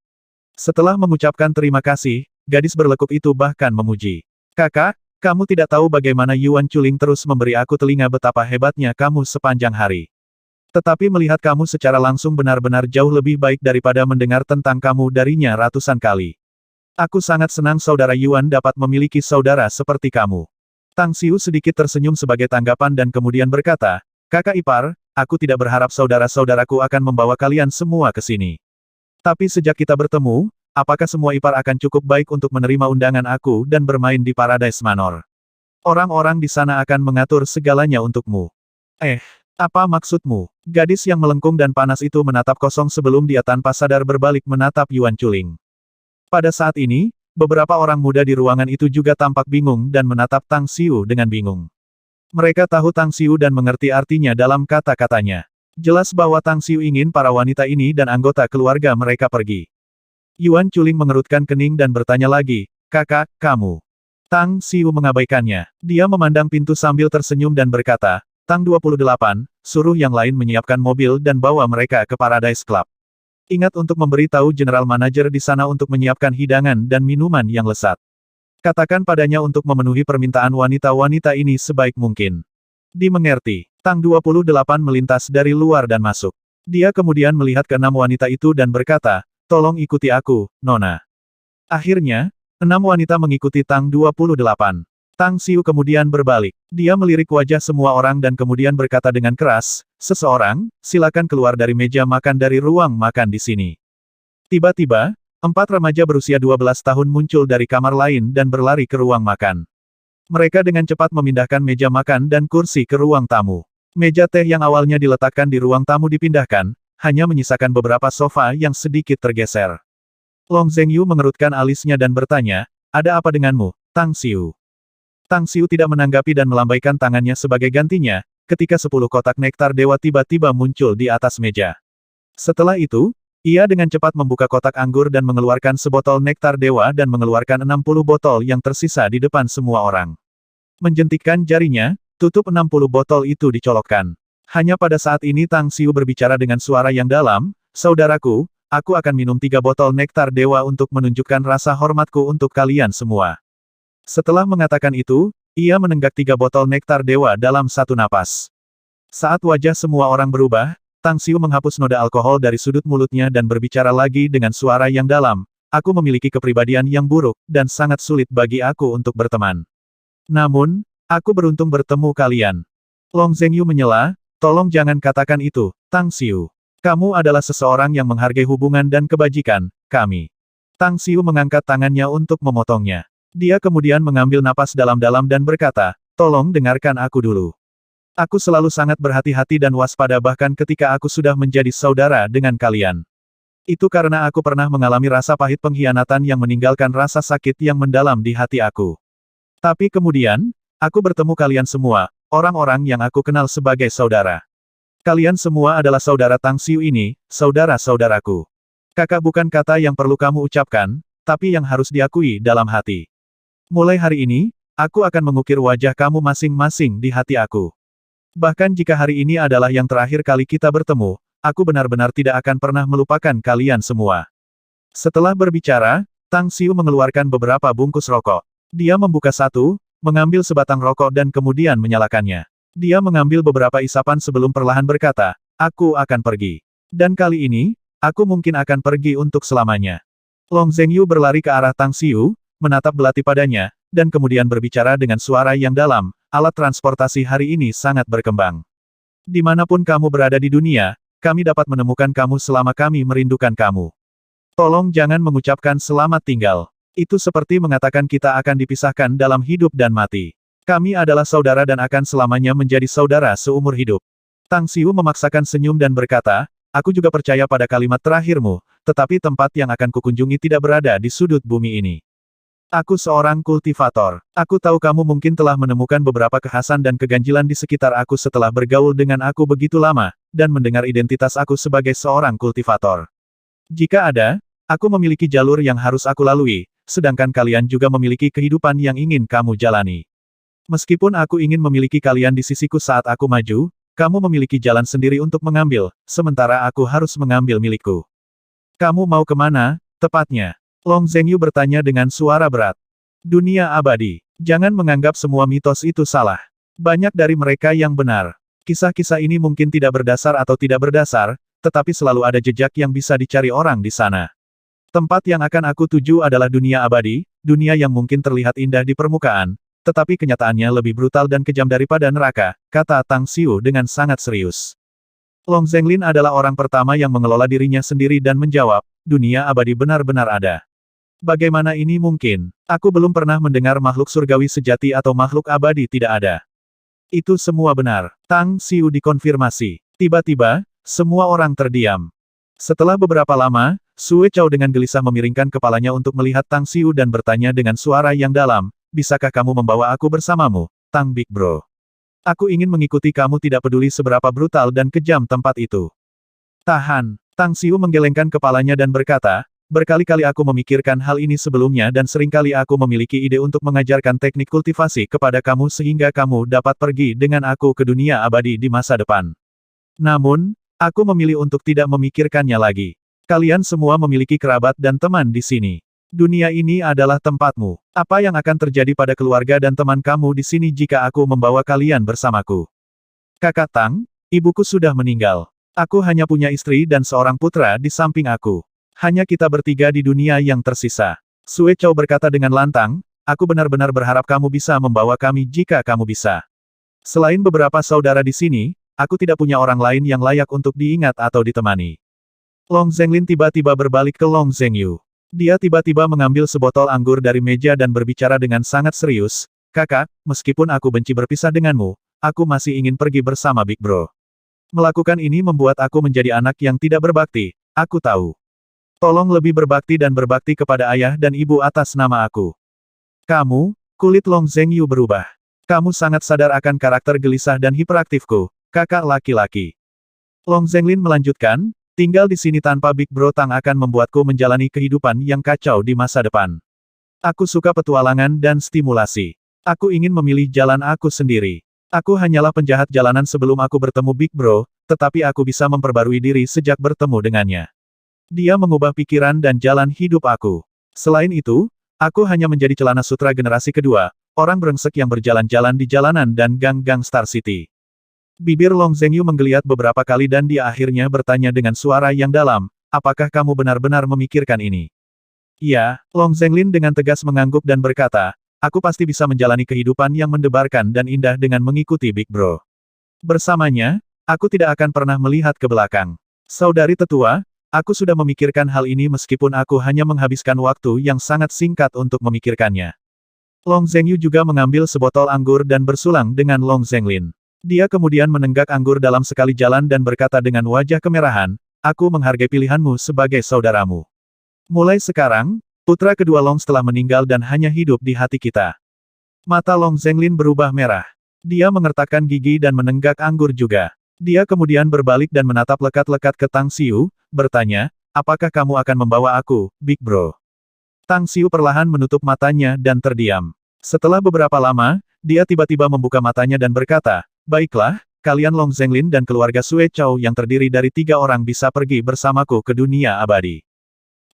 Setelah mengucapkan terima kasih, gadis berlekuk itu bahkan memuji. Kakak, kamu tidak tahu bagaimana Yuan Chuling terus memberi aku telinga betapa hebatnya kamu sepanjang hari. Tetapi melihat kamu secara langsung benar-benar jauh lebih baik daripada mendengar tentang kamu darinya ratusan kali. Aku sangat senang saudara Yuan dapat memiliki saudara seperti kamu. Tang Xiu sedikit tersenyum sebagai tanggapan dan kemudian berkata, kakak ipar, aku tidak berharap saudara-saudaraku akan membawa kalian semua ke sini. Tapi sejak kita bertemu, apakah semua ipar akan cukup baik untuk menerima undangan aku dan bermain di Paradise Manor? Orang-orang di sana akan mengatur segalanya untukmu. Apa maksudmu? Gadis yang melengkung dan panas itu menatap kosong sebelum dia tanpa sadar berbalik menatap Yuan Chuling. Pada saat ini, beberapa orang muda di ruangan itu juga tampak bingung dan menatap Tang Xiu dengan bingung. Mereka tahu Tang Xiu dan mengerti artinya dalam kata-katanya. Jelas bahwa Tang Xiu ingin para wanita ini dan anggota keluarga mereka pergi. Yuan Chuling mengerutkan kening dan bertanya lagi, kakak, kamu. Tang Xiu mengabaikannya. Dia memandang pintu sambil tersenyum dan berkata, Tang 28, suruh yang lain menyiapkan mobil dan bawa mereka ke Paradise Club. Ingat untuk memberitahu General Manager di sana untuk menyiapkan hidangan dan minuman yang lezat. Katakan padanya untuk memenuhi permintaan wanita-wanita ini sebaik mungkin. Dimengerti. Tang 28 melintas dari luar dan masuk. Dia kemudian melihat ke-6 wanita itu dan berkata, tolong ikuti aku, Nona. Akhirnya, 6 wanita mengikuti Tang 28. Tang Xiu kemudian berbalik. Dia melirik wajah semua orang dan kemudian berkata dengan keras, seseorang, silakan keluar dari meja makan dari ruang makan di sini. Tiba-tiba, 4 remaja berusia 12 tahun muncul dari kamar lain dan berlari ke ruang makan. Mereka dengan cepat memindahkan meja makan dan kursi ke ruang tamu. Meja teh yang awalnya diletakkan di ruang tamu dipindahkan, hanya menyisakan beberapa sofa yang sedikit tergeser. Long Zhengyu mengerutkan alisnya dan bertanya, ada apa denganmu, Tang Xiu? Tang Xiu tidak menanggapi dan melambaikan tangannya sebagai gantinya, ketika 10 kotak nektar dewa tiba-tiba muncul di atas meja. Setelah itu, ia dengan cepat membuka kotak anggur dan mengeluarkan sebotol nektar dewa dan mengeluarkan 60 botol yang tersisa di depan semua orang. Menjentikkan jarinya, tutup 60 botol itu dicolokkan. Hanya pada saat ini Tang Xiu berbicara dengan suara yang dalam, saudaraku, aku akan minum 3 botol nektar dewa untuk menunjukkan rasa hormatku untuk kalian semua. Setelah mengatakan itu, ia menenggak 3 botol nektar dewa dalam satu napas. Saat wajah semua orang berubah, Tang Xiu menghapus noda alkohol dari sudut mulutnya dan berbicara lagi dengan suara yang dalam. Aku memiliki kepribadian yang buruk, dan sangat sulit bagi aku untuk berteman. Namun, aku beruntung bertemu kalian. Long Zhengyu menyela, tolong jangan katakan itu, Tang Xiu. Kamu adalah seseorang yang menghargai hubungan dan kebajikan, kami. Tang Xiu mengangkat tangannya untuk memotongnya. Dia kemudian mengambil napas dalam-dalam dan berkata, tolong dengarkan aku dulu. Aku selalu sangat berhati-hati dan waspada bahkan ketika aku sudah menjadi saudara dengan kalian. Itu karena aku pernah mengalami rasa pahit pengkhianatan yang meninggalkan rasa sakit yang mendalam di hati aku. Tapi kemudian, aku bertemu kalian semua, orang-orang yang aku kenal sebagai saudara. Kalian semua adalah saudara Tang Xiu ini, saudara-saudaraku. Kakak bukan kata yang perlu kamu ucapkan, tapi yang harus diakui dalam hati. Mulai hari ini, aku akan mengukir wajah kamu masing-masing di hati aku. Bahkan jika hari ini adalah yang terakhir kali kita bertemu, aku benar-benar tidak akan pernah melupakan kalian semua. Setelah berbicara, Tang Xiu mengeluarkan beberapa bungkus rokok. Dia membuka satu, mengambil sebatang rokok dan kemudian menyalakannya. Dia mengambil beberapa isapan sebelum perlahan berkata, aku akan pergi. Dan kali ini, aku mungkin akan pergi untuk selamanya. Long Zhengyu berlari ke arah Tang Xiu, menatap belati padanya, dan kemudian berbicara dengan suara yang dalam, alat transportasi hari ini sangat berkembang. Dimanapun kamu berada di dunia, kami dapat menemukan kamu selama kami merindukan kamu. Tolong jangan mengucapkan selamat tinggal. Itu seperti mengatakan kita akan dipisahkan dalam hidup dan mati. Kami adalah saudara dan akan selamanya menjadi saudara seumur hidup. Tang Xiu memaksakan senyum dan berkata, aku juga percaya pada kalimat terakhirmu, tetapi tempat yang akan kukunjungi tidak berada di sudut bumi ini. Aku seorang kultivator. Aku tahu kamu mungkin telah menemukan beberapa kekhasan dan keganjilan di sekitar aku setelah bergaul dengan aku begitu lama, dan mendengar identitas aku sebagai seorang kultivator. Jika ada, aku memiliki jalur yang harus aku lalui, sedangkan kalian juga memiliki kehidupan yang ingin kamu jalani. Meskipun aku ingin memiliki kalian di sisiku saat aku maju, kamu memiliki jalan sendiri untuk mengambil, sementara aku harus mengambil milikku. Kamu mau kemana, tepatnya? Long Zhengyu bertanya dengan suara berat. Dunia abadi. Jangan menganggap semua mitos itu salah. Banyak dari mereka yang benar. Kisah-kisah ini mungkin tidak berdasar atau tidak berdasar, tetapi selalu ada jejak yang bisa dicari orang di sana. Tempat yang akan aku tuju adalah dunia abadi, dunia yang mungkin terlihat indah di permukaan, tetapi kenyataannya lebih brutal dan kejam daripada neraka, kata Tang Xiu dengan sangat serius. Long Zhenglin adalah orang pertama yang mengelola dirinya sendiri dan menjawab, dunia abadi benar-benar ada. Bagaimana ini mungkin? Aku belum pernah mendengar makhluk surgawi sejati atau makhluk abadi tidak ada. Itu semua benar. Tang Xiu dikonfirmasi. Tiba-tiba, semua orang terdiam. Setelah beberapa lama, Sue Chao dengan gelisah memiringkan kepalanya untuk melihat Tang Xiu dan bertanya dengan suara yang dalam, bisakah kamu membawa aku bersamamu, Tang Big Bro? Aku ingin mengikuti kamu tidak peduli seberapa brutal dan kejam tempat itu. Tahan. Tang Xiu menggelengkan kepalanya dan berkata, berkali-kali aku memikirkan hal ini sebelumnya dan seringkali aku memiliki ide untuk mengajarkan teknik kultivasi kepada kamu sehingga kamu dapat pergi dengan aku ke dunia abadi di masa depan. Namun, aku memilih untuk tidak memikirkannya lagi. Kalian semua memiliki kerabat dan teman di sini. Dunia ini adalah tempatmu. Apa yang akan terjadi pada keluarga dan teman kamu di sini jika aku membawa kalian bersamaku? Kakak Tang, ibuku sudah meninggal. Aku hanya punya istri dan seorang putra di samping aku. Hanya kita bertiga di dunia yang tersisa. Sue Chao berkata dengan lantang, aku benar-benar berharap kamu bisa membawa kami jika kamu bisa. Selain beberapa saudara di sini, aku tidak punya orang lain yang layak untuk diingat atau ditemani. Long Zhenglin tiba-tiba berbalik ke Long Zhengyu. Dia tiba-tiba mengambil sebotol anggur dari meja dan berbicara dengan sangat serius, kakak, meskipun aku benci berpisah denganmu, aku masih ingin pergi bersama Big Bro. Melakukan ini membuat aku menjadi anak yang tidak berbakti, aku tahu. Tolong lebih berbakti dan berbakti kepada ayah dan ibu atas nama aku. Kamu, kulit Long Zhengyu berubah. Kamu sangat sadar akan karakter gelisah dan hiperaktifku, kakak laki-laki. Long Zhenglin melanjutkan, tinggal di sini tanpa Big Bro Tang akan membuatku menjalani kehidupan yang kacau di masa depan. Aku suka petualangan dan stimulasi. Aku ingin memilih jalan aku sendiri. Aku hanyalah penjahat jalanan sebelum aku bertemu Big Bro, tetapi aku bisa memperbarui diri sejak bertemu dengannya. Dia mengubah pikiran dan jalan hidup aku. Selain itu, aku hanya menjadi celana sutra generasi kedua, orang brengsek yang berjalan-jalan di jalanan dan gang-gang Star City. Bibir Long Zhengyu menggeliat beberapa kali dan dia akhirnya bertanya dengan suara yang dalam, apakah kamu benar-benar memikirkan ini? Iya, Long Zhenglin dengan tegas mengangguk dan berkata, aku pasti bisa menjalani kehidupan yang mendebarkan dan indah dengan mengikuti Big Bro. Bersamanya, aku tidak akan pernah melihat ke belakang. Saudari tetua, aku sudah memikirkan hal ini meskipun aku hanya menghabiskan waktu yang sangat singkat untuk memikirkannya. Long Zhengyu juga mengambil sebotol anggur dan bersulang dengan Long Zhenglin. Dia kemudian menenggak anggur dalam sekali jalan dan berkata dengan wajah kemerahan, aku menghargai pilihanmu sebagai saudaramu. Mulai sekarang, putra kedua Long telah meninggal dan hanya hidup di hati kita. Mata Long Zhenglin berubah merah. Dia mengertakkan gigi dan menenggak anggur juga. Dia kemudian berbalik dan menatap lekat-lekat ke Tang Xiu, bertanya, apakah kamu akan membawa aku, Big Bro? Tang Xiu perlahan menutup matanya dan terdiam. Setelah beberapa lama, dia tiba-tiba membuka matanya dan berkata, baiklah, kalian Long Zhenglin dan keluarga Sue Chow yang terdiri dari 3 orang bisa pergi bersamaku ke dunia abadi.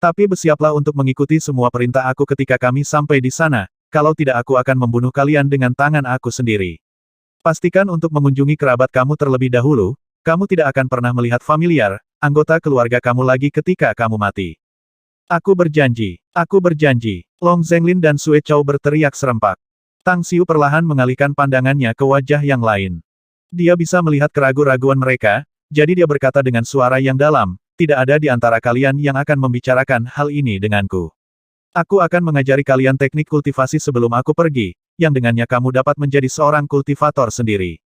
Tapi bersiaplah untuk mengikuti semua perintah aku ketika kami sampai di sana, kalau tidak aku akan membunuh kalian dengan tangan aku sendiri. Pastikan untuk mengunjungi kerabat kamu terlebih dahulu, kamu tidak akan pernah melihat familiar, anggota keluarga kamu lagi ketika kamu mati. Aku berjanji, Long Zhenglin dan Sue Chow berteriak serempak. Tang Xiu perlahan mengalihkan pandangannya ke wajah yang lain. Dia bisa melihat keraguan-raguan mereka, jadi dia berkata dengan suara yang dalam, tidak ada di antara kalian yang akan membicarakan hal ini denganku. Aku akan mengajari kalian teknik kultivasi sebelum aku pergi, yang dengannya kamu dapat menjadi seorang kultivator sendiri.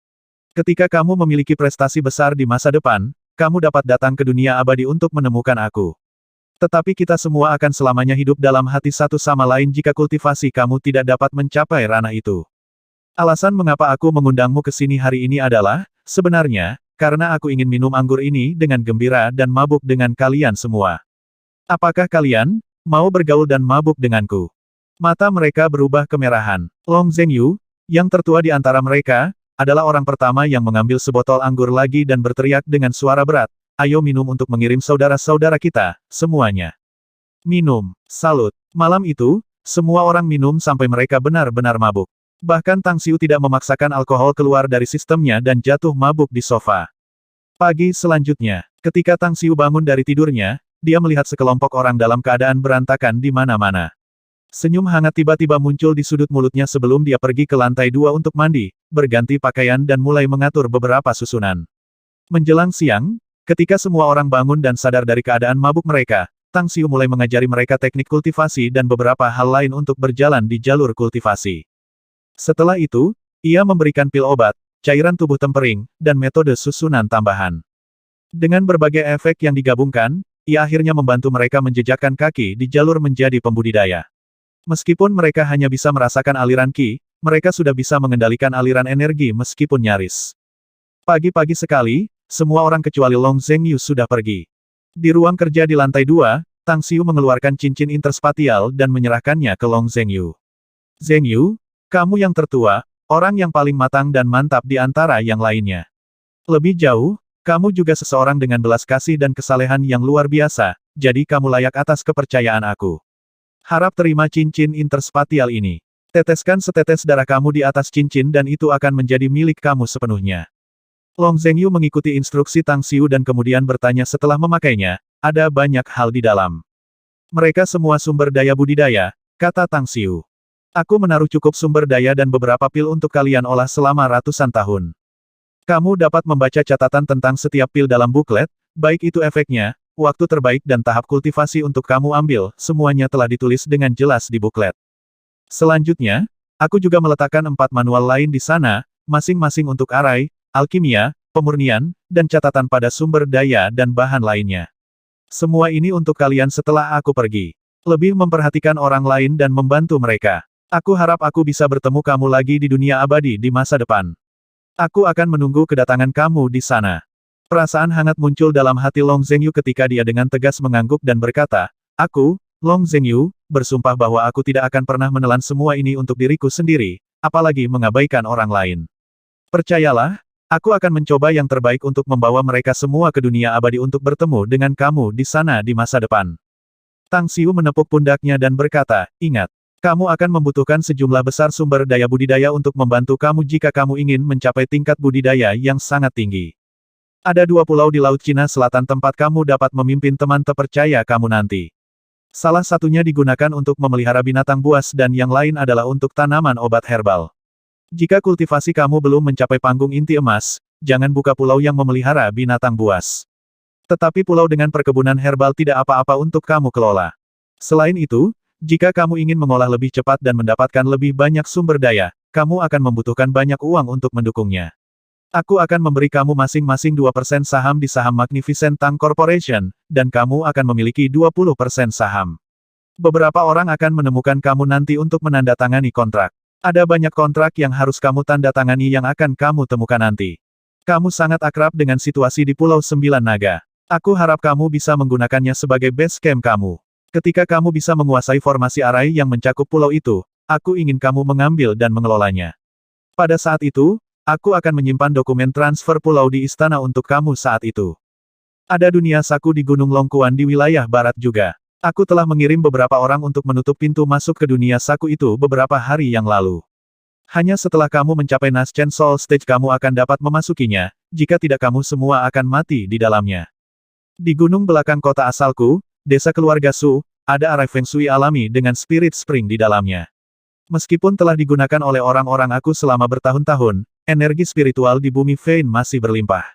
Ketika kamu memiliki prestasi besar di masa depan, kamu dapat datang ke dunia abadi untuk menemukan aku. Tetapi kita semua akan selamanya hidup dalam hati satu sama lain jika kultivasi kamu tidak dapat mencapai ranah itu. Alasan mengapa aku mengundangmu ke sini hari ini adalah, sebenarnya, karena aku ingin minum anggur ini dengan gembira dan mabuk dengan kalian semua. Apakah kalian mau bergaul dan mabuk denganku? Mata mereka berubah kemerahan. Long Zhengyu, yang tertua di antara mereka, adalah orang pertama yang mengambil sebotol anggur lagi dan berteriak dengan suara berat, ayo minum untuk mengirim saudara-saudara kita, semuanya. Minum, salut. Malam itu, semua orang minum sampai mereka benar-benar mabuk. Bahkan Tang Xiu tidak memaksakan alkohol keluar dari sistemnya dan jatuh mabuk di sofa. Pagi selanjutnya, ketika Tang Xiu bangun dari tidurnya, dia melihat sekelompok orang dalam keadaan berantakan di mana-mana. Senyum hangat tiba-tiba muncul di sudut mulutnya sebelum dia pergi ke lantai 2 untuk mandi, berganti pakaian dan mulai mengatur beberapa susunan. Menjelang siang, ketika semua orang bangun dan sadar dari keadaan mabuk mereka, Tang Xiu mulai mengajari mereka teknik kultivasi dan beberapa hal lain untuk berjalan di jalur kultivasi. Setelah itu, ia memberikan pil obat, cairan tubuh tempering, dan metode susunan tambahan. Dengan berbagai efek yang digabungkan, ia akhirnya membantu mereka menjejakkan kaki di jalur menjadi pembudidaya. Meskipun mereka hanya bisa merasakan aliran qi, mereka sudah bisa mengendalikan aliran energi meskipun nyaris. Pagi-pagi sekali, semua orang kecuali Long Zhengyu sudah pergi. Di ruang kerja di lantai 2, Tang Xiu mengeluarkan cincin interspatial dan menyerahkannya ke Long Zhengyu. Zhengyu, kamu yang tertua, orang yang paling matang dan mantap di antara yang lainnya. Lebih jauh, kamu juga seseorang dengan belas kasih dan kesalehan yang luar biasa, jadi kamu layak atas kepercayaan aku. Harap terima cincin interspatial ini. Teteskan setetes darah kamu di atas cincin dan itu akan menjadi milik kamu sepenuhnya. Long Zhengyu mengikuti instruksi Tang Xiu dan kemudian bertanya setelah memakainya, ada banyak hal di dalam. Mereka semua sumber daya budidaya, kata Tang Xiu. Aku menaruh cukup sumber daya dan beberapa pil untuk kalian olah selama ratusan tahun. Kamu dapat membaca catatan tentang setiap pil dalam buklet, baik itu efeknya, waktu terbaik dan tahap kultivasi untuk kamu ambil, semuanya telah ditulis dengan jelas di buklet. Selanjutnya, aku juga meletakkan 4 manual lain di sana, masing-masing untuk arai, alkimia, pemurnian, dan catatan pada sumber daya dan bahan lainnya. Semua ini untuk kalian setelah aku pergi. Lebih memperhatikan orang lain dan membantu mereka. Aku harap aku bisa bertemu kamu lagi di dunia abadi di masa depan. Aku akan menunggu kedatangan kamu di sana. Perasaan hangat muncul dalam hati Long Zhengyu ketika dia dengan tegas mengangguk dan berkata, aku, Long Zhengyu, bersumpah bahwa aku tidak akan pernah menelan semua ini untuk diriku sendiri, apalagi mengabaikan orang lain. Percayalah, aku akan mencoba yang terbaik untuk membawa mereka semua ke dunia abadi untuk bertemu dengan kamu di sana di masa depan. Tang Xiu menepuk pundaknya dan berkata, ingat, Kamu akan membutuhkan sejumlah besar sumber daya budidaya untuk membantu kamu jika kamu ingin mencapai tingkat budidaya yang sangat tinggi. Ada 2 pulau di Laut Cina Selatan tempat kamu dapat memimpin teman terpercaya kamu nanti. Salah satunya digunakan untuk memelihara binatang buas dan yang lain adalah untuk tanaman obat herbal. Jika kultivasi kamu belum mencapai panggung inti emas, jangan buka pulau yang memelihara binatang buas. Tetapi pulau dengan perkebunan herbal tidak apa-apa untuk kamu kelola. Selain itu, jika kamu ingin mengolah lebih cepat dan mendapatkan lebih banyak sumber daya, kamu akan membutuhkan banyak uang untuk mendukungnya. Aku akan memberi kamu masing-masing 2% saham di saham Magnificent Tank Corporation, dan kamu akan memiliki 20% saham. Beberapa orang akan menemukan kamu nanti untuk menandatangani kontrak. Ada banyak kontrak yang harus kamu tandatangani yang akan kamu temukan nanti. Kamu sangat akrab dengan situasi di Pulau Sembilan Naga. Aku harap kamu bisa menggunakannya sebagai base camp kamu. Ketika kamu bisa menguasai formasi arai yang mencakup pulau itu, aku ingin kamu mengambil dan mengelolanya. Pada saat itu, aku akan menyimpan dokumen transfer pulau di istana untuk kamu saat itu. Ada dunia saku di Gunung Longkuan di wilayah barat juga. Aku telah mengirim beberapa orang untuk menutup pintu masuk ke dunia saku itu beberapa hari yang lalu. Hanya setelah kamu mencapai Naschen Soul Stage kamu akan dapat memasukinya, jika tidak kamu semua akan mati di dalamnya. Di gunung belakang kota asalku, desa keluarga Su, ada arai Feng Shui alami dengan spirit spring di dalamnya. Meskipun telah digunakan oleh orang-orang aku selama bertahun-tahun, energi spiritual di bumi Fein masih berlimpah.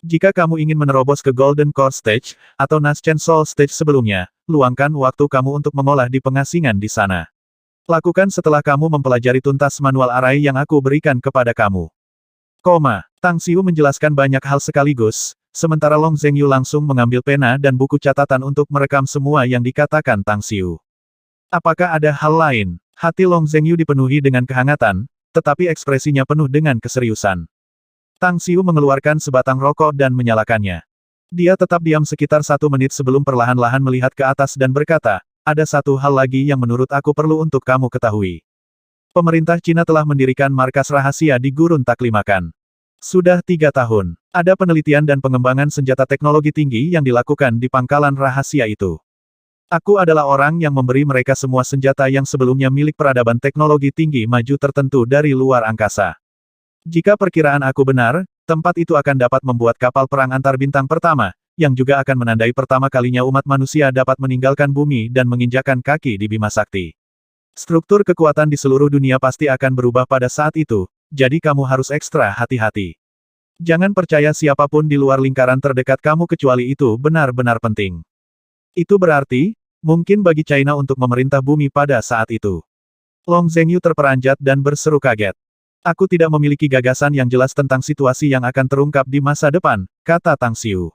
Jika kamu ingin menerobos ke Golden Core Stage, atau Naschen Soul Stage sebelumnya, luangkan waktu kamu untuk mengolah di pengasingan di sana. Lakukan setelah kamu mempelajari tuntas manual arai yang aku berikan kepada kamu. Tang Xiu menjelaskan banyak hal sekaligus, sementara Long Zhengyu langsung mengambil pena dan buku catatan untuk merekam semua yang dikatakan Tang Xiu. Apakah ada hal lain? Hati Long Zhengyu dipenuhi dengan kehangatan, tetapi ekspresinya penuh dengan keseriusan. Tang Xiu mengeluarkan sebatang rokok dan menyalakannya. Dia tetap diam sekitar 1 menit sebelum perlahan-lahan melihat ke atas dan berkata, ada satu hal lagi yang menurut aku perlu untuk kamu ketahui. Pemerintah Cina telah mendirikan markas rahasia di Gurun Taklimakan. Sudah 3 tahun. Ada penelitian dan pengembangan senjata teknologi tinggi yang dilakukan di pangkalan rahasia itu. Aku adalah orang yang memberi mereka semua senjata yang sebelumnya milik peradaban teknologi tinggi maju tertentu dari luar angkasa. Jika perkiraan aku benar, tempat itu akan dapat membuat kapal perang antar bintang pertama, yang juga akan menandai pertama kalinya umat manusia dapat meninggalkan bumi dan menginjakan kaki di Bima Sakti. Struktur kekuatan di seluruh dunia pasti akan berubah pada saat itu, jadi kamu harus ekstra hati-hati. Jangan percaya siapapun di luar lingkaran terdekat kamu kecuali itu benar-benar penting. Itu berarti, mungkin bagi China untuk memerintah bumi pada saat itu. Long Zhengyu terperanjat dan berseru kaget. Aku tidak memiliki gagasan yang jelas tentang situasi yang akan terungkap di masa depan, kata Tang Xiu.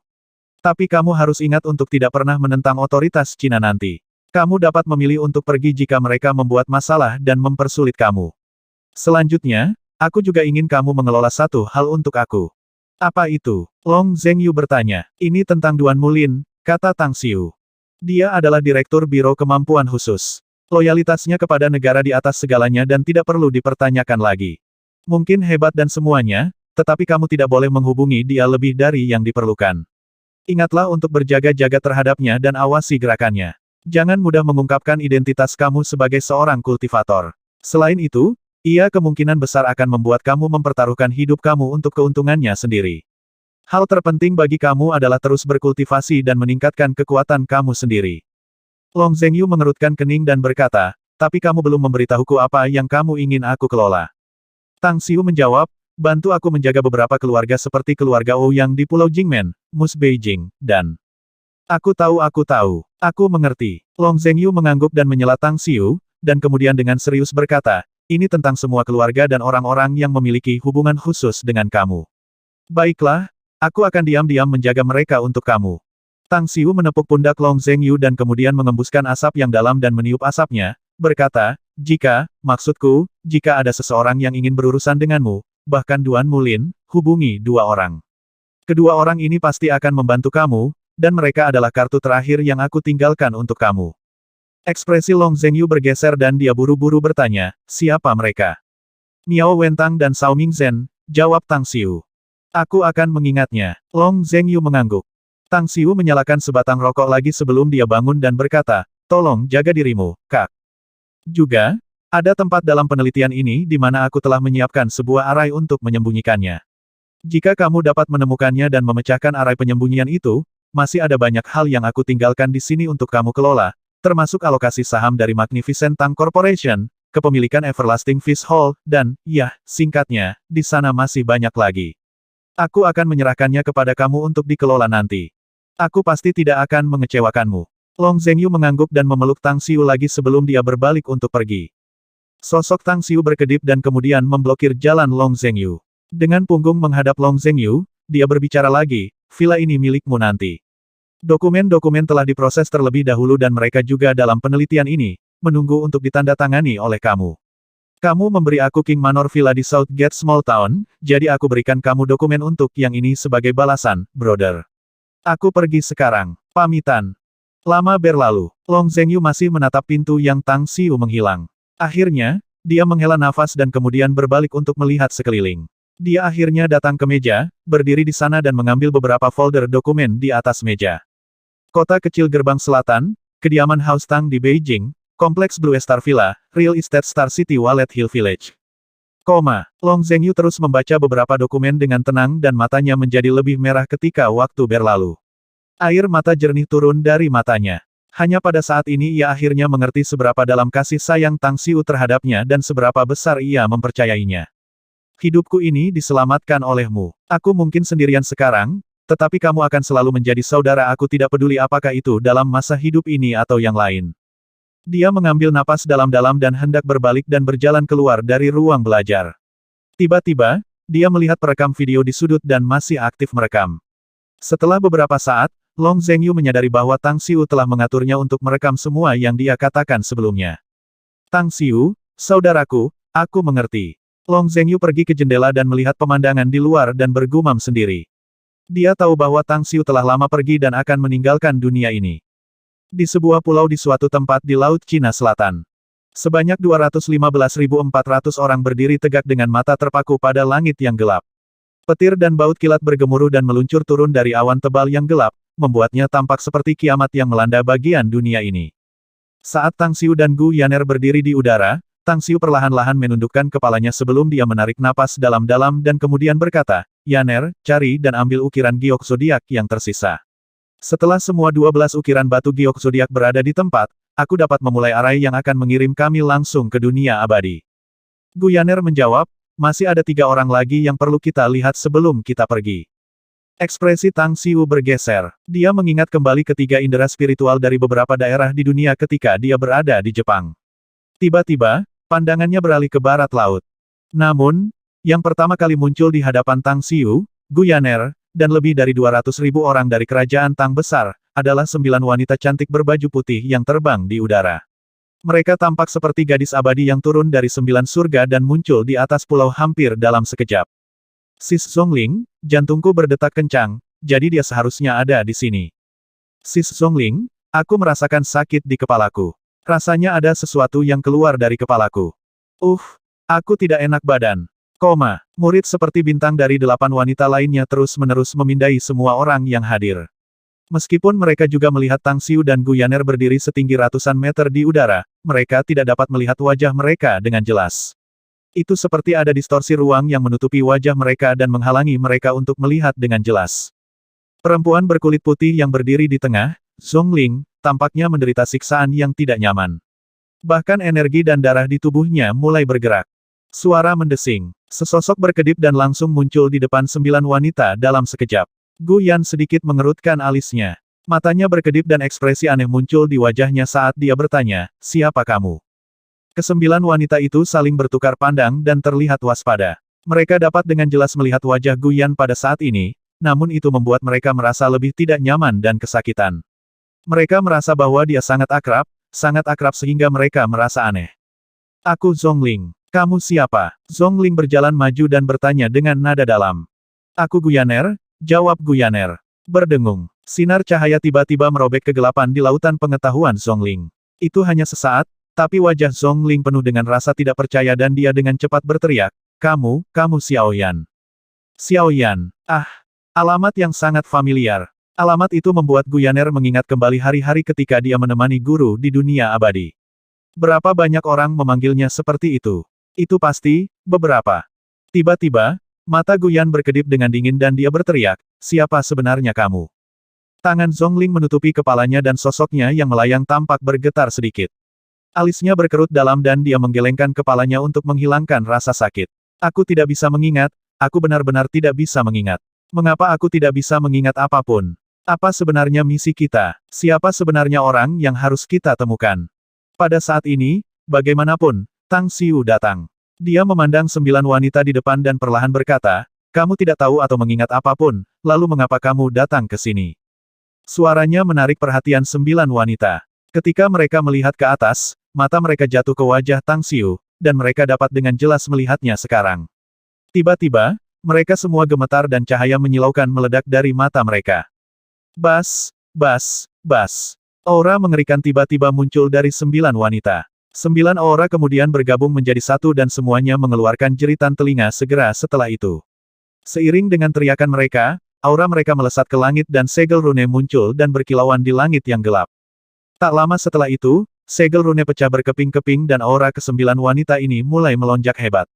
Tapi kamu harus ingat untuk tidak pernah menentang otoritas Cina nanti. Kamu dapat memilih untuk pergi jika mereka membuat masalah dan mempersulit kamu. Selanjutnya, aku juga ingin kamu mengelola satu hal untuk aku. Apa itu? Long Zhengyu bertanya. Ini tentang Duan Mulin, kata Tang Xiu. Dia adalah Direktur Biro Kemampuan Khusus. Loyalitasnya kepada negara di atas segalanya dan tidak perlu dipertanyakan lagi. Mungkin hebat dan semuanya, tetapi kamu tidak boleh menghubungi dia lebih dari yang diperlukan. Ingatlah untuk berjaga-jaga terhadapnya dan awasi gerakannya. Jangan mudah mengungkapkan identitas kamu sebagai seorang kultivator. Selain itu, ia kemungkinan besar akan membuat kamu mempertaruhkan hidup kamu untuk keuntungannya sendiri. Hal terpenting bagi kamu adalah terus berkultivasi dan meningkatkan kekuatan kamu sendiri. Long Zhengyu mengerutkan kening dan berkata, tapi kamu belum memberitahuku apa yang kamu ingin aku kelola. Tang Xiu menjawab, bantu aku menjaga beberapa keluarga seperti keluarga Ouyang di Pulau Jingmen, Mus Beijing, dan... Aku tahu, aku mengerti. Long Zhengyu mengangguk dan menyela Tang Xiu, dan kemudian dengan serius berkata, ini tentang semua keluarga dan orang-orang yang memiliki hubungan khusus dengan kamu. Baiklah, aku akan diam-diam menjaga mereka untuk kamu. Tang Xiu menepuk pundak Long Zhengyu dan kemudian mengembuskan asap yang dalam dan meniup asapnya, berkata, maksudku, jika ada seseorang yang ingin berurusan denganmu, bahkan Duan Mulin, hubungi 2 orang. Kedua orang ini pasti akan membantu kamu, dan mereka adalah kartu terakhir yang aku tinggalkan untuk kamu. Ekspresi Long Zhengyu bergeser dan dia buru-buru bertanya, siapa mereka? Miao Wentang dan Cao Mingzhen, jawab Tang Xiu. Aku akan mengingatnya. Long Zhengyu mengangguk. Tang Xiu menyalakan sebatang rokok lagi sebelum dia bangun dan berkata, tolong jaga dirimu, Kak. Juga, ada tempat dalam penelitian ini di mana aku telah menyiapkan sebuah arai untuk menyembunyikannya. Jika kamu dapat menemukannya dan memecahkan arai penyembunyian itu, masih ada banyak hal yang aku tinggalkan di sini untuk kamu kelola, termasuk alokasi saham dari Magnificent Tank Corporation, kepemilikan Everlasting Fish Hall, dan, ya, singkatnya, di sana masih banyak lagi. Aku akan menyerahkannya kepada kamu untuk dikelola nanti. Aku pasti tidak akan mengecewakanmu. Long Zhengyu mengangguk dan memeluk Tang Xiu lagi sebelum dia berbalik untuk pergi. Sosok Tang Xiu berkedip dan kemudian memblokir jalan Long Zhengyu. Dengan punggung menghadap Long Zhengyu, dia berbicara lagi, villa ini milikmu nanti. Dokumen-dokumen telah diproses terlebih dahulu dan mereka juga dalam penelitian ini, menunggu untuk ditandatangani oleh kamu. Kamu memberi aku King Manor Villa di Southgate Small Town, jadi aku berikan kamu dokumen untuk yang ini sebagai balasan, brother. Aku pergi sekarang. Pamitan. Lama berlalu, Long Zhengyu masih menatap pintu yang Tang Xiu menghilang. Akhirnya, dia menghela nafas dan kemudian berbalik untuk melihat sekeliling. Dia akhirnya datang ke meja, berdiri di sana dan mengambil beberapa folder dokumen di atas meja. Kota kecil Gerbang Selatan, kediaman House Tang di Beijing, Kompleks Blue Star Villa, Real Estate Star City Wallet Hill Village. Long Zhengyu terus membaca beberapa dokumen dengan tenang dan matanya menjadi lebih merah ketika waktu berlalu. Air mata jernih turun dari matanya. Hanya pada saat ini ia akhirnya mengerti seberapa dalam kasih sayang Tang Xiu terhadapnya dan seberapa besar ia mempercayainya. Hidupku ini diselamatkan olehmu. Aku mungkin sendirian sekarang, tetapi kamu akan selalu menjadi saudara aku tidak peduli apakah itu dalam masa hidup ini atau yang lain. Dia mengambil napas dalam-dalam dan hendak berbalik dan berjalan keluar dari ruang belajar. Tiba-tiba, dia melihat perekam video di sudut dan masih aktif merekam. Setelah beberapa saat, Long Zhengyu menyadari bahwa Tang Xiu telah mengaturnya untuk merekam semua yang dia katakan sebelumnya. Tang Xiu, saudaraku, aku mengerti. Long Zhengyu pergi ke jendela dan melihat pemandangan di luar dan bergumam sendiri. Dia tahu bahwa Tang Xiu telah lama pergi dan akan meninggalkan dunia ini. Di sebuah pulau di suatu tempat di Laut Cina Selatan. Sebanyak 215.400 orang berdiri tegak dengan mata terpaku pada langit yang gelap. Petir dan baut kilat bergemuruh dan meluncur turun dari awan tebal yang gelap, membuatnya tampak seperti kiamat yang melanda bagian dunia ini. Saat Tang Xiu dan Gu Yaner berdiri di udara, Tang Xiu perlahan-lahan menundukkan kepalanya sebelum dia menarik napas dalam-dalam dan kemudian berkata, Yaner, cari dan ambil ukiran giok zodiak yang tersisa. Setelah semua 12 ukiran batu giok zodiak berada di tempat, aku dapat memulai arai yang akan mengirim kami langsung ke dunia abadi. Gu Yaner menjawab, masih ada 3 orang lagi yang perlu kita lihat sebelum kita pergi. Ekspresi Tang Xiu bergeser. Dia mengingat kembali ketiga indera spiritual dari beberapa daerah di dunia ketika dia berada di Jepang. Tiba-tiba, pandangannya beralih ke barat laut. Namun, yang pertama kali muncul di hadapan Tang Xiu, Gu Yaner, dan lebih dari 200.000 orang dari kerajaan Tang Besar, adalah 9 wanita cantik berbaju putih yang terbang di udara. Mereka tampak seperti gadis abadi yang turun dari 9 surga dan muncul di atas pulau hampir dalam sekejap. Sis Zhongling, jantungku berdetak kencang, jadi dia seharusnya ada di sini. Sis Zhongling, aku merasakan sakit di kepalaku. Rasanya ada sesuatu yang keluar dari kepalaku. Aku tidak enak badan. Murid seperti bintang dari 8 wanita lainnya terus-menerus memindai semua orang yang hadir. Meskipun mereka juga melihat Tang Xiu dan Gu Yaner berdiri setinggi ratusan meter di udara, mereka tidak dapat melihat wajah mereka dengan jelas. Itu seperti ada distorsi ruang yang menutupi wajah mereka dan menghalangi mereka untuk melihat dengan jelas. Perempuan berkulit putih yang berdiri di tengah, Zhongling, tampaknya menderita siksaan yang tidak nyaman. Bahkan energi dan darah di tubuhnya mulai bergerak. Suara mendesing. Sesosok berkedip dan langsung muncul di depan 9 wanita dalam sekejap. Gu Yan sedikit mengerutkan alisnya. Matanya berkedip dan ekspresi aneh muncul di wajahnya saat dia bertanya, siapa kamu? Kesembilan wanita itu saling bertukar pandang dan terlihat waspada. Mereka dapat dengan jelas melihat wajah Gu Yan pada saat ini, namun itu membuat mereka merasa lebih tidak nyaman dan kesakitan. Mereka merasa bahwa dia sangat akrab sehingga mereka merasa aneh. Aku Zhongling. Kamu siapa? Zhongling berjalan maju dan bertanya dengan nada dalam. Aku Gu Yaner, jawab Gu Yaner. Berdengung. Sinar cahaya tiba-tiba merobek kegelapan di lautan pengetahuan Zhongling. Itu hanya sesaat, tapi wajah Zhongling penuh dengan rasa tidak percaya dan dia dengan cepat berteriak, kamu Xiao Yan. Xiao Yan. Alamat yang sangat familiar. Alamat itu membuat Gu Yaner mengingat kembali hari-hari ketika dia menemani guru di dunia abadi. Berapa banyak orang memanggilnya seperti itu? Itu pasti, beberapa. Tiba-tiba, mata Guyan berkedip dengan dingin dan dia berteriak, siapa sebenarnya kamu? Tangan Zhongling menutupi kepalanya dan sosoknya yang melayang tampak bergetar sedikit. Alisnya berkerut dalam dan dia menggelengkan kepalanya untuk menghilangkan rasa sakit. Aku tidak bisa mengingat, aku benar-benar tidak bisa mengingat. Mengapa aku tidak bisa mengingat apapun? Apa sebenarnya misi kita? Siapa sebenarnya orang yang harus kita temukan? Pada saat ini, bagaimanapun, Tang Xiu datang. Dia memandang 9 wanita di depan dan perlahan berkata, kamu tidak tahu atau mengingat apapun, lalu mengapa kamu datang ke sini? Suaranya menarik perhatian 9 wanita. Ketika mereka melihat ke atas, mata mereka jatuh ke wajah Tang Xiu, dan mereka dapat dengan jelas melihatnya sekarang. Tiba-tiba, mereka semua gemetar dan cahaya menyilaukan meledak dari mata mereka. Bas, bas, bas. Aura mengerikan tiba-tiba muncul dari 9 wanita. 9 aura kemudian bergabung menjadi satu dan semuanya mengeluarkan jeritan telinga segera setelah itu. Seiring dengan teriakan mereka, aura mereka melesat ke langit dan segel rune muncul dan berkilauan di langit yang gelap. Tak lama setelah itu, segel rune pecah berkeping-keping dan aura ke-9 wanita ini mulai melonjak hebat.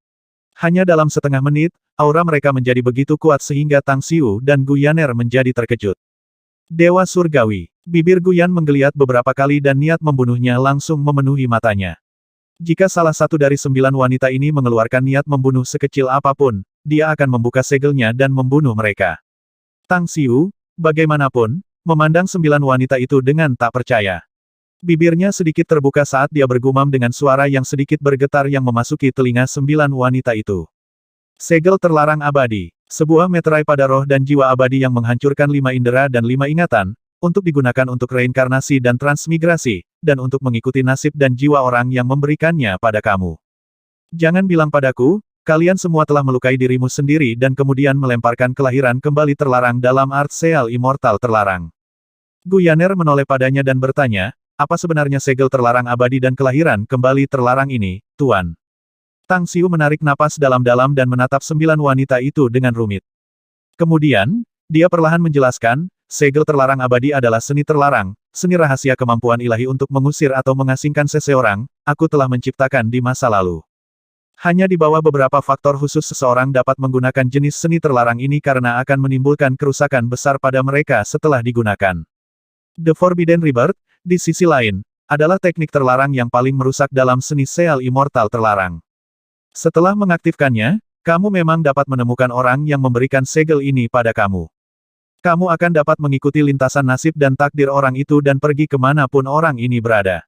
Hanya dalam setengah menit, aura mereka menjadi begitu kuat sehingga Tang Xiu dan Gu Yaner menjadi terkejut. Dewa Surgawi. Bibir Guyan menggeliat beberapa kali dan niat membunuhnya langsung memenuhi matanya. Jika salah satu dari 9 wanita ini mengeluarkan niat membunuh sekecil apapun, dia akan membuka segelnya dan membunuh mereka. Tang Xiu, bagaimanapun, memandang 9 wanita itu dengan tak percaya. Bibirnya sedikit terbuka saat dia bergumam dengan suara yang sedikit bergetar yang memasuki telinga 9 wanita itu. Segel terlarang abadi. Sebuah meterai pada roh dan jiwa abadi yang menghancurkan 5 indera dan 5 ingatan, untuk digunakan untuk reinkarnasi dan transmigrasi, dan untuk mengikuti nasib dan jiwa orang yang memberikannya pada kamu. Jangan bilang padaku, kalian semua telah melukai dirimu sendiri dan kemudian melemparkan kelahiran kembali terlarang dalam art seal immortal terlarang. Gu Yaner menoleh padanya dan bertanya, apa sebenarnya segel terlarang abadi dan kelahiran kembali terlarang ini, Tuan? Tang Xiu menarik napas dalam-dalam dan menatap 9 wanita itu dengan rumit. Kemudian, dia perlahan menjelaskan, segel terlarang abadi adalah seni terlarang, seni rahasia kemampuan ilahi untuk mengusir atau mengasingkan seseorang, aku telah menciptakan di masa lalu. Hanya di bawah beberapa faktor khusus seseorang dapat menggunakan jenis seni terlarang ini karena akan menimbulkan kerusakan besar pada mereka setelah digunakan. The Forbidden Rebirth, di sisi lain, adalah teknik terlarang yang paling merusak dalam seni seal immortal terlarang. Setelah mengaktifkannya, kamu memang dapat menemukan orang yang memberikan segel ini pada kamu. Kamu akan dapat mengikuti lintasan nasib dan takdir orang itu dan pergi kemanapun orang ini berada.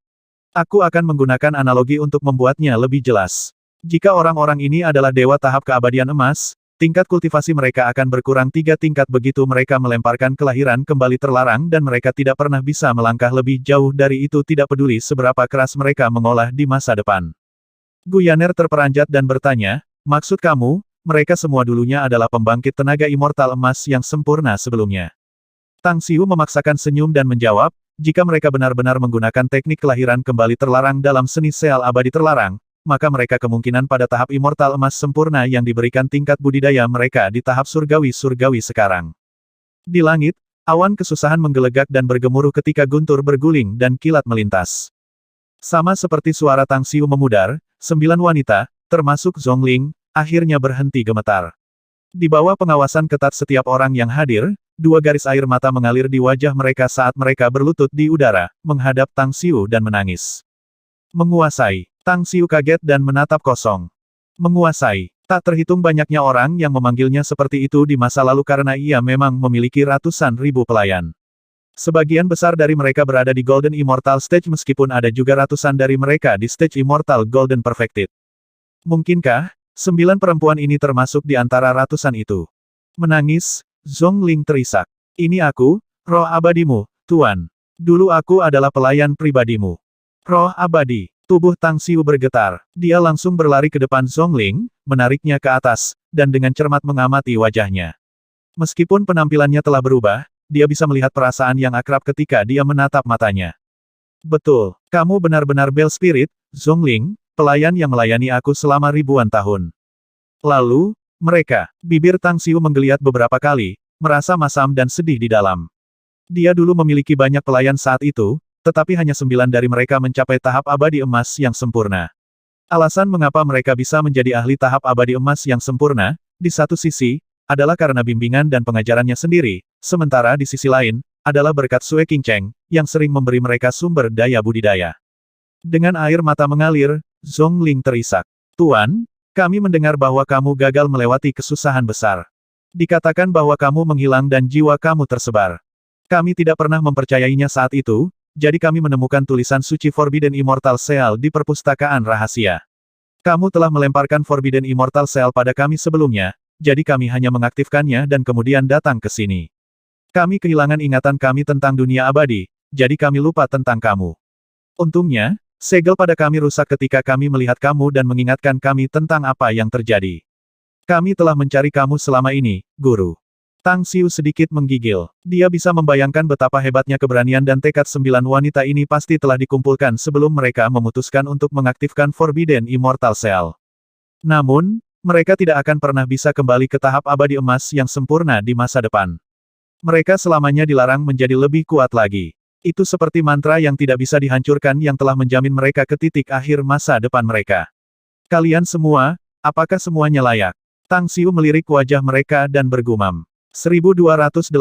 Aku akan menggunakan analogi untuk membuatnya lebih jelas. Jika orang-orang ini adalah dewa tahap keabadian emas, tingkat kultivasi mereka akan berkurang 3 tingkat begitu mereka melemparkan kelahiran kembali terlarang dan mereka tidak pernah bisa melangkah lebih jauh dari itu tidak peduli seberapa keras mereka mengolah di masa depan. Gu Yaner terperanjat dan bertanya, maksud kamu, mereka semua dulunya adalah pembangkit tenaga immortal emas yang sempurna sebelumnya. Tang Xiu memaksakan senyum dan menjawab, jika mereka benar-benar menggunakan teknik kelahiran kembali terlarang dalam seni seal abadi terlarang, maka mereka kemungkinan pada tahap immortal emas sempurna yang diberikan tingkat budidaya mereka di tahap surgawi-surgawi sekarang. Di langit, awan kesusahan menggelegak dan bergemuruh ketika guntur berguling dan kilat melintas. Sama seperti suara Tang Xiu memudar, 9 wanita, termasuk Zhongling, akhirnya berhenti gemetar. Di bawah pengawasan ketat setiap orang yang hadir, 2 garis air mata mengalir di wajah mereka saat mereka berlutut di udara, menghadap Tang Xiu dan menangis. Menguasai. Tang Xiu kaget dan menatap kosong. Menguasai. Tak terhitung banyaknya orang yang memanggilnya seperti itu di masa lalu karena ia memang memiliki ratusan ribu pelayan. Sebagian besar dari mereka berada di Golden Immortal Stage meskipun ada juga ratusan dari mereka di Stage Immortal Golden Perfected. Mungkinkah, 9 perempuan ini termasuk di antara ratusan itu? Menangis, Zhongling terisak. Ini aku, roh abadimu, Tuan. Dulu aku adalah pelayan pribadimu. Roh abadi. Tubuh Tang Xiu bergetar. Dia langsung berlari ke depan Zhongling, menariknya ke atas, dan dengan cermat mengamati wajahnya. Meskipun penampilannya telah berubah, dia bisa melihat perasaan yang akrab ketika dia menatap matanya. Betul, kamu benar-benar Bell Spirit, Zhongling, pelayan yang melayani aku selama ribuan tahun. Lalu, mereka, bibir Tang Xiu menggeliat beberapa kali, merasa masam dan sedih di dalam. Dia dulu memiliki banyak pelayan saat itu, tetapi hanya 9 dari mereka mencapai tahap abadi emas yang sempurna. Alasan mengapa mereka bisa menjadi ahli tahap abadi emas yang sempurna, di satu sisi, adalah karena bimbingan dan pengajarannya sendiri, sementara di sisi lain, adalah berkat Sue Qingcheng, yang sering memberi mereka sumber daya budidaya. Dengan air mata mengalir, Zhongling terisak. Tuan, kami mendengar bahwa kamu gagal melewati kesusahan besar. Dikatakan bahwa kamu menghilang dan jiwa kamu tersebar. Kami tidak pernah mempercayainya saat itu, jadi kami menemukan tulisan suci Forbidden Immortal Seal di perpustakaan rahasia. Kamu telah melemparkan Forbidden Immortal Seal pada kami sebelumnya, jadi kami hanya mengaktifkannya dan kemudian datang ke sini. Kami kehilangan ingatan kami tentang dunia abadi, jadi kami lupa tentang kamu. Untungnya, segel pada kami rusak ketika kami melihat kamu dan mengingatkan kami tentang apa yang terjadi. Kami telah mencari kamu selama ini, Guru. Tang Xiu sedikit menggigil. Dia bisa membayangkan betapa hebatnya keberanian dan tekad 9 wanita ini pasti telah dikumpulkan sebelum mereka memutuskan untuk mengaktifkan Forbidden Immortal Seal. Namun, mereka tidak akan pernah bisa kembali ke tahap abadi emas yang sempurna di masa depan. Mereka selamanya dilarang menjadi lebih kuat lagi. Itu seperti mantra yang tidak bisa dihancurkan yang telah menjamin mereka ke titik akhir masa depan mereka. Kalian semua, apakah semuanya layak? Tang Xiu melirik wajah mereka dan bergumam. 1280